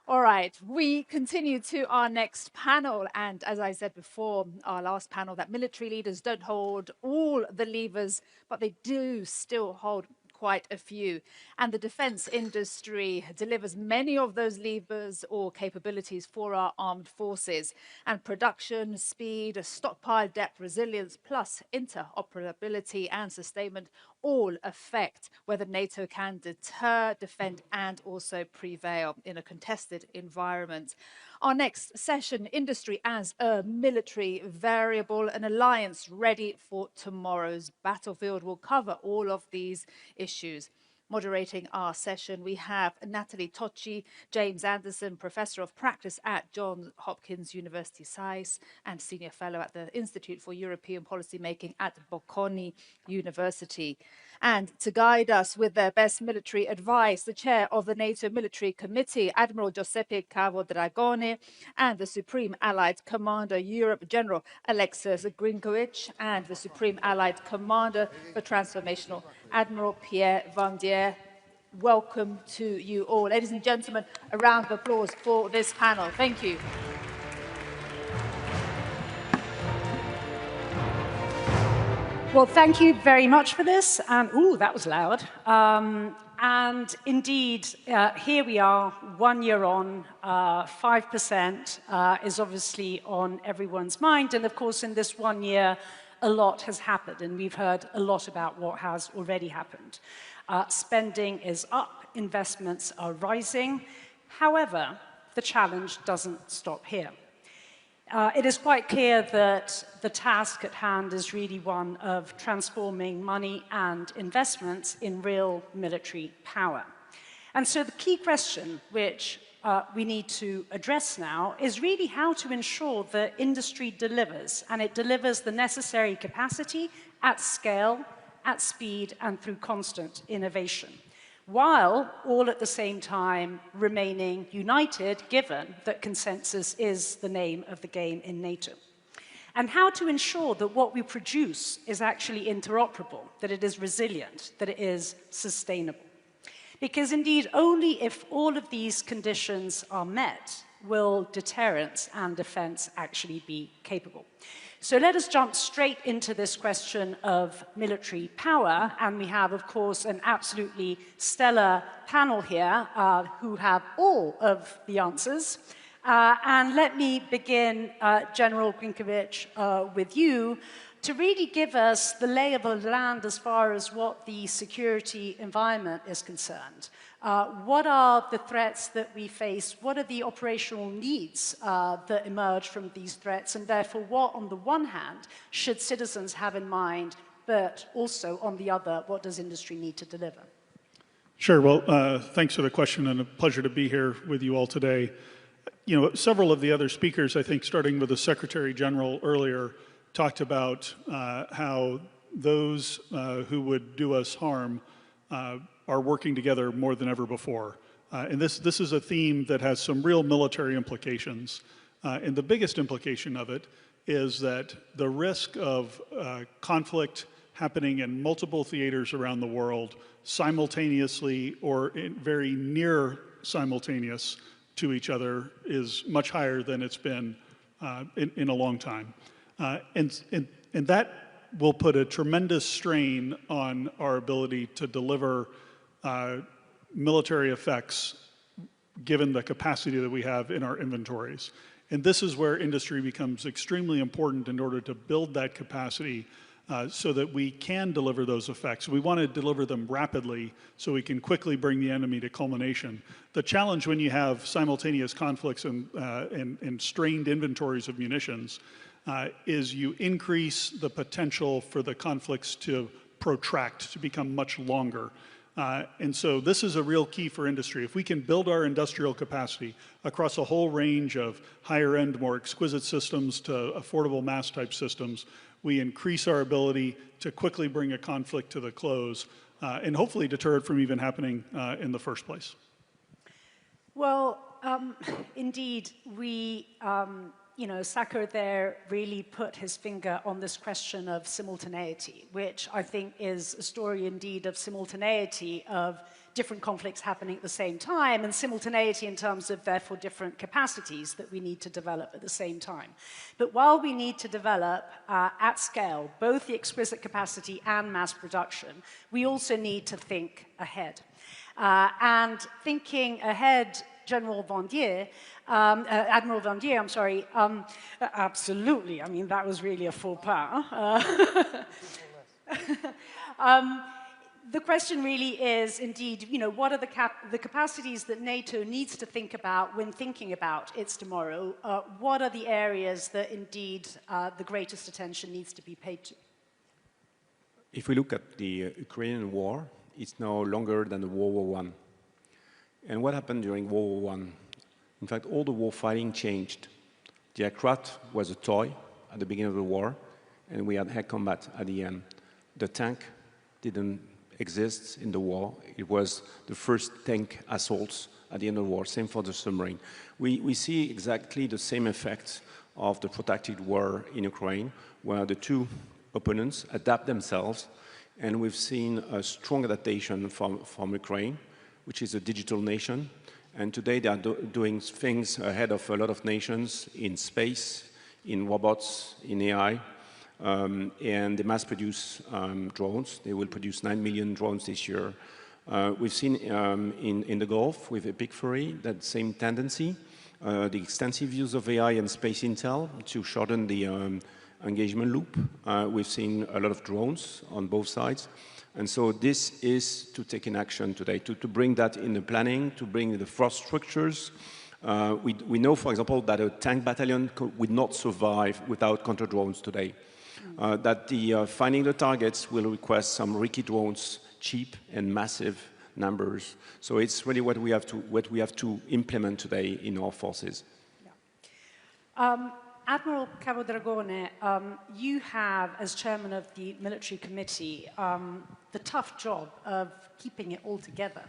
All right, we continue to our next panel. And as I said before, our last panel, that military leaders don't hold all the levers, but they do still hold quite a few. And the defense industry delivers many of those levers or capabilities for our armed forces. And production, speed, stockpile depth, resilience, plus interoperability and sustainment all affect whether NATO can deter, defend, and also prevail in a contested environment. Our next session, Industry as a Military Variable, an alliance ready for tomorrow's battlefield, will cover all of these issues. Moderating our session, we have Natalie Tocci, James Anderson, Professor of Practice at Johns Hopkins University SAIS and Senior Fellow at the Institute for European Policy Making at Bocconi University. And to guide us with their best military advice, the Chair of the NATO Military Committee, Admiral Giuseppe Cavo-Dragone, and the Supreme Allied Commander Europe, General Alexis Grinkovich, and the Supreme Allied Commander for Transformational, Admiral Pierre Vandier. Welcome to you all. Ladies and gentlemen, a round of applause for this panel. Thank you. Well, thank you very much for this. And, ooh, that was loud. And indeed, here we are, 1 year on, 5% is obviously on everyone's mind. And of course, in this 1 year, a lot has happened. And we've heard a lot about what has already happened. Spending is up, investments are rising. However, the challenge doesn't stop here. It is quite clear that the task at hand is really one of transforming money and investments in real military power. And so the key question which we need to address now is really how to ensure that industry delivers, and it delivers the necessary capacity at scale, at speed, and through constant innovation, while all at the same time remaining united, given that consensus is the name of the game in NATO. And how to ensure that what we produce is actually interoperable, that it is resilient, that it is sustainable. Because indeed, only if all of these conditions are met will deterrence and defense actually be capable. So let us jump straight into this question of military power. And we have, of course, an absolutely stellar panel here who have all of the answers. And let me begin, General Grinkovich, with you to really give us the lay of the land as far as what the security environment is concerned. What are the threats that we face? What are the operational needs that emerge from these threats? And therefore, what, on the one hand, should citizens have in mind, but also, on the other, what does industry need to deliver? Sure. Well, thanks for the question, and a pleasure to be here with you all today. You know, several of the other speakers, I think, starting with the Secretary General earlier, talked about how those who would do us harm are working together more than ever before. And this is a theme that has some real military implications. And the biggest implication of it is that the risk of conflict happening in multiple theaters around the world simultaneously or very near simultaneous to each other is much higher than it's been in a long time. And that will put a tremendous strain on our ability to deliver military effects given the capacity that we have in our inventories. And this is where industry becomes extremely important in order to build that capacity so that we can deliver those effects. We want to deliver them rapidly so we can quickly bring the enemy to culmination. The challenge when you have simultaneous conflicts and strained inventories of munitions is you increase the potential for the conflicts to protract, to become much longer. And so this is a real key for industry. If we can build our industrial capacity across a whole range of higher end, more exquisite systems to affordable mass type systems, we increase our ability to quickly bring a conflict to the close and hopefully deter it from even happening in the first place. Well, indeed, we, Sakar there really put his finger on this question of simultaneity, which I think is a story indeed of simultaneity of different conflicts happening at the same time, and simultaneity in terms of, therefore, different capacities that we need to develop at the same time. But while we need to develop at scale both the exquisite capacity and mass production, we also need to think ahead. And thinking ahead, Admiral Vandier, I'm sorry, absolutely, I mean, that was really a faux pas. The question really is, indeed, what are the capacities that NATO needs to think about when thinking about its tomorrow? What are the areas that, indeed, the greatest attention needs to be paid to? If we look at the Ukrainian war, it's now longer than the World War I. And what happened during World War I? In fact, all the war fighting changed. The aircraft was a toy at the beginning of the war, and we had air combat at the end. The tank didn't exist in the war. It was the first tank assaults at the end of the war, same for the submarine. We see exactly the same effects of the protracted war in Ukraine, where the two opponents adapt themselves, and we've seen a strong adaptation from Ukraine, which is a digital nation, and today they are doing things ahead of a lot of nations in space, in robots, in AI, and they mass produce drones. They will produce 9 million drones this year. We've seen in the Gulf with Epic Fury that same tendency, the extensive use of AI and space intel to shorten the engagement loop. We've seen a lot of drones on both sides. And so this is to take in action today, to bring that in the planning, to bring the force structures. We know, for example, that a tank battalion would not survive without counter-drones today. That finding the targets will request some risky drones, cheap and massive numbers. So it's really what we have to implement today in our forces. Yeah. Admiral Capodragone, you have, as chairman of the military committee, the tough job of keeping it all together.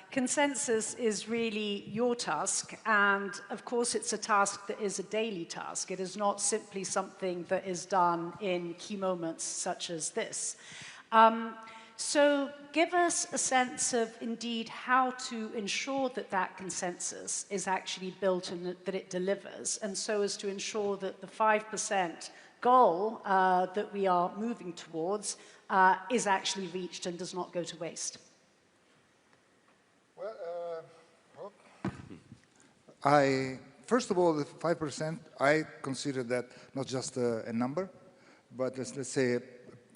Consensus is really your task, and of course it's a task that is a daily task. It is not simply something that is done in key moments such as this. So give us a sense of, indeed, how to ensure that that consensus is actually built and that it delivers, and so as to ensure that the 5% goal that we are moving towards is actually reached and does not go to waste. Well, first of all, the 5%, I consider that not just a number, but let's say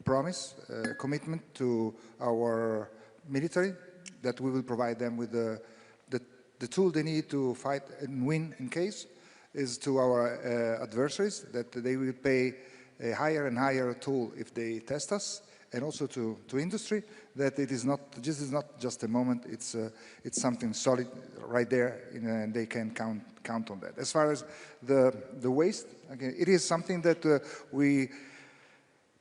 promise, commitment to our military, that we will provide them with the tool they need to fight and win in case, is to our adversaries, that they will pay a higher and higher tool if they test us, and also to industry, that this is not just a moment, it's something solid right there, and they can count on that. As far as the waste, again, it is something that we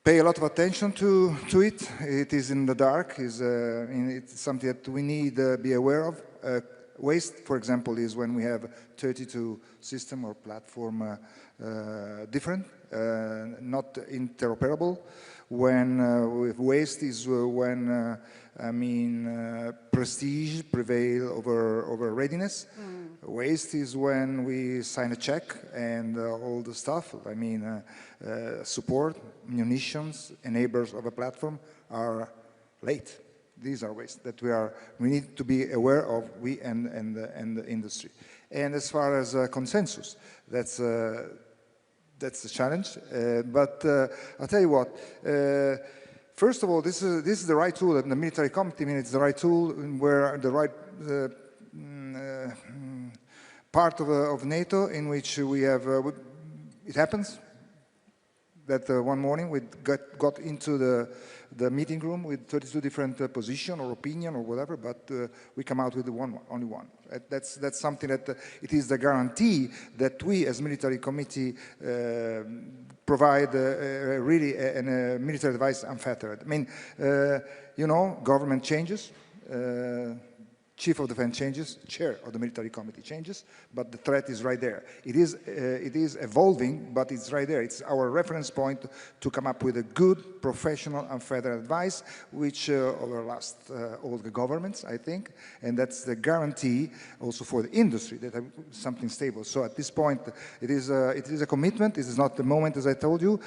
pay a lot of attention to it. It is in the dark. It's something that we need to be aware of. Waste, for example, is when we have 32 system or platform different, not interoperable. When waste is when prestige prevail over readiness. Waste is when we sign a check and all the stuff. Support, munitions, enablers of a platform are late. These are waste that we need to be aware of, we and the industry. And as far as consensus, that's that's the challenge. But I'll tell you what. First of all, this is the right tool, and the military committee, I mean, it's the right tool where the right part of NATO in which we have, it happens that one morning we got into the meeting room with 32 different position or opinion or whatever, but we come out with only one. That's something that it is the guarantee that we as military committee provide really a military advice unfettered. I mean, you know, government changes, Chief of Defense changes, Chair of the Military Committee changes, but the threat is right there. It is evolving, but it's right there. It's our reference point to come up with a good, professional, unfettered advice, which overlasts all the governments, I think, and that's the guarantee also for the industry that something stable. So at this point, it is a commitment. It is not the moment, as I told you.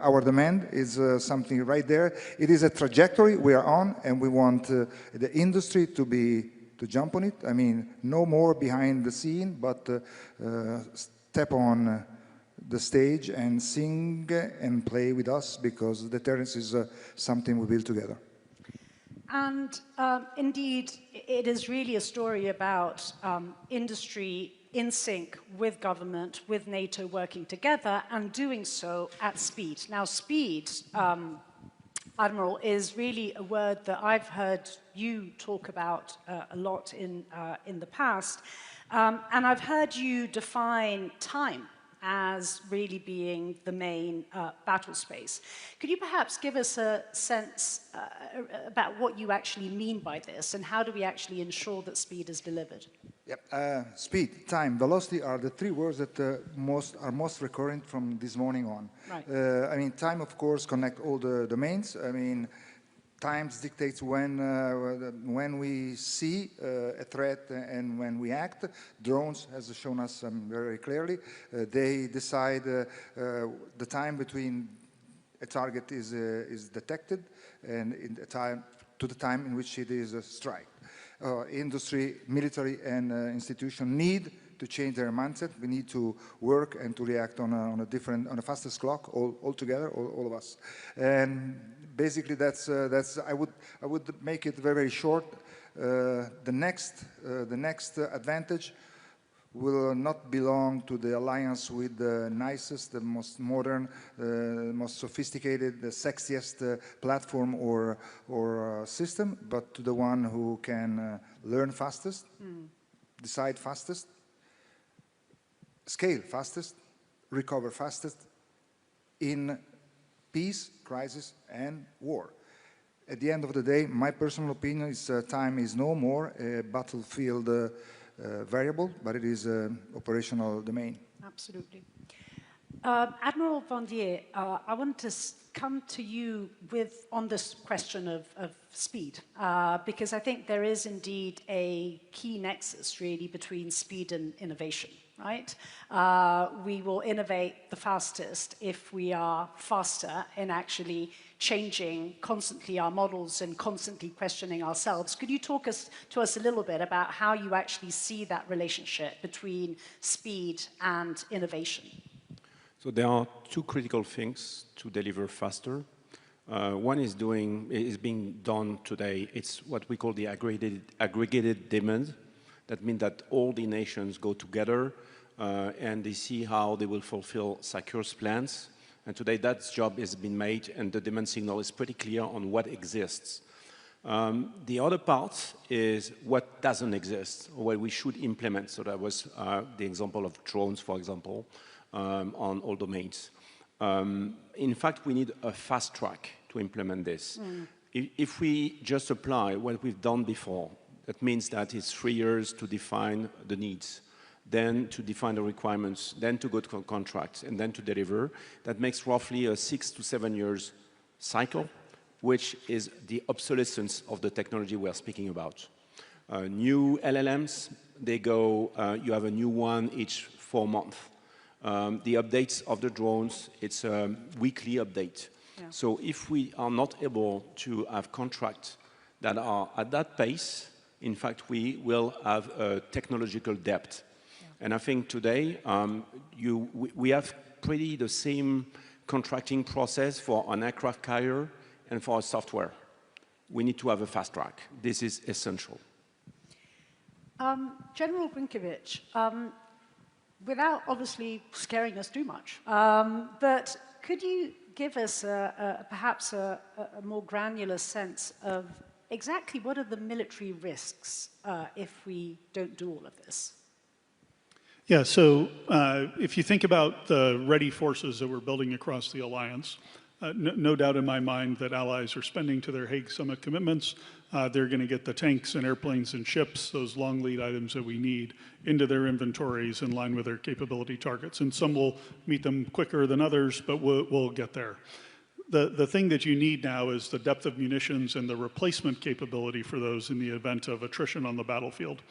Our demand is something right there. It is a trajectory we are on, and we want the industry to jump on it. I mean, no more behind the scene, but step on the stage and sing and play with us, because deterrence is something we build together. And indeed, it is really a story about industry in sync with government, with NATO working together, and doing so at speed. Now, speed, Admiral, is really a word that I've heard you talk about a lot in the past. And I've heard you define time as really being the main battle space. Could you perhaps give us a sense about what you actually mean by this, and how do we actually ensure that speed is delivered? Yep. Speed, time, velocity are the three words that are most recurrent from this morning on. Right. I mean, time, of course, connect all the domains. I mean, times dictates when we see a threat and when we act. Drones, has shown us very clearly, they decide the time between a target is detected and to the time in which it is struck. Industry, military, and institution need to change their mindset. We need to work and to react on a fastest clock all together, all of us. And basically, that's I would make it very short. The next advantage will not belong to the alliance with the nicest, the most modern, most sophisticated, the sexiest platform or system, but to the one who can learn fastest, decide fastest, scale fastest, recover fastest in peace, crisis, and war. At the end of the day, my personal opinion is time is no more a battlefield variable, but it is an operational domain. Absolutely. Admiral Volodymyr, I want to come to you on this question of speed, because I think there is indeed a key nexus really between speed and innovation, right? We will innovate the fastest if we are faster in actually changing constantly our models and constantly questioning ourselves. Could you talk to us a little bit about how you actually see that relationship between speed and innovation? So there are two critical things to deliver faster. One is being done today. It's what we call the aggregated demand. That means that all the nations go together and they see how they will fulfill SACEUR's plans. And today that job has been made, and the demand signal is pretty clear on what exists. The other part is what doesn't exist, or what we should implement. So that was the example of drones, for example, on all domains. In fact, we need a fast track to implement this. If we just apply what we've done before, that means that it's 3 years to define the needs, then to define the requirements, then to go to contracts, and then to deliver. That makes roughly a 6 to 7 years cycle, which is the obsolescence of the technology we are speaking about. New LLMs, they go, you have a new one each 4 months. The updates of the drones, it's a weekly update. Yeah. So if we are not able to have contracts that are at that pace, in fact, we will have a technological debt. Yeah. And I think today, we have pretty the same contracting process for an aircraft carrier and for our software. We need to have a fast track. This is essential. General Brinkovic, without obviously scaring us too much, but could you give us perhaps a more granular sense of exactly what are the military risks if we don't do all of this? Yeah, so if you think about the ready forces that we're building across the alliance, no doubt in my mind that allies are spending to their Hague Summit commitments. They're going to get the tanks and airplanes and ships, those long lead items that we need, into their inventories in line with their capability targets. And some will meet them quicker than others, but we'll get there. The thing that you need now is the depth of munitions and the replacement capability for those in the event of attrition on the battlefield.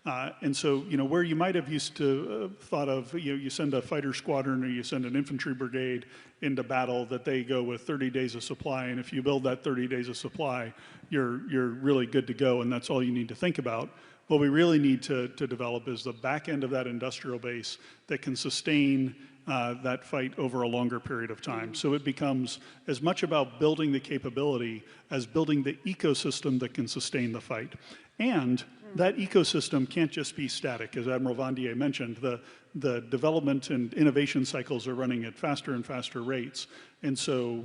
And so, you know, where you might have used to thought of, you send a fighter squadron or you send an infantry brigade into battle, that they go with 30 days of supply, and if you build that 30 days of supply, you're really good to go, and that's all you need to think about. What we really need to develop is the back end of that industrial base that can sustain that fight over a longer period of time. So it becomes as much about building the capability as building the ecosystem that can sustain the fight. And that ecosystem can't just be static. As Admiral Vandier mentioned, the development and innovation cycles are running at faster and faster rates. And so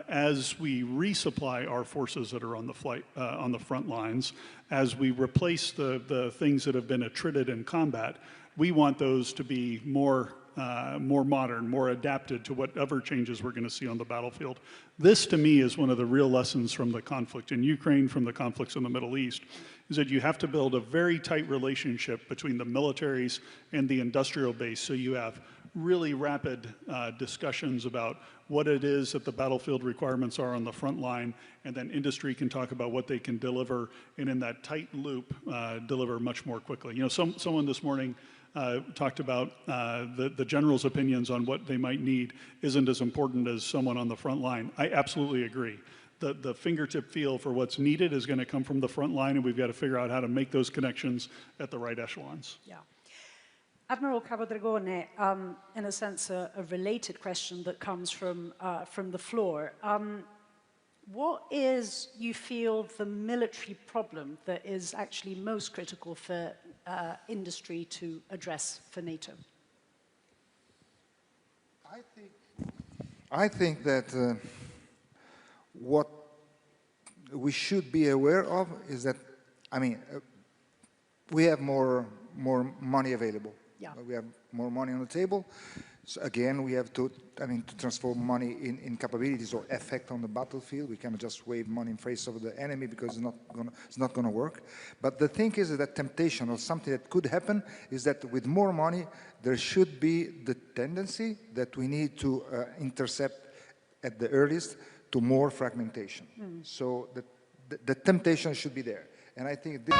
as we resupply our forces that are on the front lines, as we replace the things that have been attrited in combat, we want those to be more modern, more adapted to whatever changes we're going to see on the battlefield. This, to me, is one of the real lessons from the conflict in Ukraine, from the conflicts in the Middle East, is that you have to build a very tight relationship between the militaries and the industrial base, so you have really rapid discussions about what it is that the battlefield requirements are on the front line, and then industry can talk about what they can deliver, and in that tight loop, deliver much more quickly. You know, someone this morning talked about the general's opinions on what they might need isn't as important as someone on the front line. I absolutely agree. The fingertip feel for what's needed is going to come from the front line, and we've got to figure out how to make those connections at the right echelons. Yeah. Admiral Cavadragone, in a sense, a related question that comes from the floor. What is, you feel, the military problem that is actually most critical for industry to address for NATO? I think that what we should be aware of is that, I mean, we have more money available. Yeah. We have more money on the table. So again, we have to transform money in capabilities or effect on the battlefield. We cannot just wave money in face of the enemy because it's not gonna work. But the thing is that temptation or something that could happen is that with more money, there should be the tendency that we need to intercept at the earliest to more fragmentation. So the temptation should be there. And I think this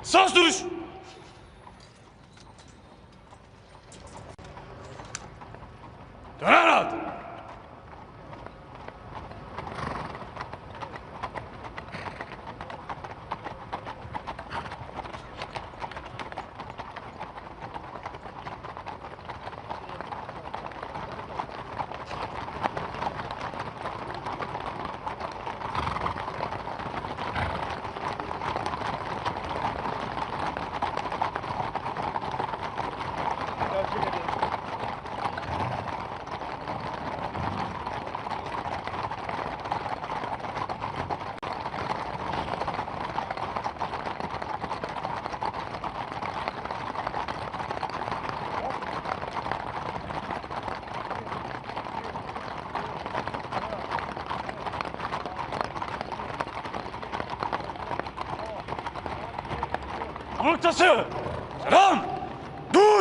Sağ duruş. Döner at. Noktası. Selam. Dur.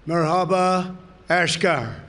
Merhaba, Ashkar.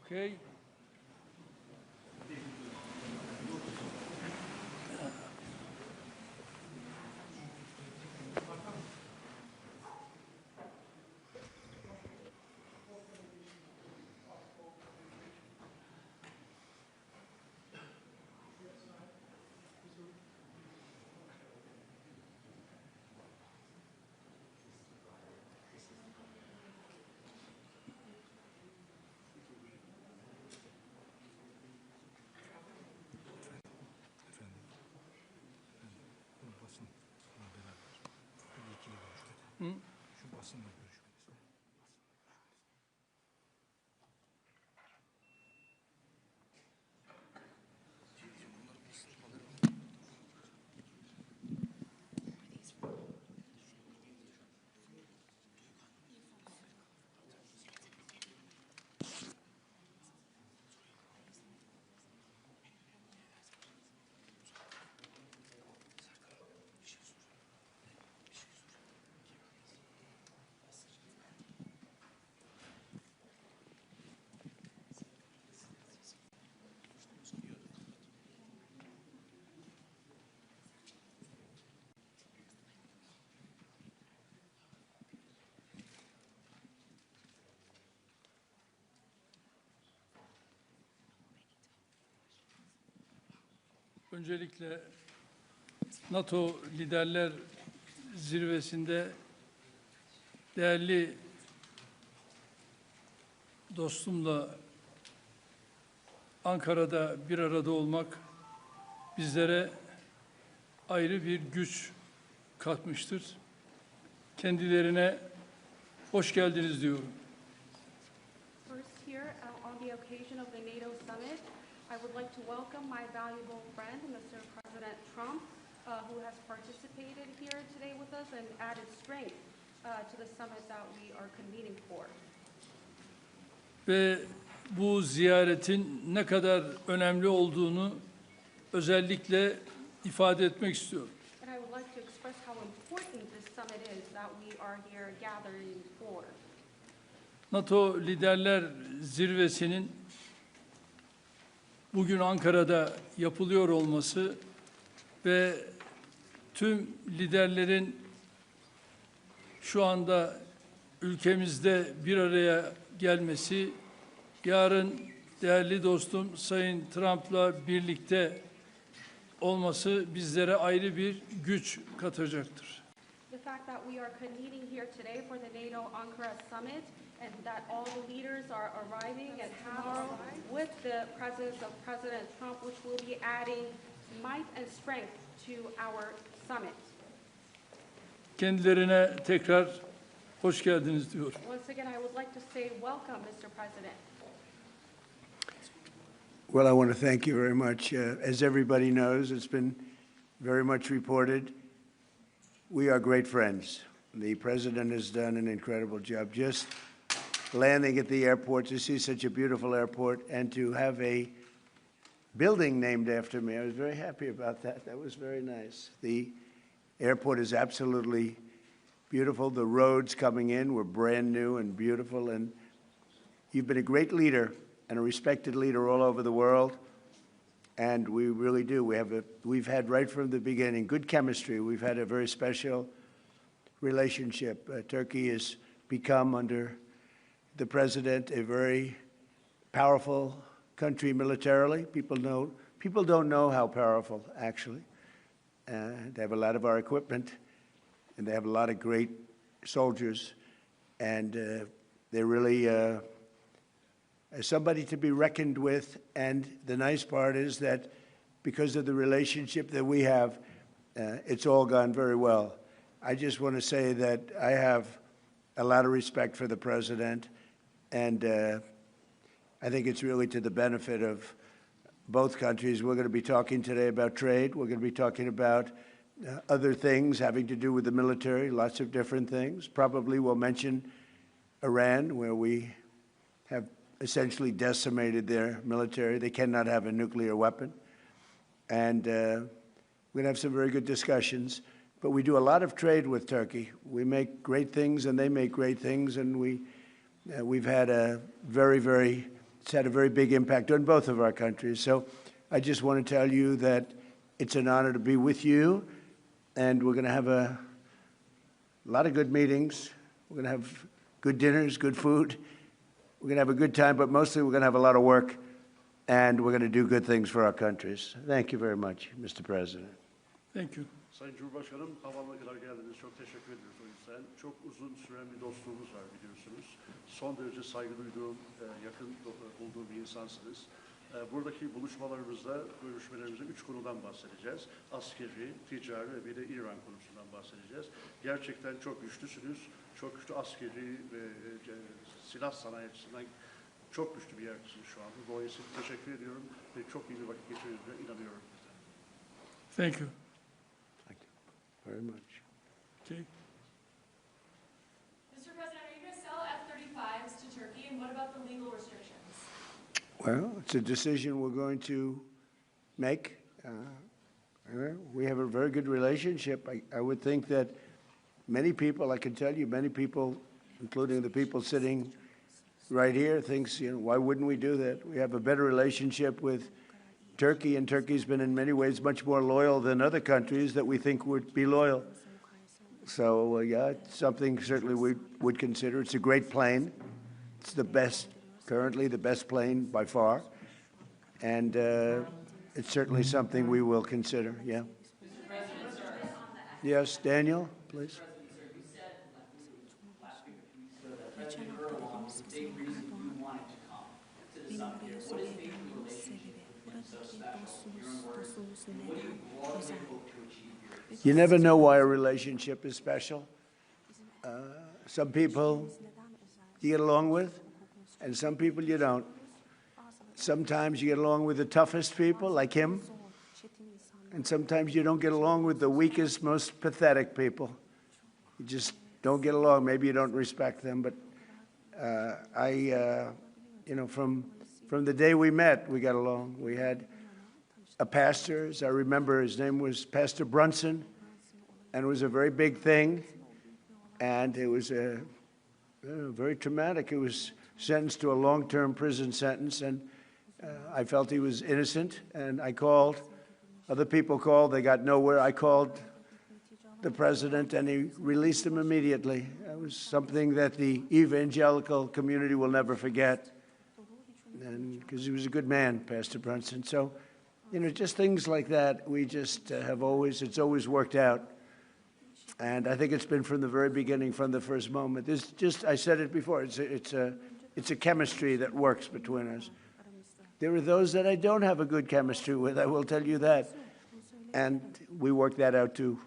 Okay. Öncelikle NATO Liderler Zirvesi'nde değerli dostumla Ankara'da bir arada olmak bizlere ayrı bir güç katmıştır. Kendilerine hoş geldiniz diyorum. First here, on the occasion of the NATO summit, I would like to welcome my valuable friend, Mr. President Trump, who has participated here today with us and added strength to the summit that we are convening for. Ve bu ziyaretin ne kadar önemli olduğunu özellikle ifade etmek istiyorum. And I would like to express how important this summit is that we are here gathering for. NATO Liderler Zirvesi'nin bugün Ankara'da yapılıyor olması ve tüm liderlerin şu anda ülkemizde bir araya gelmesi, yarın değerli dostum Sayın Trump'la birlikte olması bizlere ayrı bir güç katacaktır. The fact that we are convening here today for the NATO Ankara summit and that all the leaders are arriving and have arrived with the presence of President Trump, which will be adding might and strength to our summit. Kendilerine tekrar hoş geldiniz diyorum. Once again, I would like to say welcome, Mr. President. Well, I want to thank you very much. As everybody knows, it's been very much reported. We are great friends. The president has done an incredible job just landing at the airport, to see such a beautiful airport and to have a building named after me. I was very happy about that. That was very nice. The airport is absolutely beautiful. The roads coming in were brand new and beautiful. And you've been a great leader and a respected leader all over the world. And we really do. We've had right from the beginning good chemistry. We've had a very special relationship. Turkey has become, under the president, a very powerful country militarily. People don't know how powerful, actually. They have a lot of our equipment, and they have a lot of great soldiers, and they're really somebody to be reckoned with. And the nice part is that because of the relationship that we have, it's all gone very well. I just want to say that I have a lot of respect for the president, and I think it's really to the benefit of both countries. We're going to be talking today about trade. We're going to be talking about other things having to do with the military, lots of different things. Probably we'll mention Iran, where we have essentially decimated their military. They cannot have a nuclear weapon. And we're going to have some very good discussions. But we do a lot of trade with Turkey. We make great things, and they make great things. And we've had a very, very It's had a very big impact on both of our countries. So I just want to tell you that it's an honor to be with you, and we're going to have a lot of good meetings. We're going to have good dinners, good food. We're going to have a good time, but mostly we're going to have a lot of work, and we're going to do good things for our countries. Thank you very much, Mr. President. Thank you. Sayın Cumhurbaşkanım, havaalanına kadar geldiniz. Çok teşekkür ediyoruz o yüzden. Çok uzun süren bir dostluğumuz var biliyorsunuz. Son derece saygı duyduğum, yakın bulduğum bir insansınız. Buradaki buluşmalarımızda, görüşmelerimizde 3 konudan bahsedeceğiz. Askeri, ticari ve bir de İran konusundan bahsedeceğiz. Gerçekten çok güçlüsünüz. Çok güçlü askeri ve silah sanayi açısından çok güçlü bir yerdesiniz şu anda. Dolayısıyla teşekkür ediyorum ve çok iyi bir vakit geçirdiğinize inanıyorum. Thank you. Very much. Okay. Mr. President, are you going to sell F-35s to Turkey, and what about the legal restrictions? Well, it's a decision we're going to make. We have a very good relationship. I would think that many people, I can tell you, many people, including the people sitting right here, thinks, why wouldn't we do that? We have a better relationship with Turkey, and Turkey's been in many ways much more loyal than other countries that we think would be loyal. So, yeah, it's something certainly we would consider. It's a great plane. It's the best, currently the best plane by far. And it's certainly something we will consider, yeah. Yes, Daniel, please. You never know why a relationship is special. Some people you get along with, and some people you don't. Sometimes you get along with the toughest people, like him, and sometimes you don't get along with the weakest, most pathetic people. You just don't get along. Maybe you don't respect them, but from the day we met, we got along. We had a pastor, as I remember, his name was Pastor Brunson, and it was a very big thing, and it was very traumatic. He was sentenced to a long-term prison sentence, and I felt he was innocent, and I called. Other people called. They got nowhere. I called the president, and he released him immediately. It was something that the evangelical community will never forget, and because he was a good man, Pastor Brunson. So, just things like that, we just it's always worked out. And I think it's been from the very beginning, from the first moment. I said it before, it's a chemistry that works between us. There are those that I don't have a good chemistry with, I will tell you that. And we work that out too.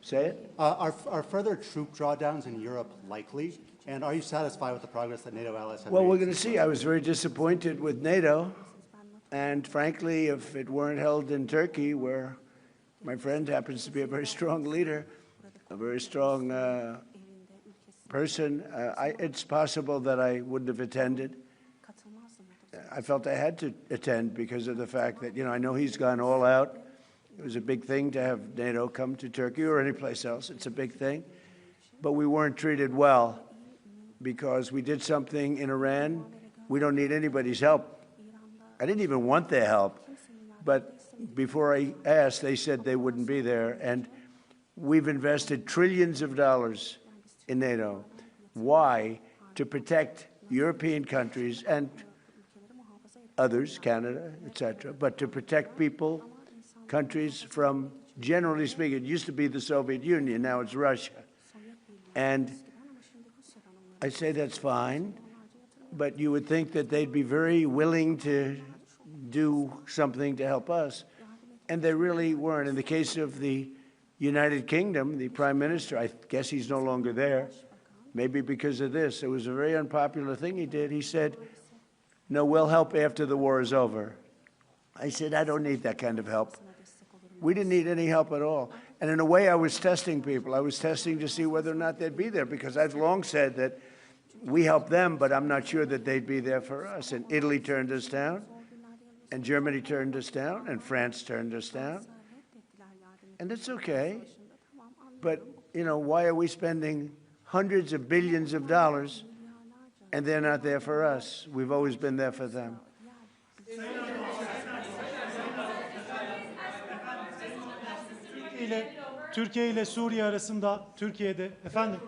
Say it? Are further troop drawdowns in Europe likely? And are you satisfied with the progress that NATO allies have made? Well, we're going to see. I was very disappointed with NATO. And frankly, if it weren't held in Turkey, where my friend happens to be a very strong leader, a very strong person, it's possible that I wouldn't have attended. I felt I had to attend because of the fact that, I know he's gone all out. It was a big thing to have NATO come to Turkey or any place else. It's a big thing. But we weren't treated well because we did something in Iran. We don't need anybody's help. I didn't even want their help. But before I asked, they said they wouldn't be there. And we've invested trillions of dollars in NATO. Why? To protect European countries and others, Canada, etc., but to protect people, countries from, generally speaking, it used to be the Soviet Union, now it's Russia. And I say that's fine, but you would think that they'd be very willing to do something to help us. And they really weren't. In the case of the United Kingdom, the Prime Minister, I guess he's no longer there, maybe because of this. It was a very unpopular thing he did. He said, no, we'll help after the war is over. I said, I don't need that kind of help. We didn't need any help at all. And in a way, I was testing people. I was testing to see whether or not they'd be there, because I've long said that we help them, but I'm not sure that they'd be there for us. And Italy turned us down, and Germany turned us down, and France turned us down. And it's okay. But, you know, why are we spending hundreds of billions of dollars and they're not there for us? We've always been there for them. Türkiye ile Suriye arasında Türkiye'de efendim.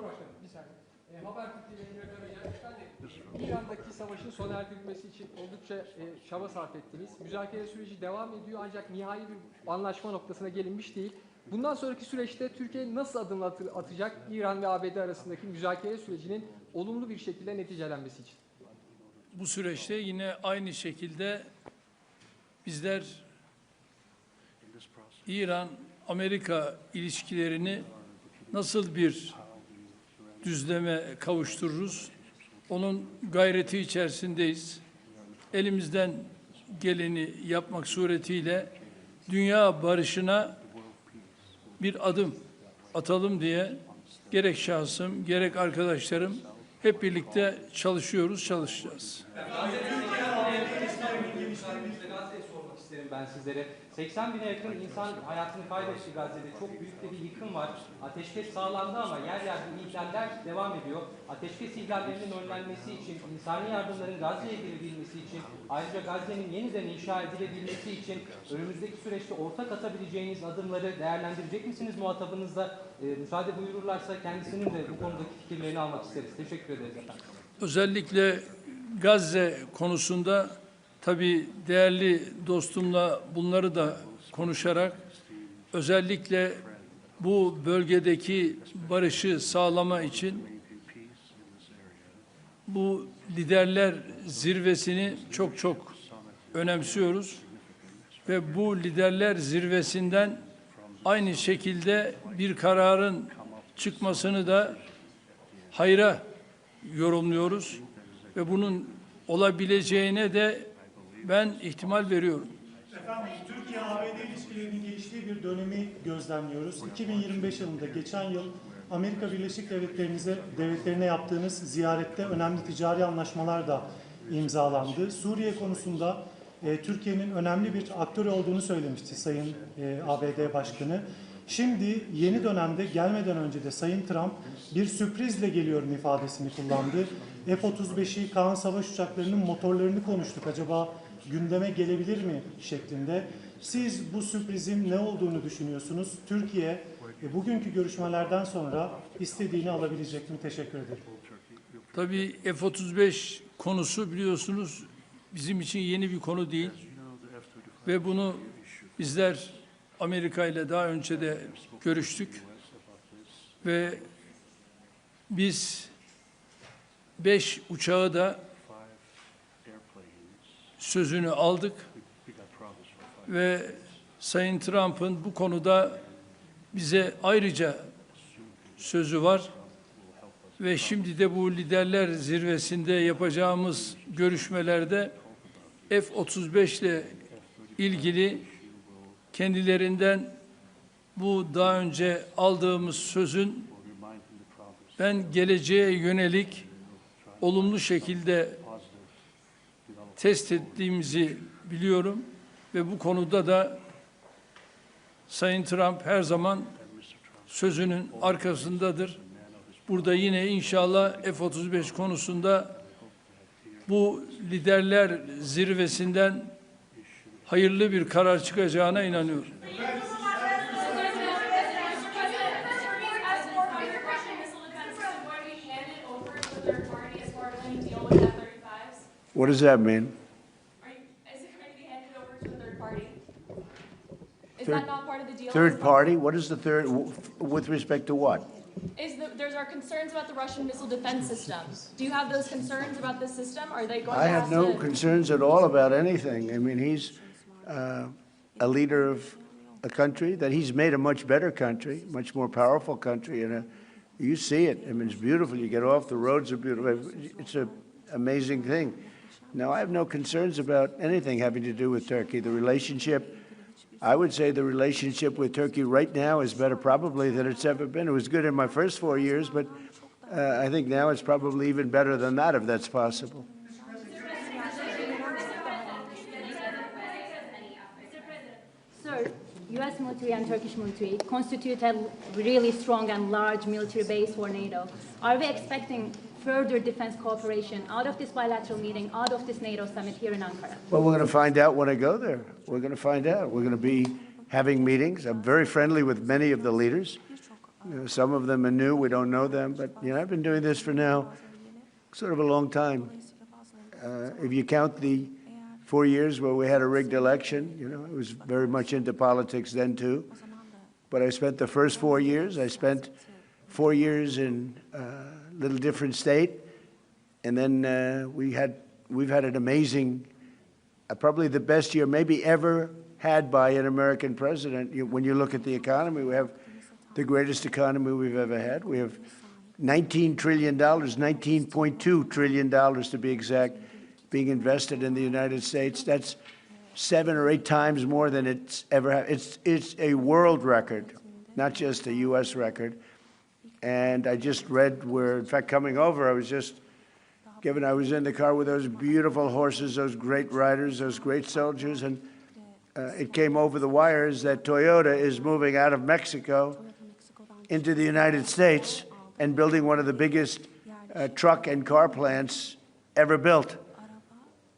İran'daki savaşın sona erdirilmesi için oldukça çaba sarf ettiniz. Müzakere süreci devam ediyor ancak nihai bir anlaşma noktasına gelinmiş değil. Bundan sonraki süreçte Türkiye nasıl adım atacak İran ve ABD arasındaki müzakere sürecinin olumlu bir şekilde neticelenmesi için? Bu süreçte yine aynı şekilde bizler İran-Amerika ilişkilerini nasıl bir düzleme kavuştururuz? Onun gayreti içerisindeyiz. Elimizden geleni yapmak suretiyle dünya barışına bir adım atalım diye gerek şahsım, gerek arkadaşlarım hep birlikte çalışacağız. Ben sizlere 80 bine yakın insan hayatını kaybetti Gazze'de. Çok büyük de bir yıkım var. Ateşkes sağlandı ama yer yer bu ihlaller devam ediyor. Ateşkes ihlallerinin önlenmesi için, insani yardımların Gazze'ye girebilmesi için, ayrıca Gazze'nin yeniden inşa edilebilmesi için önümüzdeki süreçte ortak atabileceğiniz adımları değerlendirecek misiniz muhatabınızla? Müsaade buyururlarsa kendisinin de bu konudaki fikirlerini almak isteriz. Teşekkür ederiz efendim. Özellikle Gazze konusunda tabii değerli dostumla bunları da konuşarak özellikle bu bölgedeki barışı sağlama için bu liderler zirvesini çok önemsiyoruz ve bu liderler zirvesinden aynı şekilde bir kararın çıkmasını da hayra yorumluyoruz ve bunun olabileceğine de ben ihtimal veriyorum. Efendim, Türkiye-ABD ilişkilerinin geliştiği bir dönemi gözlemliyoruz. 2025 yılında geçen yıl Amerika Birleşik Devletleri'ne yaptığınız ziyarette önemli ticari anlaşmalar da imzalandı. Suriye konusunda Türkiye'nin önemli bir aktör olduğunu söylemişti Sayın ABD Başkanı. Şimdi yeni dönemde gelmeden önce de Sayın Trump bir sürprizle geliyorum ifadesini kullandı. F-35'i, Kaan savaş uçaklarının motorlarını konuştuk. Acaba gündeme gelebilir mi şeklinde. Siz bu sürprizin ne olduğunu düşünüyorsunuz? Türkiye bugünkü görüşmelerden sonra istediğini alabilecek mi? Teşekkür ederim. Tabii F-35 konusu biliyorsunuz bizim için yeni bir konu değil. Ve bunu bizler Amerika ile daha önce de görüştük. Ve biz 5 uçağı da sözünü aldık ve Sayın Trump'ın bu konuda bize ayrıca sözü var ve şimdi de bu liderler zirvesinde yapacağımız görüşmelerde F-35 ile ilgili kendilerinden bu daha önce aldığımız sözün ben geleceğe yönelik olumlu şekilde test ettiğimizi biliyorum ve bu konuda da Sayın Trump her zaman sözünün arkasındadır. Burada yine inşallah F-35 konusunda bu liderler zirvesinden hayırlı bir karar çıkacağına inanıyorum. What does that mean? Is it going to be handed over to a third party? Is that not part of the deal? Third party? What is the third, with respect to what? There's our concerns about the Russian missile defense system. Do you have those concerns about this system? Are they going I to have no concerns at all about anything. I mean, he's a leader of a country that he's made a much better country, much more powerful country. And you see it. I mean, it's beautiful. You get off, the roads are beautiful. It's an amazing thing. No, I have no concerns about anything having to do with Turkey. The relationship, I would say the relationship with Turkey right now is better probably than it's ever been. It was good in my first 4 years, but I think now it's probably even better than that, if that's possible. Sir, US military and Turkish military constitute a really strong and large military base for NATO. Are we expecting further defense cooperation out of this bilateral meeting, out of this NATO summit here in Ankara? Well, we're going to find out when I go there. We're going to find out. We're going to be having meetings. I'm very friendly with many of the leaders. You know, some of them are new. We don't know them. But, you know, I've been doing this for now sort of a long time. If you count the 4 years where we had a rigged election, you know, I was very much into politics then, too. But I spent the first 4 years. I spent 4 years in a little different state. And then we've had an amazing, probably the best year maybe ever had by an American president. When you look at the economy, we have the greatest economy we've ever had. We have $19 trillion, $19.2 trillion to be exact, being invested in the United States. That's 7 or 8 times more than it's ever had. It's a world record, not just a U.S. record. And I just read where, in fact, coming over, I was in the car with those beautiful horses, those great riders, those great soldiers, and it came over the wires that Toyota is moving out of Mexico into the United States and building one of the biggest truck and car plants ever built.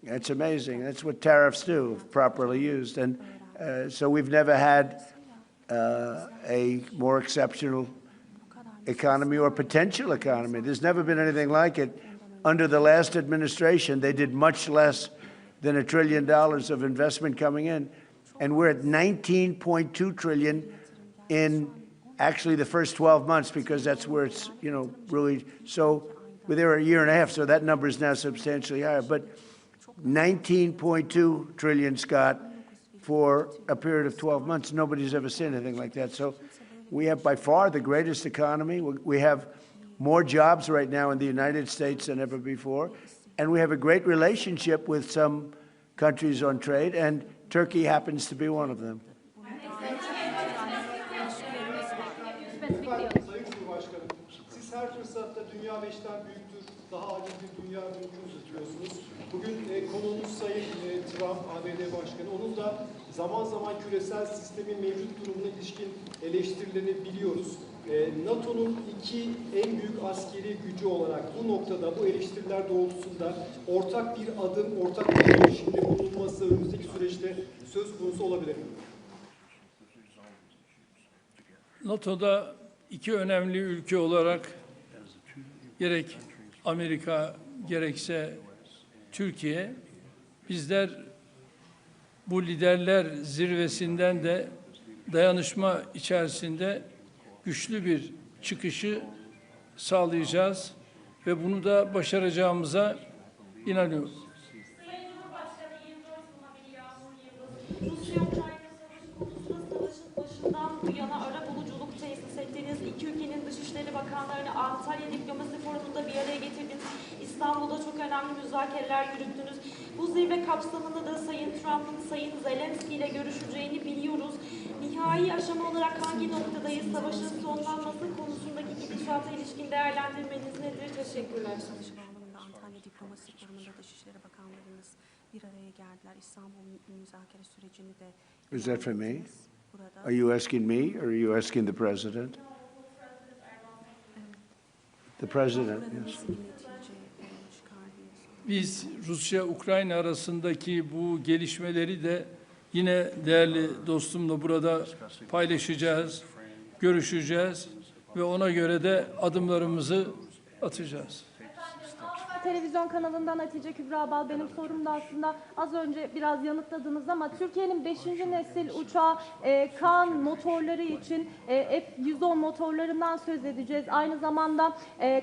It's amazing. That's what tariffs do, if properly used. And so we've never had a more exceptional economy or potential economy. There's never been anything like it. Under the last administration, they did much less than $1 trillion of investment coming in. And we're at 19.2 trillion in actually the first 12 months, because that's where it's, you know, really, so we're there a year and a half, so that number is now substantially higher. But 19.2 trillion, Scott, for a period of 12 months. Nobody's ever seen anything like that. So we have by far the greatest economy. We have more jobs right now in the United States than ever before. And we have a great relationship with some countries on trade, and Turkey happens to be one of them. Sayın Cumhurbaşkanım, siz her fırsatta dünya 5'ten büyüktür, daha adil bir dünya mümkün tutuyorsunuz. Bugün konuğumuz Sayın Trump, ABD Başkanı, onun da zaman zaman küresel sistemin mevcut durumuna ilişkin eleştirilerini biliyoruz. NATO'nun 2 en büyük askeri gücü olarak bu noktada, bu eleştiriler doğrultusunda ortak bir adım, ortak bir girişimde bulunması önümüzdeki süreçte söz konusu olabilir mi? NATO'da 2 önemli ülke olarak gerek Amerika gerekse Türkiye, bizler bu liderler zirvesinden de dayanışma içerisinde güçlü bir çıkışı sağlayacağız ve bunu da başaracağımıza inanıyorum. Bu yana arabuluculuk tesis ettiğiniz, 2 ülkenin Dışişleri Bakanlarını Antalya Diplomasi Forumu'nda bir araya getirdiniz. İstanbul'da çok önemli müzakereler yürüttünüz. Bu zirve kapsamında da Sayın Trump'ın Sayın Zelenskyy ile görüşeceğini biliyoruz. Nihai aşama olarak hangi noktadayız? Savaşın sonlanması konusundaki gidişata ilişkin değerlendirmeniz nedir? Teşekkürler. Antalya Diplomasi Forumu'nda Dışişleri Bakanlarımız bir araya geldiler. İstanbul müzakere sürecini de... Is that for me? Are you asking me, or are you asking the president? The president, yes. Biz Rusya-Ukrayna arasındaki bu gelişmeleri de yine değerli dostumla burada paylaşacağız, görüşeceğiz ve ona göre de adımlarımızı atacağız. Televizyon kanalından Hatice Kübra Bal, benim sorum da aslında az önce biraz yanıtladınız ama Türkiye'nin 5. nesil uçağı Kaan motorları için F-110 motorlarından söz edeceğiz. Aynı zamanda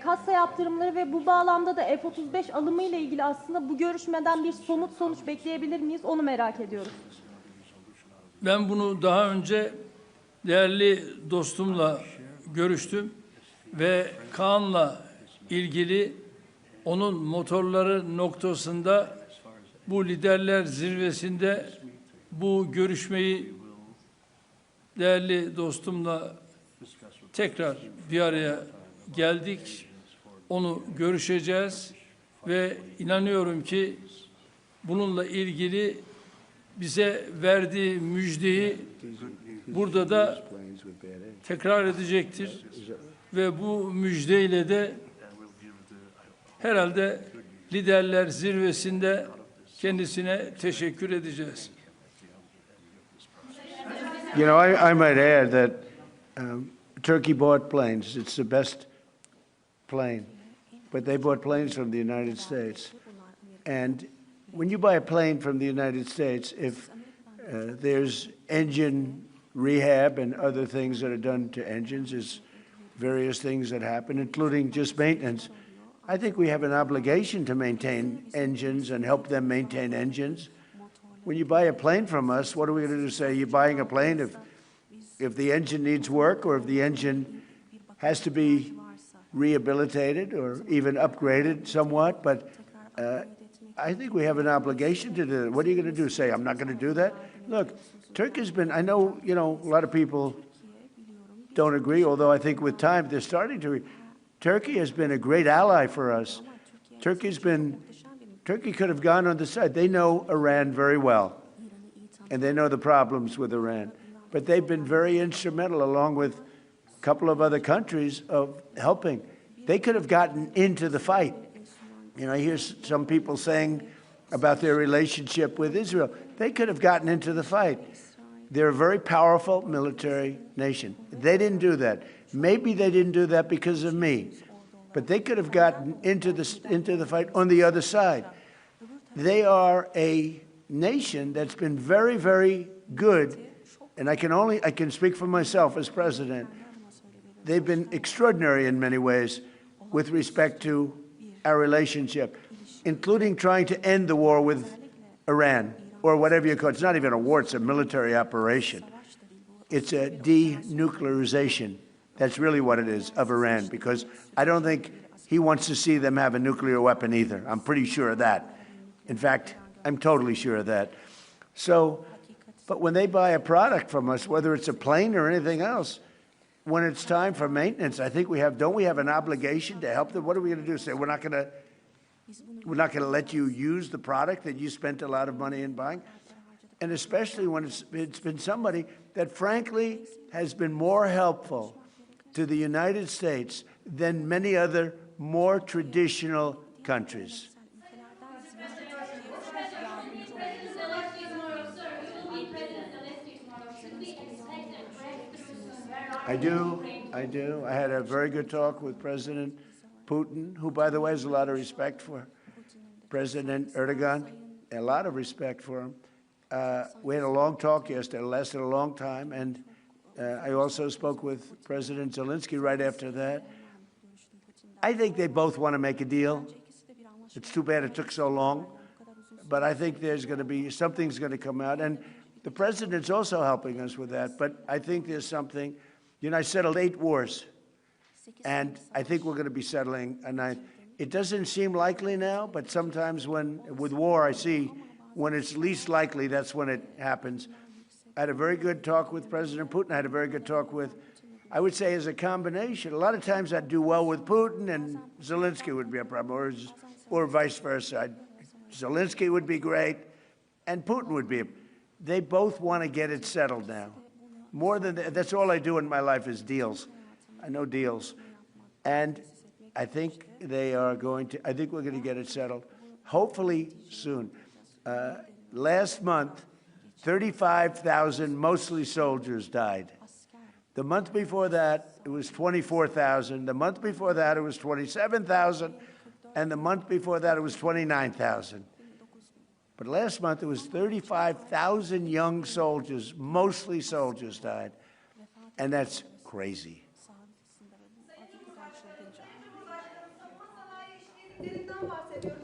kassa yaptırımları ve bu bağlamda da F-35 alımı ile ilgili aslında bu görüşmeden bir somut sonuç bekleyebilir miyiz? Onu merak ediyoruz. Ben bunu daha önce değerli dostumla görüştüm ve Kaan'la ilgili onun motorları noktasında bu liderler zirvesinde bu görüşmeyi değerli dostumla tekrar bir araya geldik. Onu görüşeceğiz ve inanıyorum ki bununla ilgili bize verdiği müjdeyi burada da tekrar edecektir. Ve bu müjdeyle de herhalde liderler zirvesinde kendisine teşekkür edeceğiz. You know, I might add that Turkey bought planes. It's the best plane. But they bought planes from the United States. And when you buy a plane from the United States, if there's engine rehab and other things that are done to engines, there's various things that happen, including just maintenance. I think we have an obligation to maintain engines and help them maintain engines. When you buy a plane from us, what are we going to do? Say you're buying a plane if the engine needs work or if the engine has to be rehabilitated or even upgraded somewhat, but I think we have an obligation to do it. What are you going to do? Say, I'm not going to do that? Look, Turkey's been, I know, you know, a lot of people don't agree, although I think with time they're starting to. Turkey has been a great ally for us. Turkey could have gone on the side. They know Iran very well, and they know the problems with Iran. But they've been very instrumental, along with a couple of other countries, of helping. They could have gotten into the fight. You know, I hear some people saying about their relationship with Israel. They could have gotten into the fight. They're a very powerful military nation. They didn't do that. Maybe they didn't do that because of me, but they could have gotten into the fight on the other side. They are a nation that's been very, very good, and I can speak for myself as president. They've been extraordinary in many ways with respect to our relationship, including trying to end the war with Iran, or whatever you call it. It's not even a war, it's a military operation. It's a denuclearization. That's really what it is, of Iran, because I don't think he wants to see them have a nuclear weapon either. I'm pretty sure of that. In fact, I'm totally sure of that. So, but when they buy a product from us, whether it's a plane or anything else, when it's time for maintenance, I think don't we have an obligation to help them? What are we going to do? Say, we're not going to let you use the product that you spent a lot of money in buying? And especially when it's been somebody that frankly has been more helpful to the United States than many other more traditional countries. I do. I had a very good talk with President Putin, who, by the way, has a lot of respect for President Erdogan, a lot of respect for him. We had a long talk yesterday. It lasted a long time, and I also spoke with President Zelenskyy right after that. I think they both want to make a deal. It's too bad it took so long, but I think there's going to be something's going to come out, and the president's also helping us with that. But I think there's something. You know, I settled 8 wars, and I think we're going to be settling a 9th. It doesn't seem likely now, but sometimes with war, I see when it's least likely, that's when it happens. I had a very good talk with President Putin. I had a very good talk with, I would say, as a combination. A lot of times I'd do well with Putin, and Zelenskyy would be a problem, or vice versa. Zelenskyy would be great, and Putin would be. They both want to get it settled now. More than that, that's all I do in my life is deals. I know deals. And I think I think we're going to get it settled, hopefully soon. Last month, 35,000, mostly soldiers, died. The month before that, it was 24,000. The month before that, it was 27,000. And the month before that, it was 29,000. But last month, it was 35,000 young soldiers, mostly soldiers, died. And that's crazy.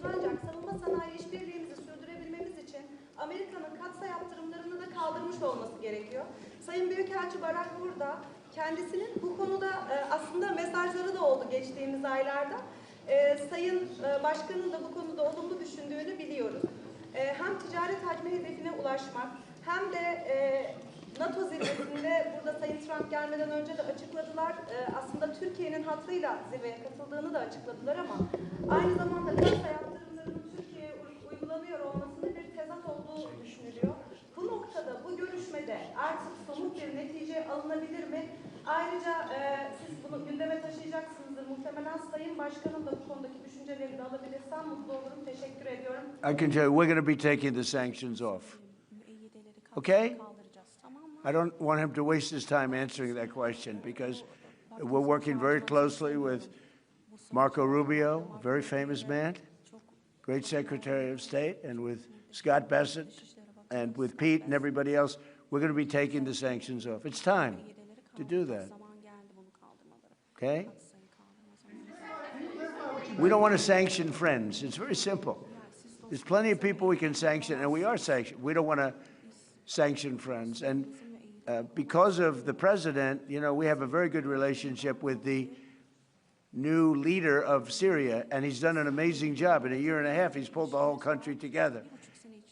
Ancak savunma sanayi işbirliğimizi sürdürebilmemiz için Amerika'nın katsa yaptırımlarını da kaldırmış olması gerekiyor. Sayın Büyükelçi Barak burada kendisinin bu konuda aslında mesajları da oldu geçtiğimiz aylarda. Sayın Başkan'ın da bu konuda olumlu düşündüğünü biliyoruz. Hem ticaret hacmi hedefine ulaşmak hem de NATO zirvesinde burada Sayın Trump gelmeden önce de açıkladılar. Aslında Türkiye'nin hattıyla zirveye katıldığını da açıkladılar ama aynı zamanda katsa yaptırımlarının Türkiye'ye uygulanıyor olmasının bir tezat olduğu düşünülüyor. Bu noktada, bu görüşmede artık somut bir netice alınabilir mi? Ayrıca siz bunu gündeme taşıyacaksınızdır muhtemelen. Sayın Başkanım da bu konudaki düşünceleri de alabilirsem mutlu olurum. Teşekkür ediyorum. I can tell you, we're going to be taking the sanctions off. Okay? I don't want him to waste his time answering that question because we're working very closely with Marco Rubio, a very famous man, great Secretary of State, and with Scott Bessent, and with Pete and everybody else. We're going to be taking the sanctions off. It's time to do that. Okay? We don't want to sanction friends. It's very simple. There's plenty of people we can sanction, and we are sanctioned. We don't want to sanction friends. And because of the president, you know, we have a very good relationship with the new leader of Syria, and he's done an amazing job. In a year and a half, he's pulled the whole country together.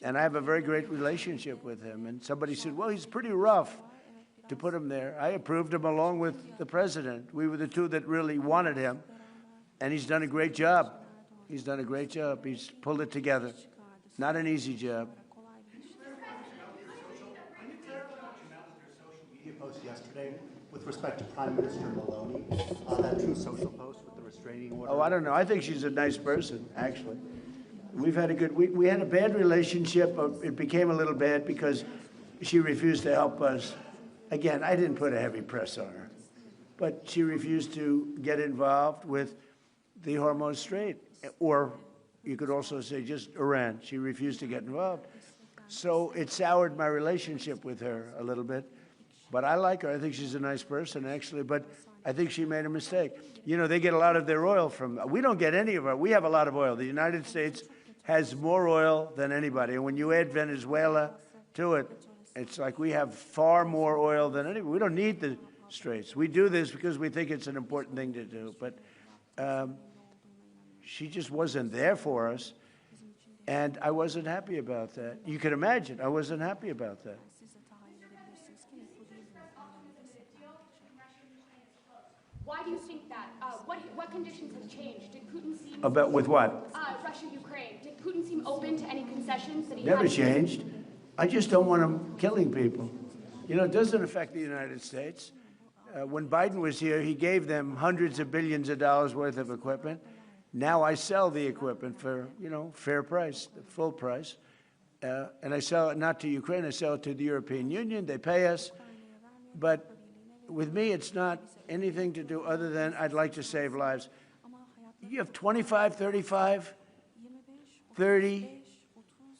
And I have a very great relationship with him. And somebody said, well, he's pretty rough to put him there. I approved him along with the president. We were the two that really wanted him. And he's done a great job. He's done a great job. He's pulled it together. Not an easy job. Post yesterday with respect to Prime Minister Maloney, that true social post with the restraining order. Oh, I don't know. I think she's a nice person, actually. We've had a good, we had a bad relationship. It became a little bad because she refused to help us. Again, I didn't put a heavy press on her, but she refused to get involved with the Hormuz Strait, or you could also say just Iran. She refused to get involved. So it soured my relationship with her a little bit. But I like her. I think she's a nice person, actually. But I think she made a mistake. You know, they get a lot of their oil from, we don't get any of our, we have a lot of oil. The United States has more oil than anybody. And when you add Venezuela to it, it's like we have far more oil than anybody. We don't need the straits. We do this because we think it's an important thing to do. But she just wasn't there for us. And I wasn't happy about that. You can imagine, I wasn't happy about that. Why do you think that? What conditions have changed? Did Putin seem... About with what? Russia-Ukraine. Did Putin seem open to any concessions that he Never had? changed. I just don't want him killing people. You know, it doesn't affect the United States. When Biden was here, he gave them hundreds of billions of dollars worth of equipment. Now I sell the equipment for, you know, fair price, the full price. And I sell it not to Ukraine, I sell it to the European Union. They pay us. But with me, it's not anything to do other than I'd like to save lives. You have 25, 35, 30.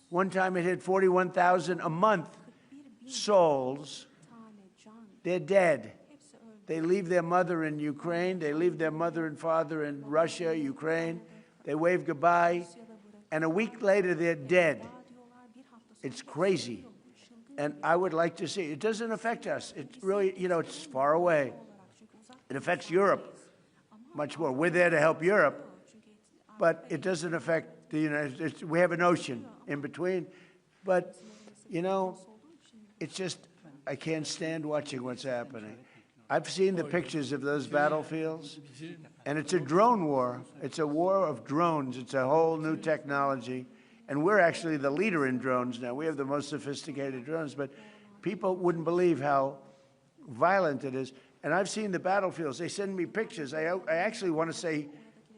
One time it hit 41,000 a month souls. They're dead. They leave their mother in Ukraine. They leave their mother and father in Russia, Ukraine. They wave goodbye. And a week later, they're dead. It's crazy. And I would like to see. It doesn't affect us. It really, you know, it's far away. It affects Europe much more. We're there to help Europe, but it doesn't affect the United States. We have an ocean in between. But, you know, it's just, I can't stand watching what's happening. I've seen the pictures of those battlefields, and it's a drone war. It's a war of drones. It's a whole new technology. And we're actually the leader in drones now. We have the most sophisticated drones, but people wouldn't believe how violent it is. And I've seen the battlefields. They send me pictures. I actually want to say,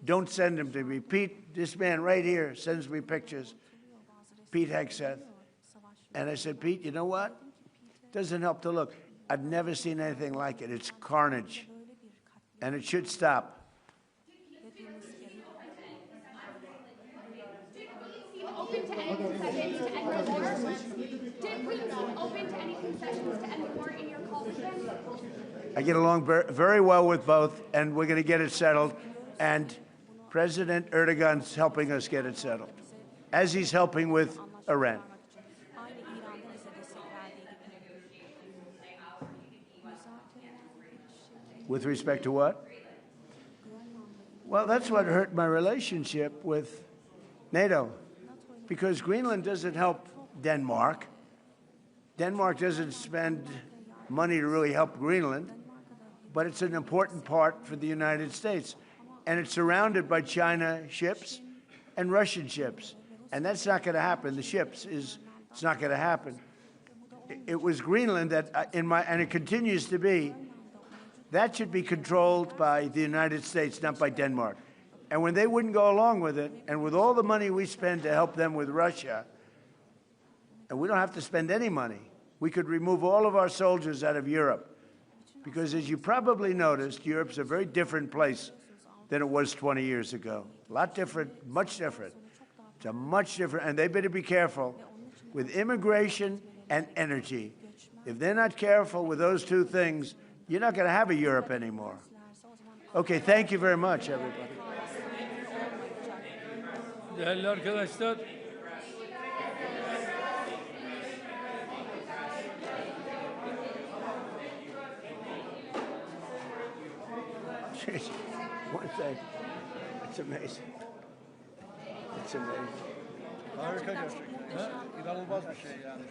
don't send them to me. Pete, this man right here sends me pictures. Pete Hegseth. And I said, Pete, you know what? It doesn't help to look. I've never seen anything like it. It's carnage. And it should stop. Open to any concessions to end the war? Did Putin seem open to any concessions to end the war in your coalition? I get along very well with both, and we're going to get it settled. And President Erdogan's helping us get it settled, as he's helping with Iran. With respect to what? Well, that's what hurt my relationship with NATO, because Greenland doesn't help Denmark. Denmark doesn't spend money to really help Greenland, but it's an important part for the United States. And it's surrounded by China ships and Russian ships. And that's not going to happen. The ships it's not going to happen. it was Greenland that, and it continues to be, that should be controlled by the United States, not by Denmark. And when they wouldn't go along with it, and with all the money we spend to help them with Russia, and we don't have to spend any money, we could remove all of our soldiers out of Europe. Because as you probably noticed, Europe's a very different place than it was 20 years ago. A lot different, much different. It's a much different, and they better be careful with immigration and energy. If they're not careful with those two things, you're not going to have a Europe anymore. Okay, thank you very much, everybody. Değerli arkadaşlar, One thing, it's amazing. It's amazing. Harika gerçekten. İnanılmaz bir şey yani.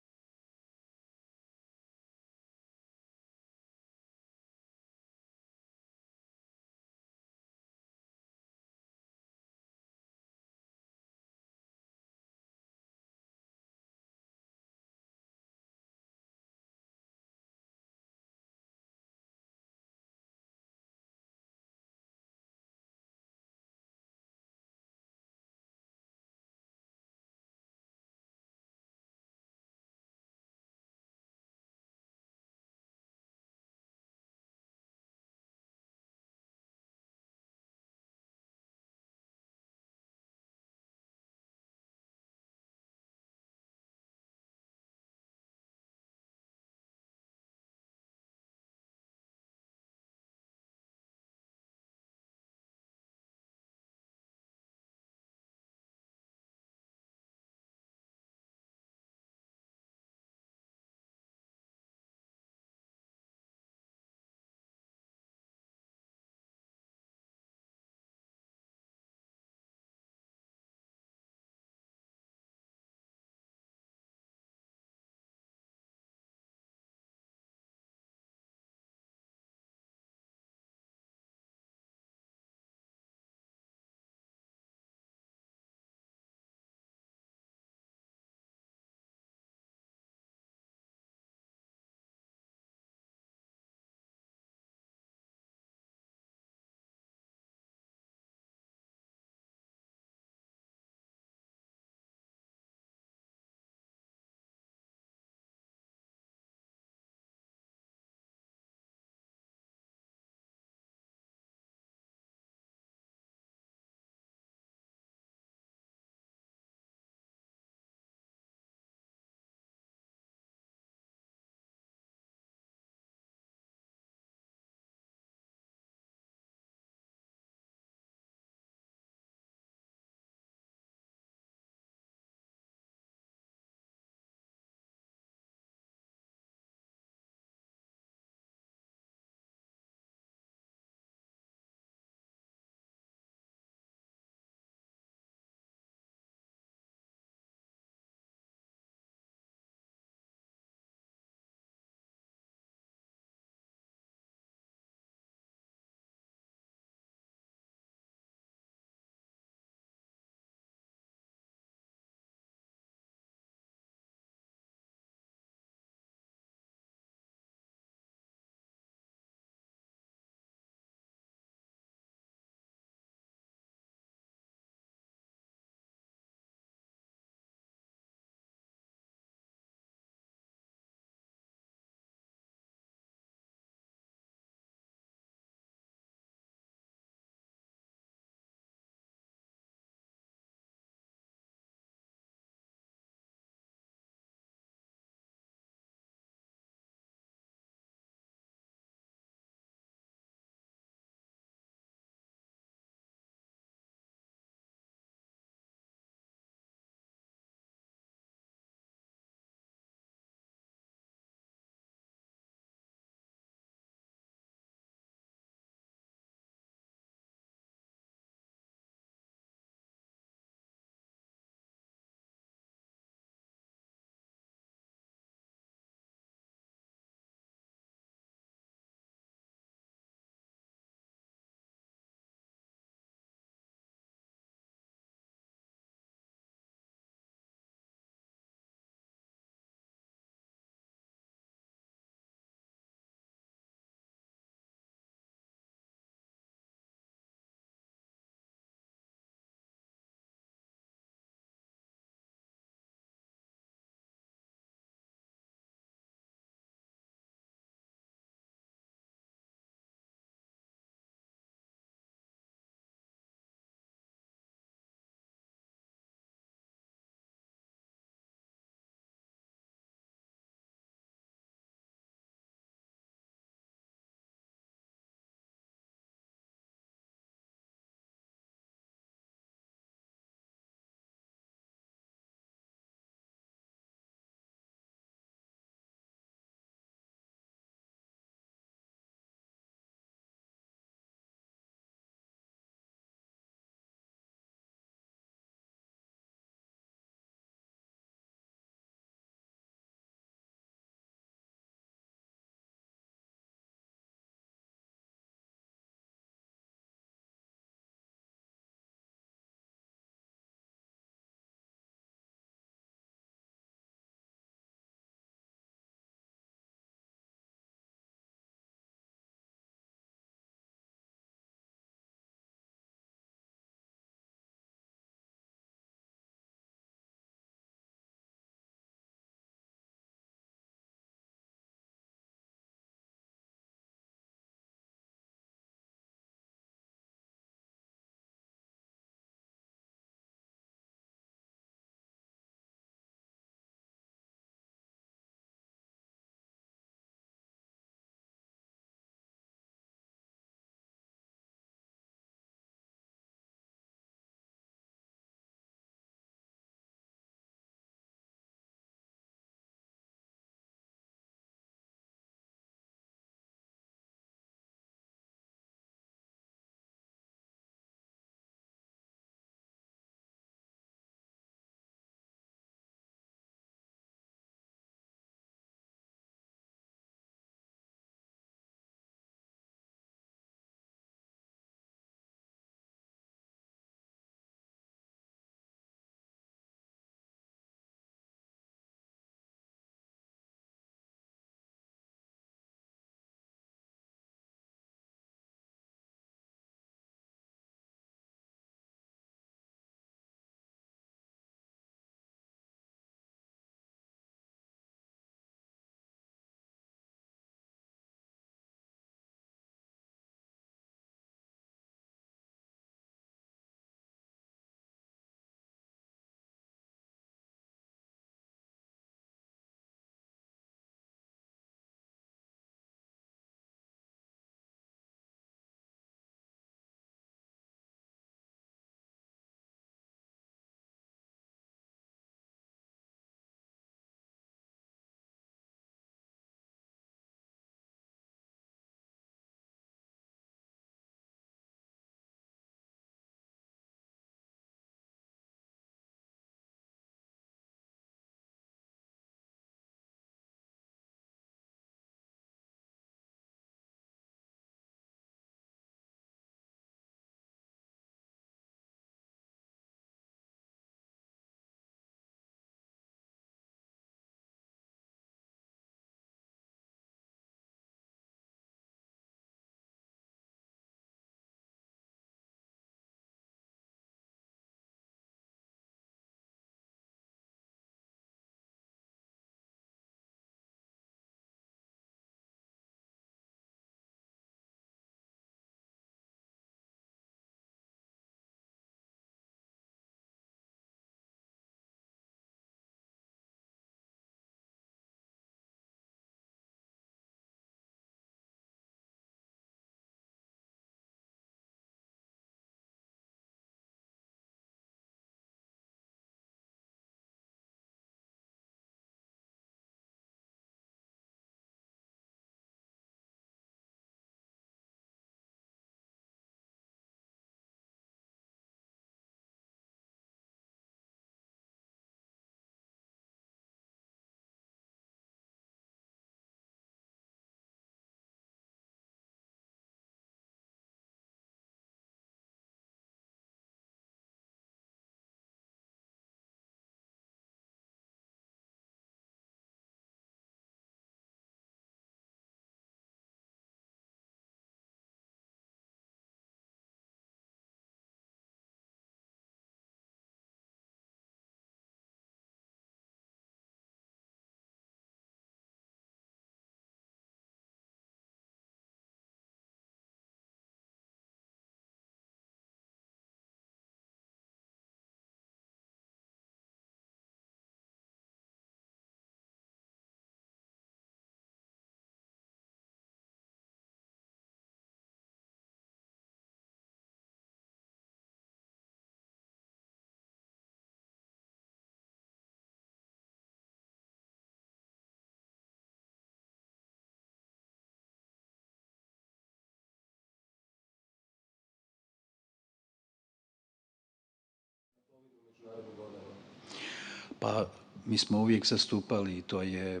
Pa mi smo uvijek zastupali, i to je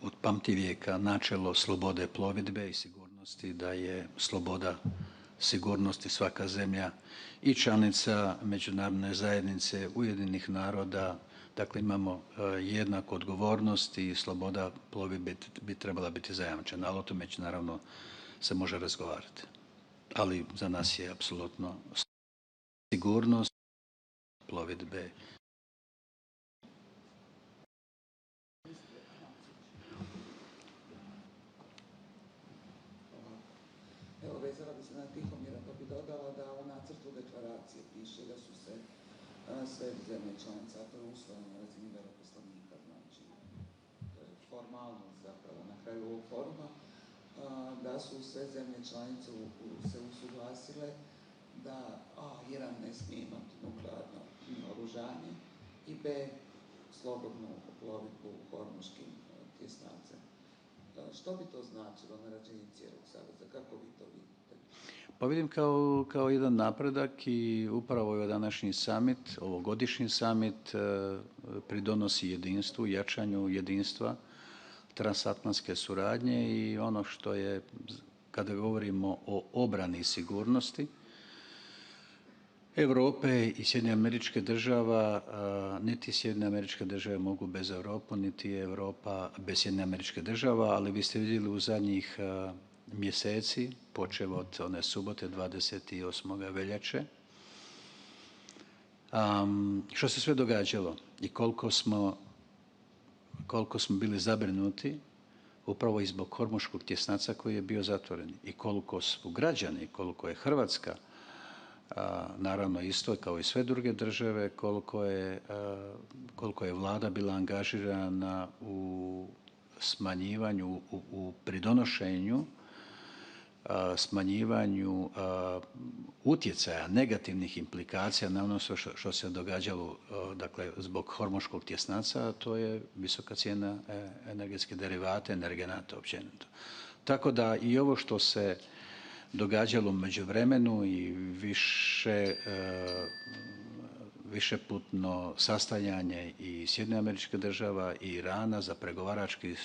od pamtivijeka načelo slobode plovidbe i sigurnosti, da je sloboda sigurnosti svaka zemlja i članica međunarodne zajednice Ujedinjenih naroda. Dakle, imamo jednaku odgovornost i sloboda plovidbe bi trebala biti zajamčena, ali o tome će naravno se može razgovarati. Ali za nas je apsolutno sigurnost plovidbe. Evo, vezala bi se na Tihomira, pa bi dodala da u nacrtu deklaracije piše da su se sve zemlje članice, a to je usvojeno na razini veleposlanika, znači to je formalnost zapravo na kraju ovog foruma, da su sve zemlje članice se usuglasile da A, Iran ne smije imati nuklearno oružanje i B, slobodnu plovidbu hormuškim tjesnacem. Što bi to značilo na razini cijelog saveza? Kako vi to vidite? Pa vidim kao jedan napredak i upravo je današnji summit, ovogodišnji summit pridonosi jedinstvu, jačanju jedinstva, transatlantske suradnje i ono što je, kada govorimo o obrani i sigurnosti, Europe i Sjedinjenih Američkih Država, niti Sjedinjene Američke Države mogu bez Europe, niti je Europa bez Sjedinjenih Američkih Država, ali vi ste vidjeli u zadnjih mjeseci, počev od one subote 28. veljače, što se sve događalo i koliko smo bili zabrinuti upravo i zbog hormuškog tjesnaca koji je bio zatvoren i koliko su građani, koliko je Hrvatska, naravno isto kao i sve druge države, koliko je vlada bila angažirana u smanjivanju, u pridonošenju, smanjivanju utjecaja, negativnih implikacija na ono što se događalo, dakle, zbog hormuškog tjesnaca, to je visoka cijena energetskih derivata, energenata općenito. Tako da i ovo što se događalo u međuvremenu i višeputno sastajanje i Sjedinjenih Američkih Država i Irana za pregovarački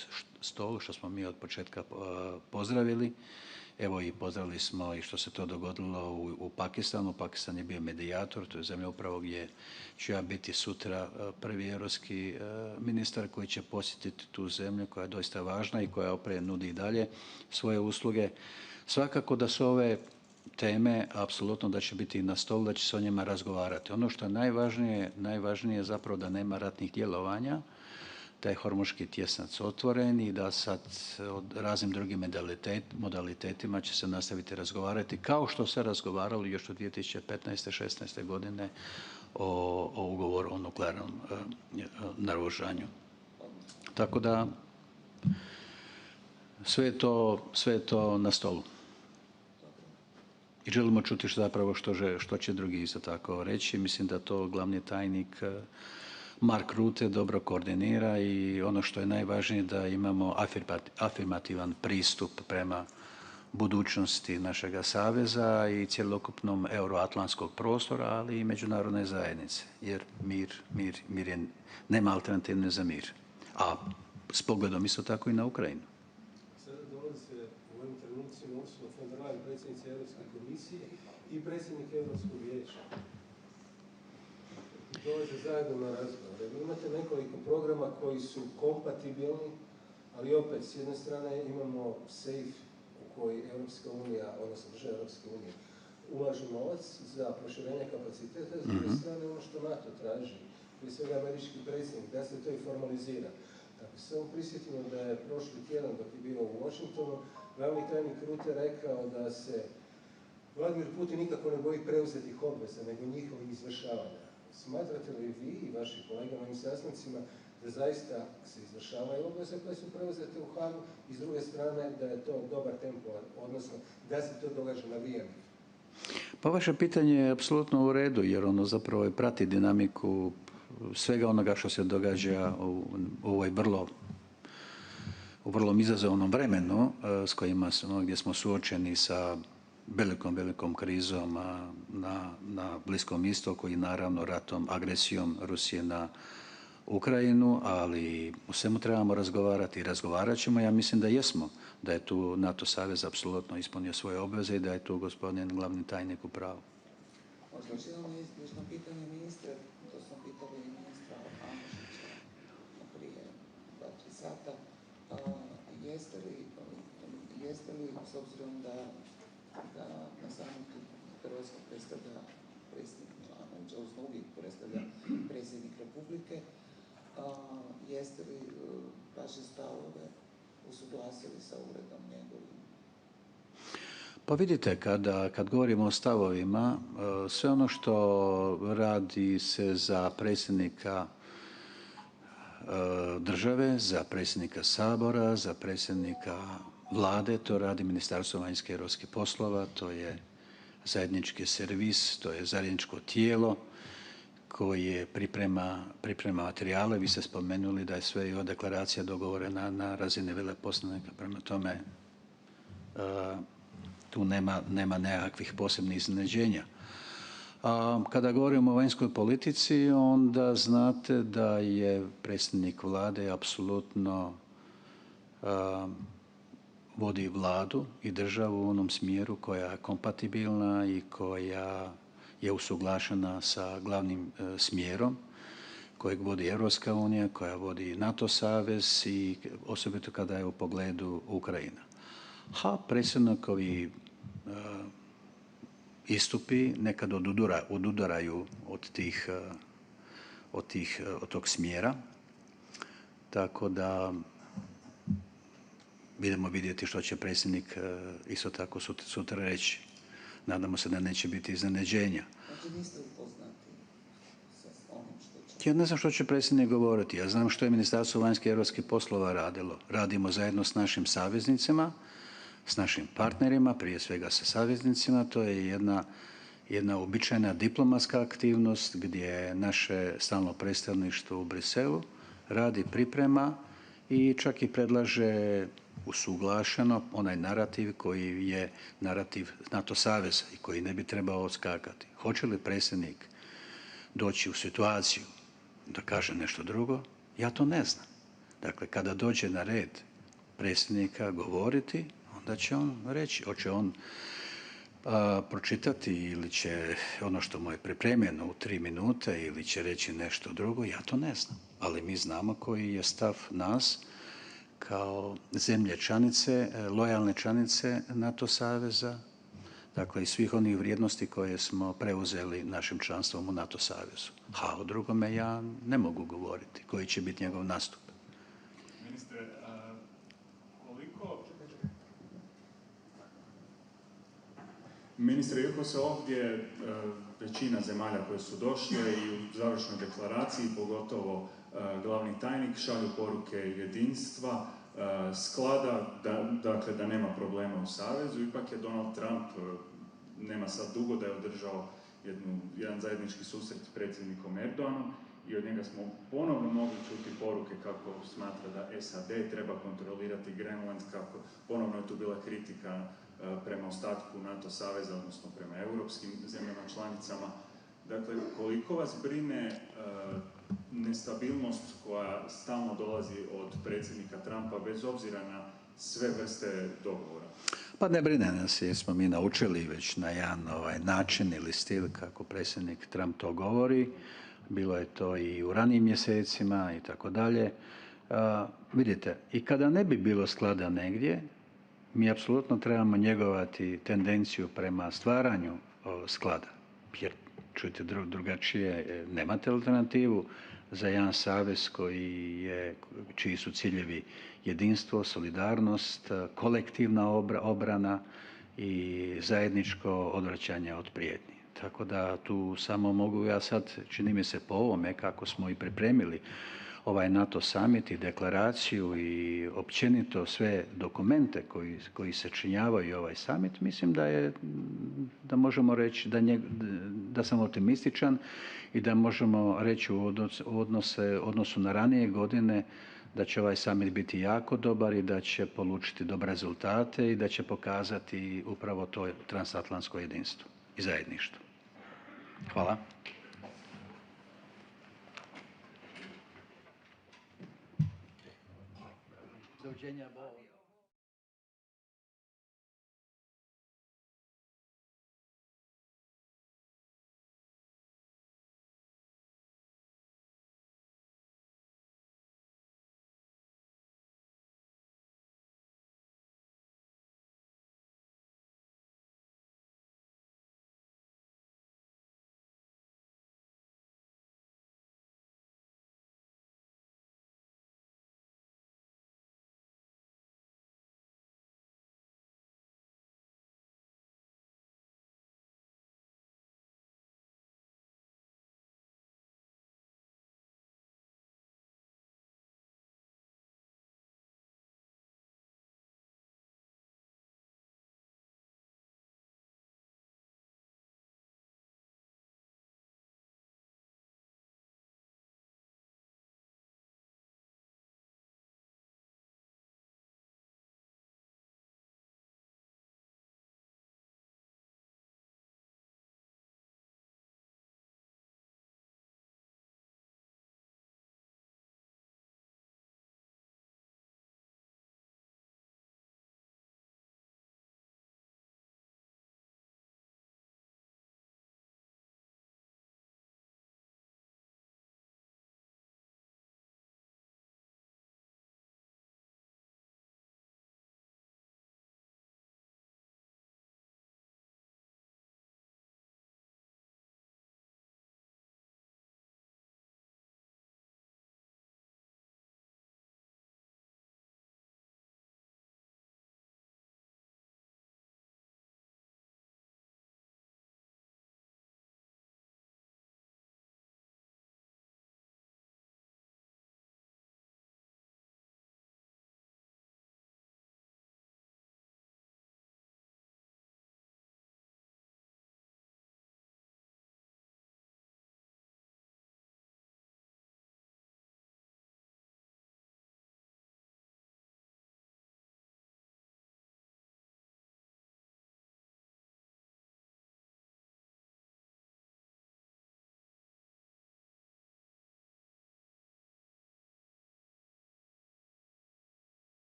stol, što smo mi od početka pozdravili. Evo i pozdravili smo i što se to dogodilo u Pakistanu. Pakistan je bio medijator, to je zemlja upravo gdje ću ja biti sutra prvi europski ministar koji će posjetiti tu zemlju koja je doista važna i koja opet nudi i dalje svoje usluge. Svakako da su ove teme apsolutno da će biti na stolu, da će se o njima razgovarati. Ono što je najvažnije je zapravo da nema ratnih djelovanja, da je hormuški tjesnac otvoren i da sad o raznim drugim modalitetima će se nastaviti razgovarati kao što se razgovaralo još od 2015. 16. godine o ugovoru o nuklearnom naoružanju. Tako da sve je to na stolu. I želimo čuti što će drugi isto tako reći. Mislim da to glavni tajnik Mark Rutte dobro koordinira i ono što je najvažnije da imamo afirmativan pristup prema budućnosti našega saveza i cjelokupnom euroatlantskog prostora, ali i međunarodne zajednice. Jer mir je, nema alternativne za mir. A s pogledom isto tako i na Ukrajinu. Sada dolaze u ovim trenucima Ursula von der Leyen, predsjednica Europske komisije i predsjednik Europskog vijeća. Dolaze zajedno na razgovore. Vi imate nekoliko programa koji su kompatibilni, ali opet s jedne strane imamo SAFE u koji Europska unija, odnosno država Europske unije, ulaže novac za proširenje kapaciteta, s druge strane ono što NATO traži, prije svega američki predsjednik, da se to i formalizira. Tako se samo prisjetimo da je prošli tjedan dok je bio u Washingtonu, glavni tajnik Rutte rekao da se Vladimir Putin nikako ne boji preuzetih obveza, nego njihovih izvršavanja. Smatrate li vi i vaši kolega na ovim sastancima da zaista se izvršavaju obveze koje su preuzete u Hagu i s druge strane da je to dobar tempo, odnosno da se to događa na vrijeme? Pa vaše pitanje je apsolutno u redu jer ono zapravo prati dinamiku svega onoga što se događa u ovoj vrlo izazovnom vremenu s kojima gdje smo suočeni sa velikom krizom na Bliskom istoku i naravno ratom, agresijom Rusije na Ukrajinu, ali u svemu trebamo razgovarati i razgovarat ćemo. Ja mislim da jesmo, da je tu NATO savez apsolutno ispunio svoje obveze i da je tu gospodin glavni tajnik u pravu. Možda još jedno neizbježno pitanje ministre, to smo pitali i ministra Antića prije 2-3 sata. Jeste li, s obzirom da na samitu Hrvatsko predstavlja predsjednik, odnosno uvijek predstavlja predsjednik Republike, jeste li vaše stavove usuglasili sa uredom njegovim? Pa vidite, kad govorimo o stavovima, sve ono što radi se za predsjednika države, za predsjednika Sabora, za predsjednika vlade, to radi Ministarstvo vanjskih i europskih poslova, to je zajednički servis, to je zajedničko tijelo koje priprema materijale. Vi ste spomenuli da je sve i ova deklaracija dogovorena na razini veleposlanika, prema tome tu nema nekakvih posebnih iznenađenja. Kada govorimo o vanjskoj politici, onda znate da je predsjednik vlade apsolutno vodi vladu i državu u onom smjeru koja je kompatibilna i koja je usuglašena sa glavnim smjerom kojeg vodi Europska unija, koja vodi NATO savez i osobito kada je u pogledu Ukrajina. Predsjednikovi istupi nekad odudaraju od tog smjera, tako da idemo vidjeti što će predsjednik isto tako sutra reći. Nadamo se da neće biti iznenađenja. Znači niste upoznati sa onim što će... Ja ne znam što će predsjednik govoriti. Ja znam što je Ministarstvo vanjskih i europskih poslova radilo. Radimo zajedno s našim saveznicima, s našim partnerima, prije svega sa saveznicima. To je jedna uobičajena diplomatska aktivnost gdje naše stalno predstavništvo u Briselu radi, priprema i čak i predlaže usuglašeno onaj narativ koji je narativ NATO saveza i koji ne bi trebao odskakati. Hoće li predsjednik doći u situaciju da kaže nešto drugo? Ja to ne znam. Dakle, kada dođe na red predsjednika govoriti, onda će on reći, hoće on pročitati ili će ono što mu je pripremljeno u 3 minute ili će reći nešto drugo, ja to ne znam. Ali mi znamo koji je stav nas kao zemlje članice, lojalne članice NATO saveza, dakle i svih onih vrijednosti koje smo preuzeli našim članstvom u NATO savezu. O drugome ja ne mogu govoriti koji će biti njegov nastup. Ministre, Ministre, iako se ovdje većina zemalja koje su došle i u završnoj deklaraciji, pogotovo glavni tajnik, šalju poruke jedinstva, sklada, dakle da nema problema u Savezu, ipak je Donald Trump, nema sad dugo da je održao jedan zajednički susret s predsjednikom Erdoganom i od njega smo ponovno mogli čuti poruke kako smatra da SAD treba kontrolirati Grenland, kako ponovno je tu bila kritika prema ostatku NATO saveza, odnosno prema europskim zemljama članicama. Dakle, koliko vas brine nestabilnost koja stalno dolazi od predsjednika Trumpa bez obzira na sve vrste dogovora? Pa ne brine nas jer smo mi naučili već na jedan način ili stil kako predsjednik Trump to govori. Bilo je to i u ranijim mjesecima i tako dalje. Vidite, i kada ne bi bilo sklada negdje, mi apsolutno trebamo njegovati tendenciju prema stvaranju sklada. Jer, čujte, drugačije nemate alternativu za jedan savez čiji su ciljevi jedinstvo, solidarnost, kolektivna obrana i zajedničko odvraćanje od prijetnji. Tako da tu samo mogu ja sad, čini mi se po ovome kako smo i pripremili ovaj NATO summit i deklaraciju i općenito sve dokumente koji se činjavaju ovaj summit, mislim da možemo reći da sam optimističan i da možemo reći u odnosu na ranije godine da će ovaj summit biti jako dobar i da će polučiti dobre rezultate i da će pokazati upravo to transatlantsko jedinstvo i zajedništvo. Hvala. doviđenja, bo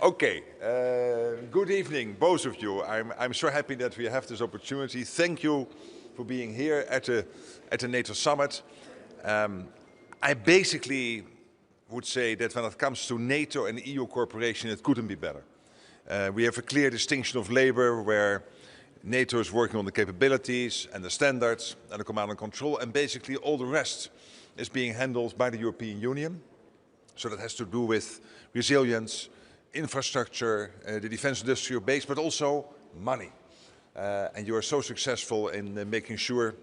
Okay, good evening, both of you. I'm so happy that we have this opportunity. Thank you for being here at the NATO summit. I basically would say that when it comes to NATO and EU cooperation, it couldn't be better. We have a clear distinction of labor where NATO is working on the capabilities and the standards and the command and control, and basically all the rest is being handled by the European Union. So that has to do with resilience, infrastructure, the defense industrial base, but also money. And you are so successful in making sure,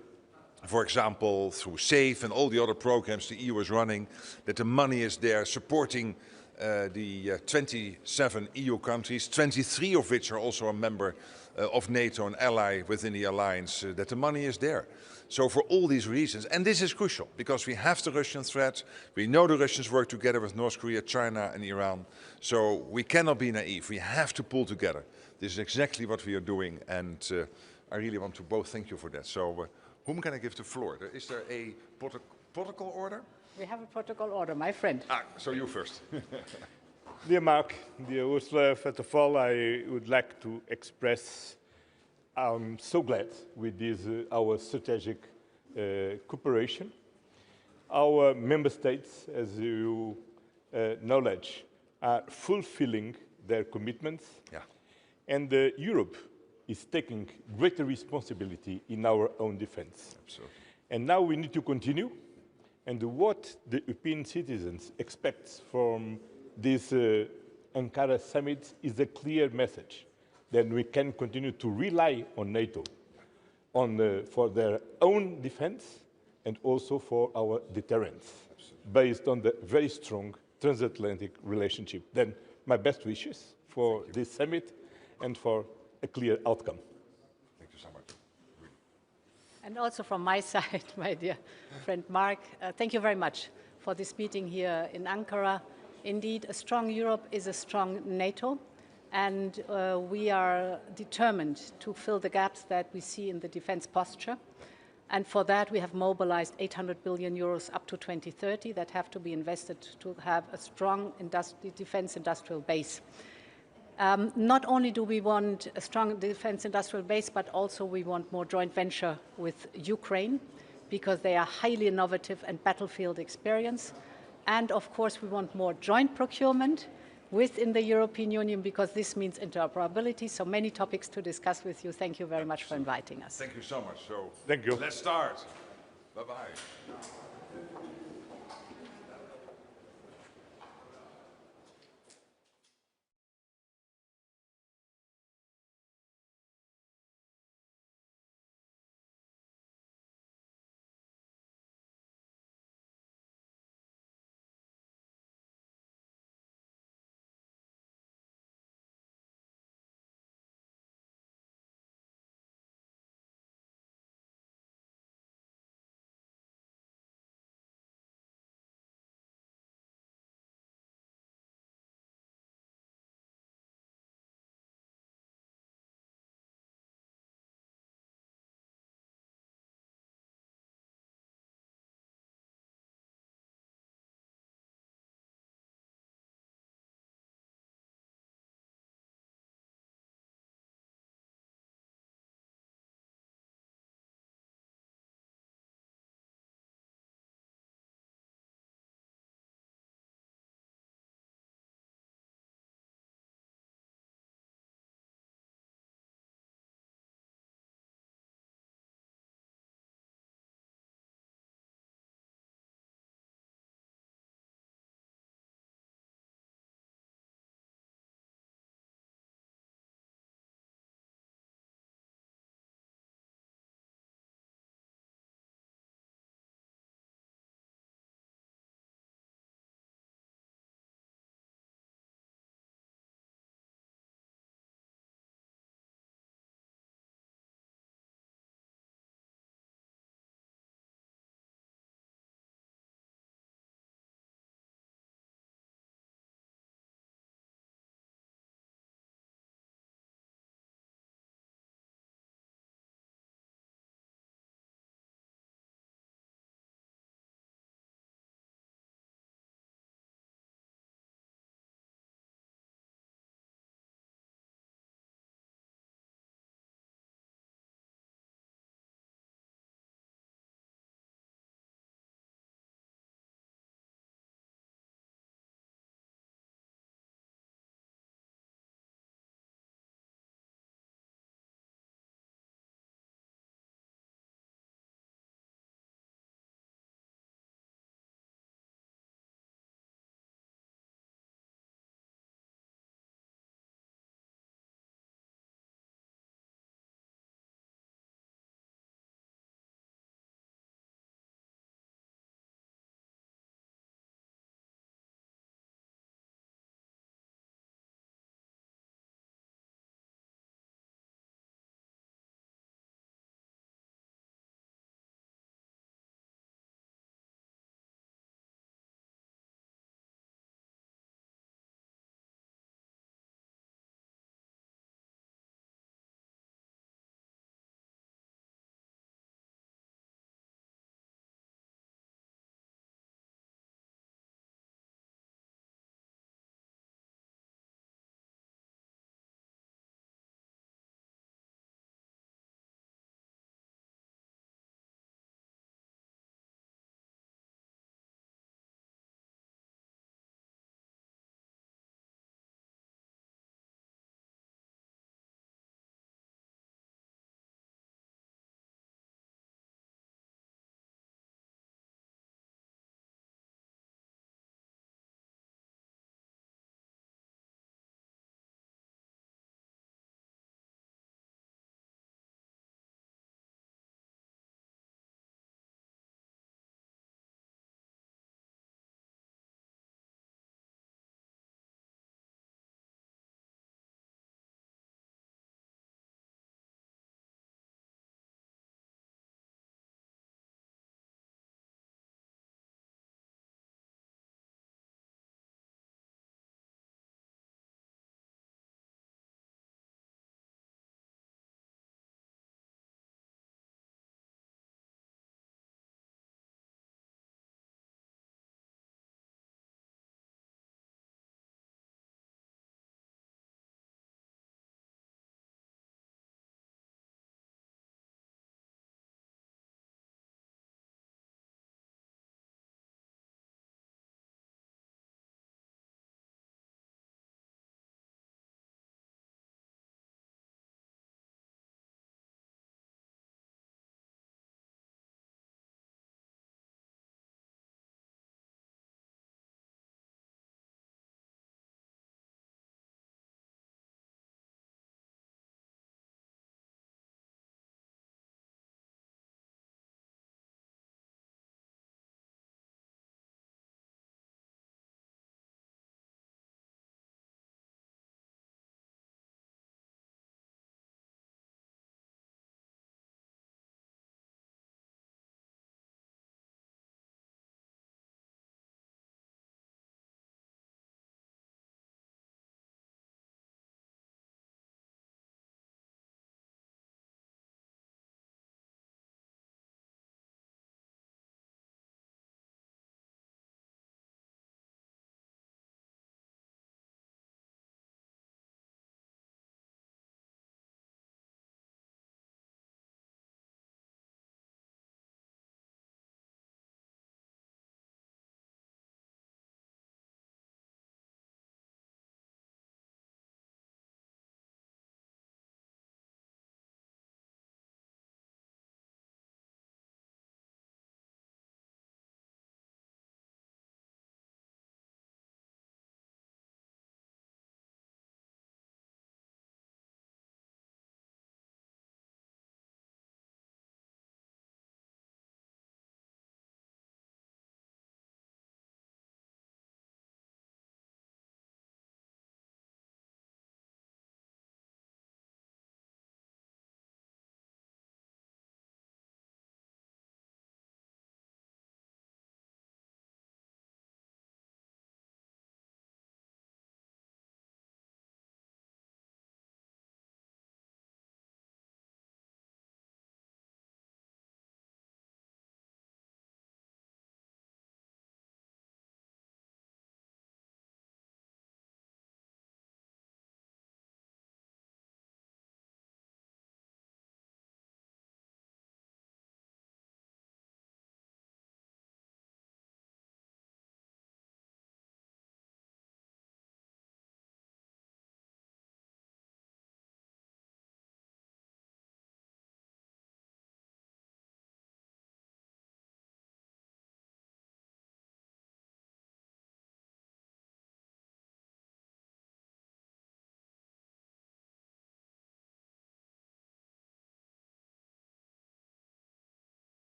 for example, through SAFE and all the other programs the EU is running, that the money is there supporting the 27 EU countries, 23 of which are also a member of NATO, an ally within the alliance, that the money is there. So for all these reasons, and this is crucial, because we have the Russian threat, we know the Russians work together with North Korea, China and Iran, so we cannot be naive, we have to pull together. This is exactly what we are doing, and I really want to both thank you for that. So whom can I give the floor? Is there a protocol order? We have a protocol order, my friend. So you first. Dear Mark, dear Ursula, first of all, I would like to express I'm so glad with this, our strategic cooperation. Our member states, as you knowledge, are fulfilling their commitments. Yeah. And Europe is taking greater responsibility in our own defense. Absolutely. And now we need to continue. And what the European citizens expect from this Ankara summit is a clear message. Then we can continue to rely on NATO for their own defense and also for our deterrence, based on the very strong transatlantic relationship. Then my best wishes for this summit and for a clear outcome. Thank you so much. And also from my side, my dear friend Mark, thank you very much for this meeting here in Ankara. Indeed, a strong Europe is a strong NATO. And we are determined to fill the gaps that we see in the defense posture. And for that, we have mobilized 800 billion euros up to 2030 that have to be invested to have a strong defense industrial base. Not only do we want a strong defense industrial base, but also we want more joint venture with Ukraine, because they are highly innovative and battlefield experience. And of course, we want more joint procurement within the European Union, because this means interoperability. So many topics to discuss with you. Thank you very much for inviting us. Thank you so much. So thank you. Let's start. Bye-bye.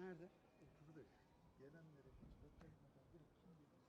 Nerede? Oturduk. Gelenlere hiç bekletmeden direkt kim geliyor?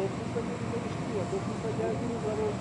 9'da demiştim ya, 9'da geldiğiniz zaman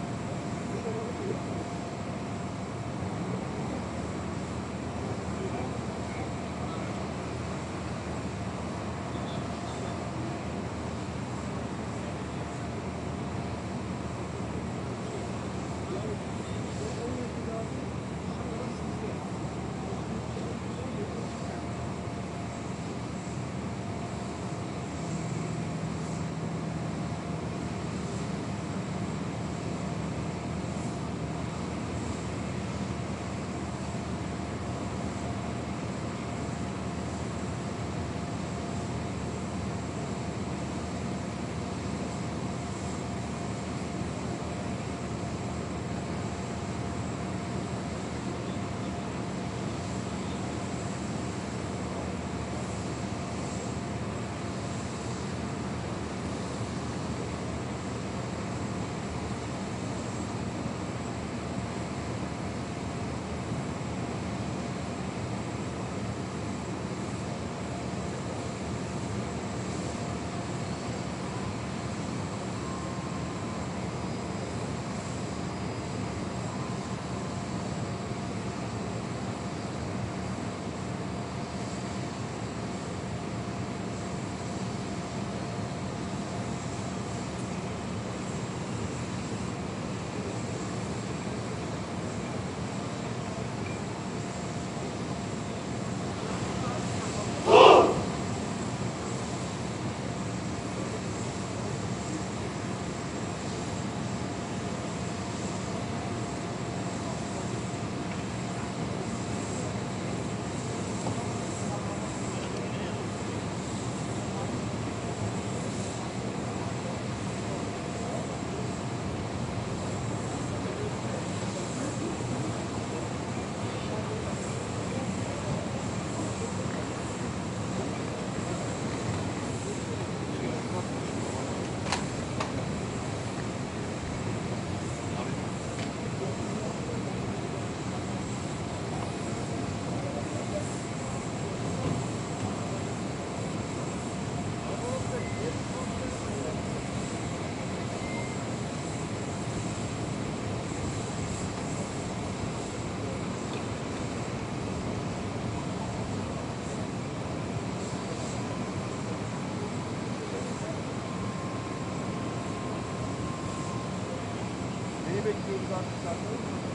bekliyoruz artık zaten.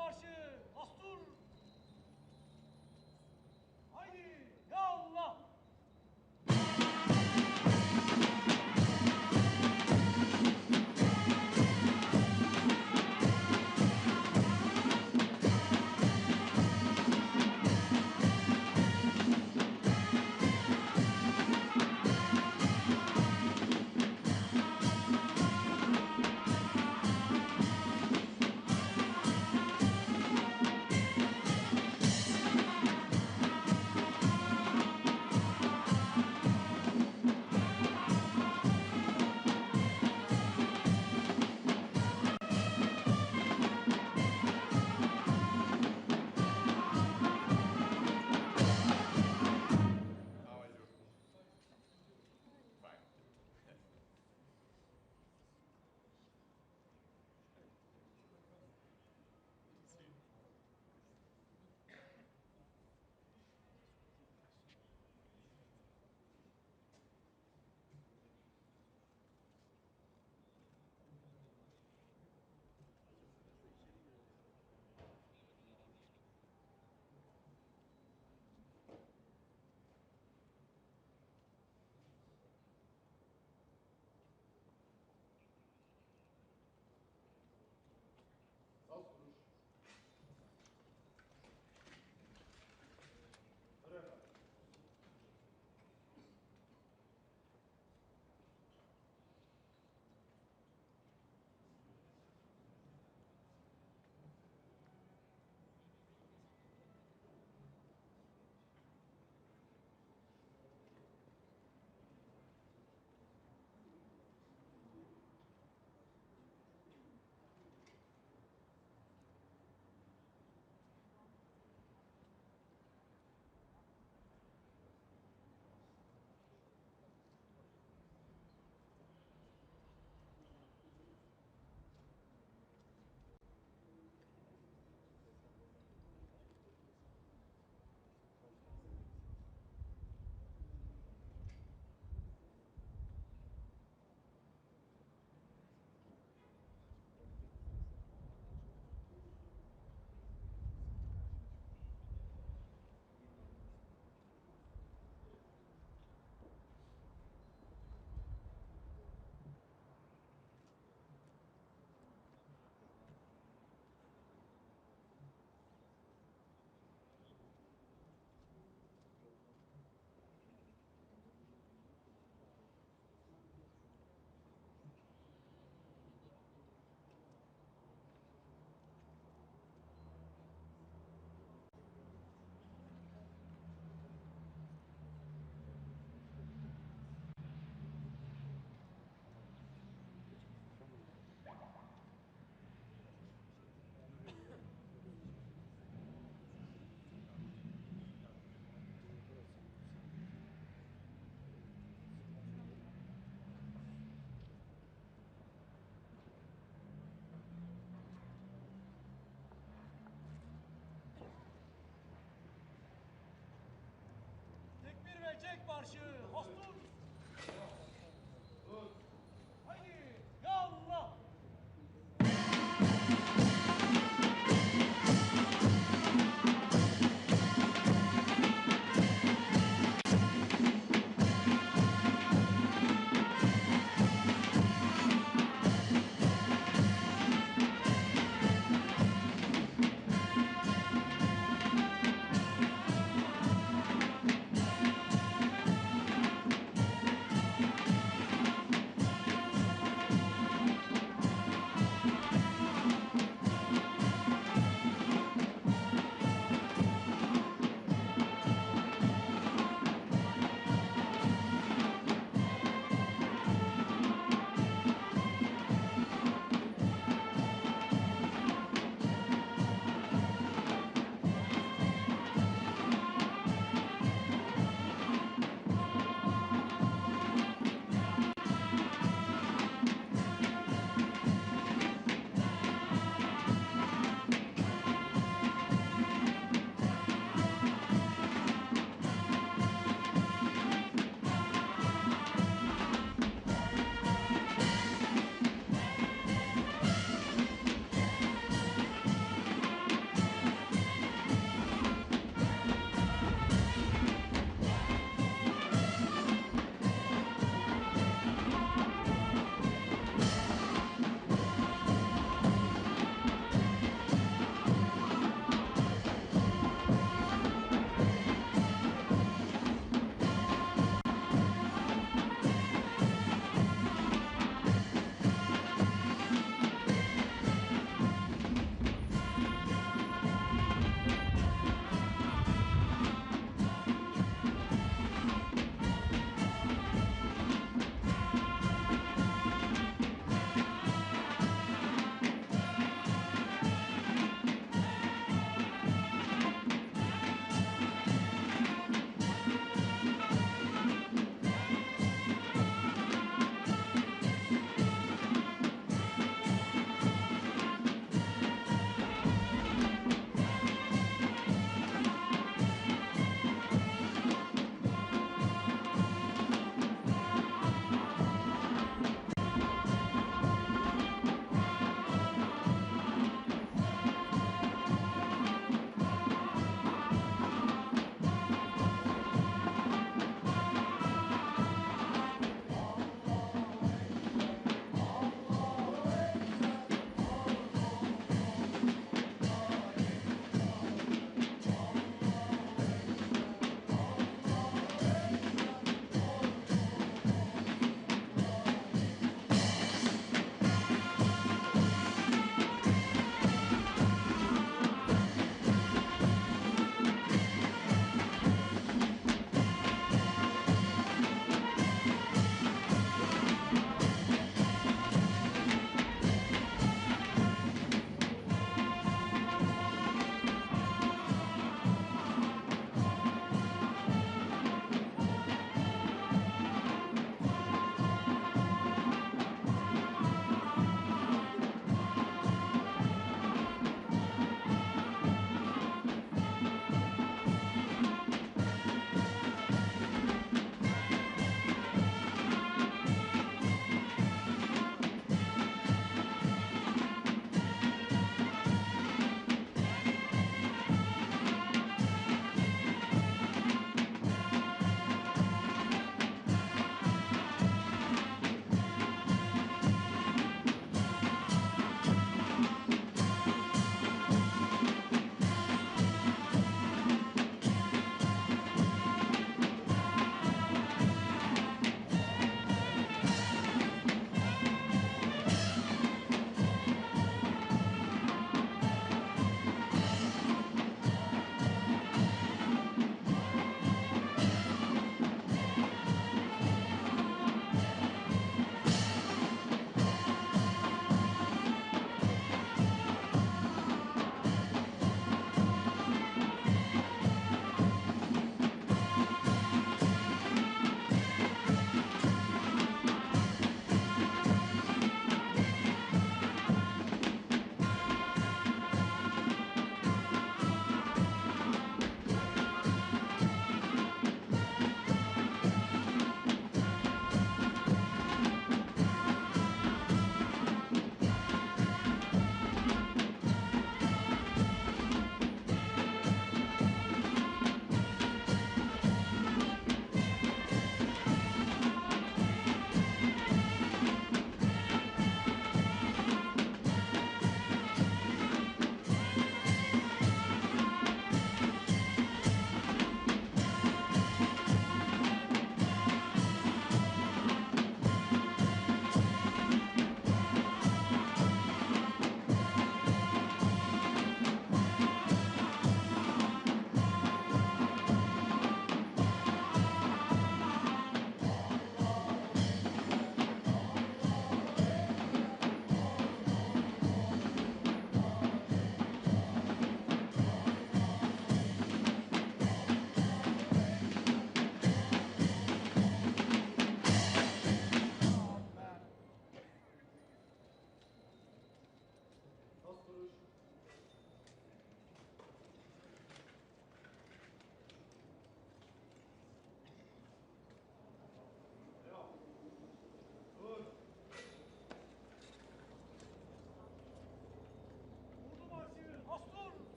marşı, dastur. Haydi, ya Allah.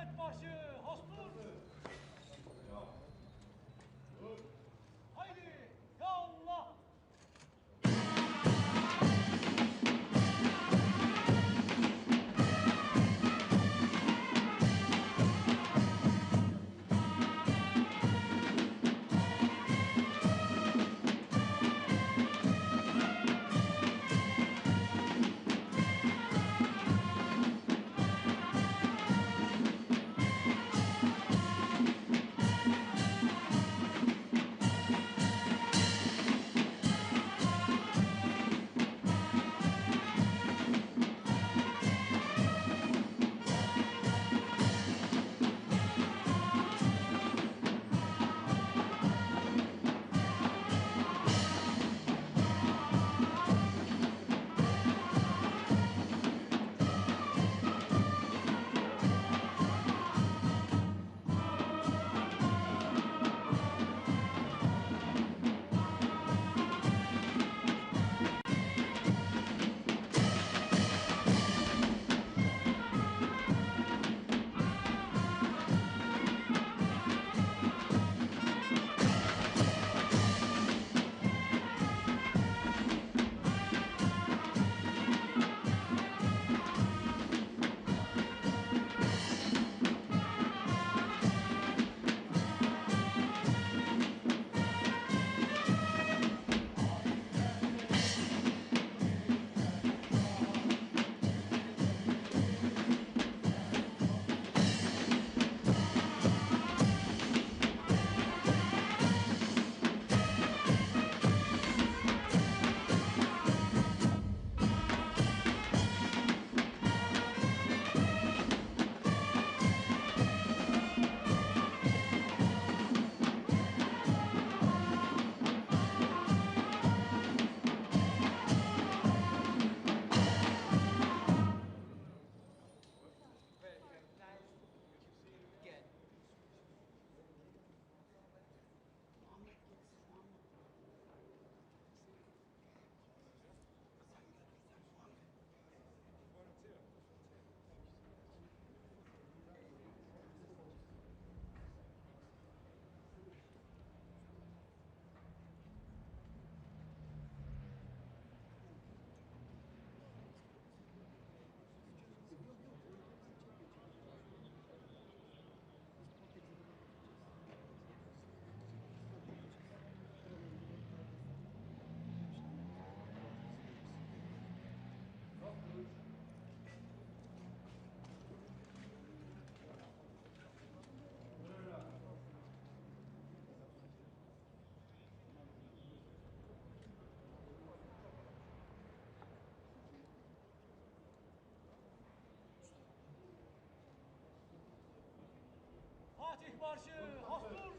devlet başı hastur. Haydi ya Allah. Fatih Marşı hastur.